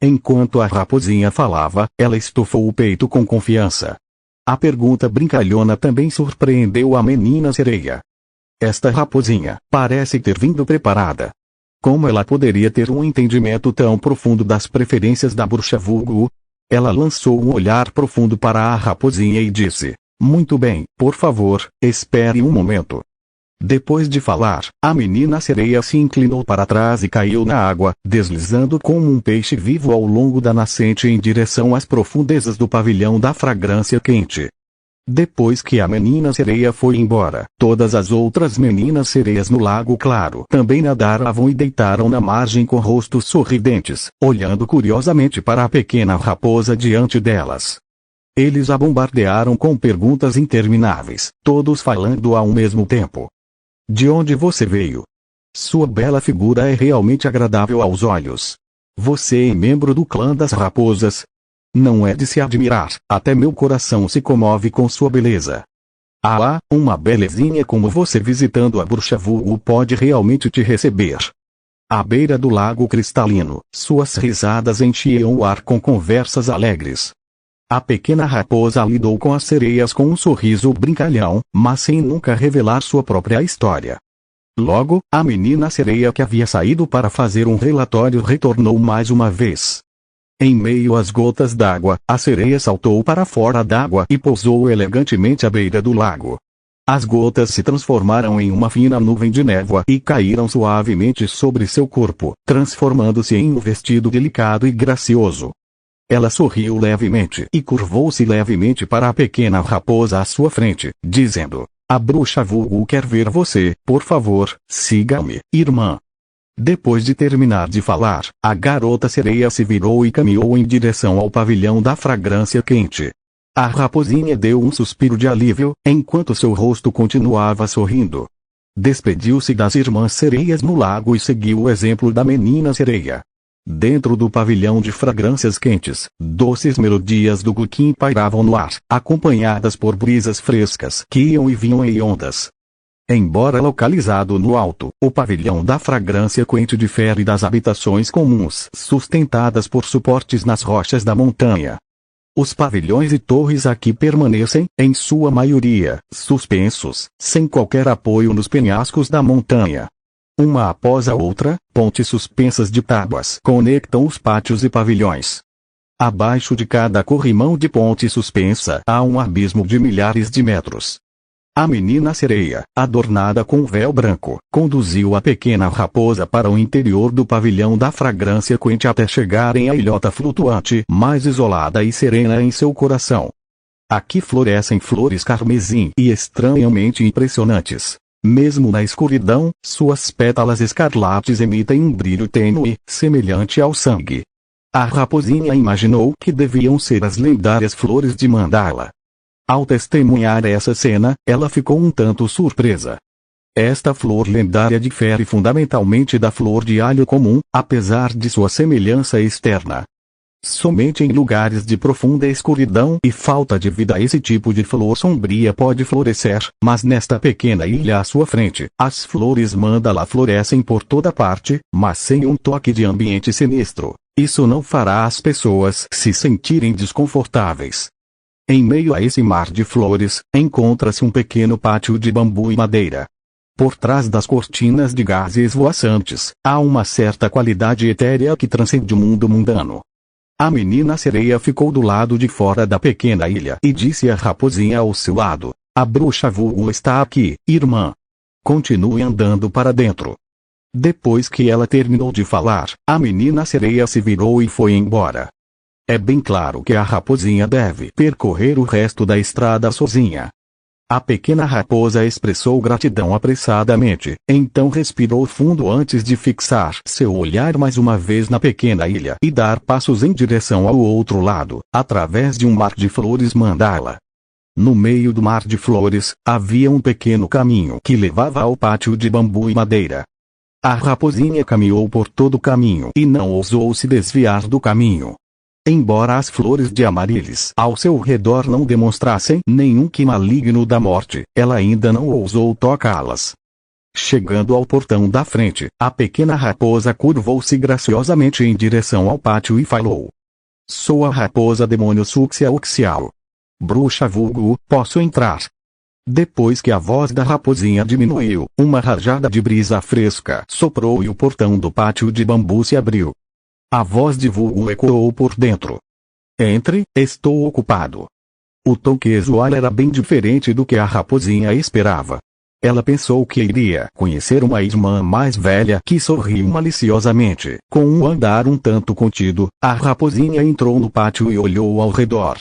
Enquanto a raposinha falava, ela estufou o peito com confiança. A pergunta brincalhona também surpreendeu a menina sereia. Esta raposinha parece ter vindo preparada. Como ela poderia ter um entendimento tão profundo das preferências da bruxa vulgo? Ela lançou um olhar profundo para a raposinha e disse: "Muito bem, por favor, espere um momento." Depois de falar, a menina sereia se inclinou para trás e caiu na água, deslizando como um peixe vivo ao longo da nascente em direção às profundezas do pavilhão da fragrância quente. Depois que a menina sereia foi embora, todas as outras meninas sereias no Lago Claro também nadaram e deitaram na margem com rostos sorridentes, olhando curiosamente para a pequena raposa diante delas. Eles a bombardearam com perguntas intermináveis, todos falando ao mesmo tempo. "De onde você veio? Sua bela figura é realmente agradável aos olhos. Você é membro do clã das raposas? Não é de se admirar, até meu coração se comove com sua beleza. Ah, uma belezinha como você visitando a bruxa vulgo pode realmente te receber." À beira do lago cristalino, suas risadas enchiam o ar com conversas alegres. A pequena raposa lidou com as sereias com um sorriso brincalhão, mas sem nunca revelar sua própria história. Logo, a menina sereia que havia saído para fazer um relatório retornou mais uma vez. Em meio às gotas d'água, a sereia saltou para fora d'água e pousou elegantemente à beira do lago. As gotas se transformaram em uma fina nuvem de névoa e caíram suavemente sobre seu corpo, transformando-se em um vestido delicado e gracioso. Ela sorriu levemente e curvou-se levemente para a pequena raposa à sua frente, dizendo: "A bruxa vulgo quer ver você, por favor, siga-me, irmã." Depois de terminar de falar, a garota sereia se virou e caminhou em direção ao pavilhão da fragrância quente. A raposinha deu um suspiro de alívio, enquanto seu rosto continuava sorrindo. Despediu-se das irmãs sereias no lago e seguiu o exemplo da menina sereia. Dentro do pavilhão de fragrâncias quentes, doces melodias do guquim pairavam no ar, acompanhadas por brisas frescas que iam e vinham em ondas. Embora localizado no alto, o pavilhão da fragrância quente difere das habitações comuns sustentadas por suportes nas rochas da montanha. Os pavilhões e torres aqui permanecem, em sua maioria, suspensos, sem qualquer apoio nos penhascos da montanha. Uma após a outra, pontes suspensas de tábuas conectam os pátios e pavilhões. Abaixo de cada corrimão de ponte suspensa há um abismo de milhares de metros. A menina sereia, adornada com um véu branco, conduziu a pequena raposa para o interior do pavilhão da fragrância quente até chegarem à ilhota flutuante mais isolada e serena em seu coração. Aqui florescem flores carmesim e estranhamente impressionantes. Mesmo na escuridão, suas pétalas escarlates emitem um brilho tênue, semelhante ao sangue. A raposinha imaginou que deviam ser as lendárias flores de mandala. Ao testemunhar essa cena, ela ficou um tanto surpresa. Esta flor lendária difere fundamentalmente da flor de alho comum, apesar de sua semelhança externa. Somente em lugares de profunda escuridão e falta de vida esse tipo de flor sombria pode florescer, mas nesta pequena ilha à sua frente, as flores mandala florescem por toda parte, mas sem um toque de ambiente sinistro. Isso não fará as pessoas se sentirem desconfortáveis. Em meio a esse mar de flores, encontra-se um pequeno pátio de bambu e madeira. Por trás das cortinas de gases voaçantes, há uma certa qualidade etérea que transcende o mundo mundano. A menina sereia ficou do lado de fora da pequena ilha e disse à raposinha ao seu lado: "A bruxa vulgo está aqui, irmã. Continue andando para dentro." Depois que ela terminou de falar, a menina sereia se virou e foi embora. É bem claro que a raposinha deve percorrer o resto da estrada sozinha. A pequena raposa expressou gratidão apressadamente, então respirou fundo antes de fixar seu olhar mais uma vez na pequena ilha e dar passos em direção ao outro lado, através de um mar de flores mandala. No meio do mar de flores, havia um pequeno caminho que levava ao pátio de bambu e madeira. A raposinha caminhou por todo o caminho e não ousou se desviar do caminho. Embora as flores de amarilies ao seu redor não demonstrassem nenhum que maligno da morte, ela ainda não ousou tocá-las. Chegando ao portão da frente, a pequena raposa curvou-se graciosamente em direção ao pátio e falou: "Sou a raposa demônio Suxia Uxiao. Bruxa vulgo, posso entrar?" Depois que a voz da raposinha diminuiu, uma rajada de brisa fresca soprou e o portão do pátio de bambu se abriu. A voz de vulgo ecoou por dentro: "Entre, estou ocupado." O tom que exuara era bem diferente do que a raposinha esperava. Ela pensou que iria conhecer uma irmã mais velha que sorriu maliciosamente. Com um andar um tanto contido, a raposinha entrou no pátio e olhou ao redor.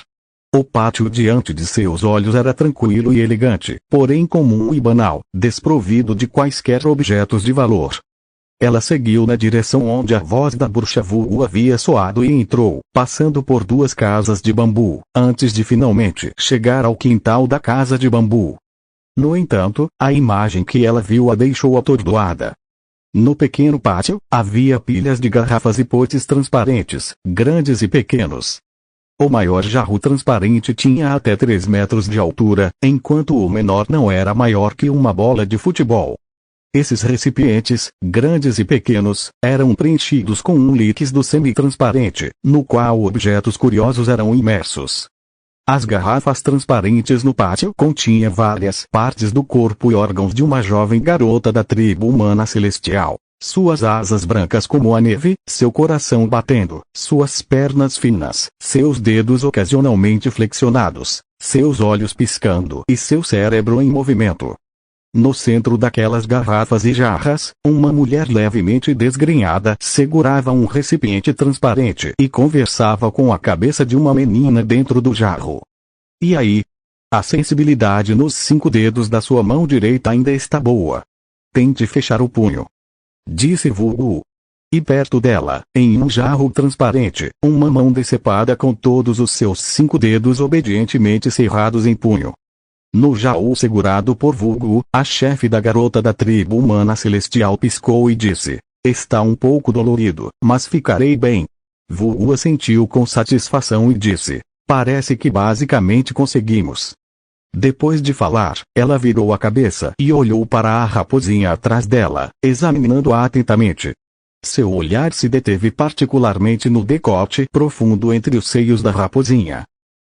O pátio diante de seus olhos era tranquilo e elegante, porém comum e banal, desprovido de quaisquer objetos de valor. Ela seguiu na direção onde a voz da bruxa vulgo havia soado e entrou, passando por duas casas de bambu, antes de finalmente chegar ao quintal da casa de bambu. No entanto, a imagem que ela viu a deixou atordoada. No pequeno pátio, havia pilhas de garrafas e potes transparentes, grandes e pequenos. O maior jarro transparente tinha até 3 metros de altura, enquanto o menor não era maior que uma bola de futebol. Esses recipientes, grandes e pequenos, eram preenchidos com um líquido semi-transparente, no qual objetos curiosos eram imersos. As garrafas transparentes no pátio continham várias partes do corpo e órgãos de uma jovem garota da tribo humana celestial. Suas asas brancas como a neve, seu coração batendo, suas pernas finas, seus dedos ocasionalmente flexionados, seus olhos piscando e seu cérebro em movimento. No centro daquelas garrafas e jarras, uma mulher levemente desgrenhada segurava um recipiente transparente e conversava com a cabeça de uma menina dentro do jarro. E aí? A sensibilidade nos 5 dedos da sua mão direita ainda está boa. Tente fechar o punho, disse Vulgo. E perto dela, em um jarro transparente, uma mão decepada com todos os seus 5 dedos obedientemente cerrados em punho. No jarro segurado por Vulgo, a chefe da garota da tribo humana celestial piscou e disse: está um pouco dolorido, mas ficarei bem. Vulgo assentiu com satisfação e disse: parece que basicamente conseguimos. Depois de falar, ela virou a cabeça e olhou para a raposinha atrás dela, examinando-a atentamente. Seu olhar se deteve particularmente no decote profundo entre os seios da raposinha.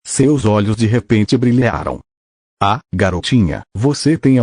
Seus olhos de repente brilharam. Ah, garotinha, você tem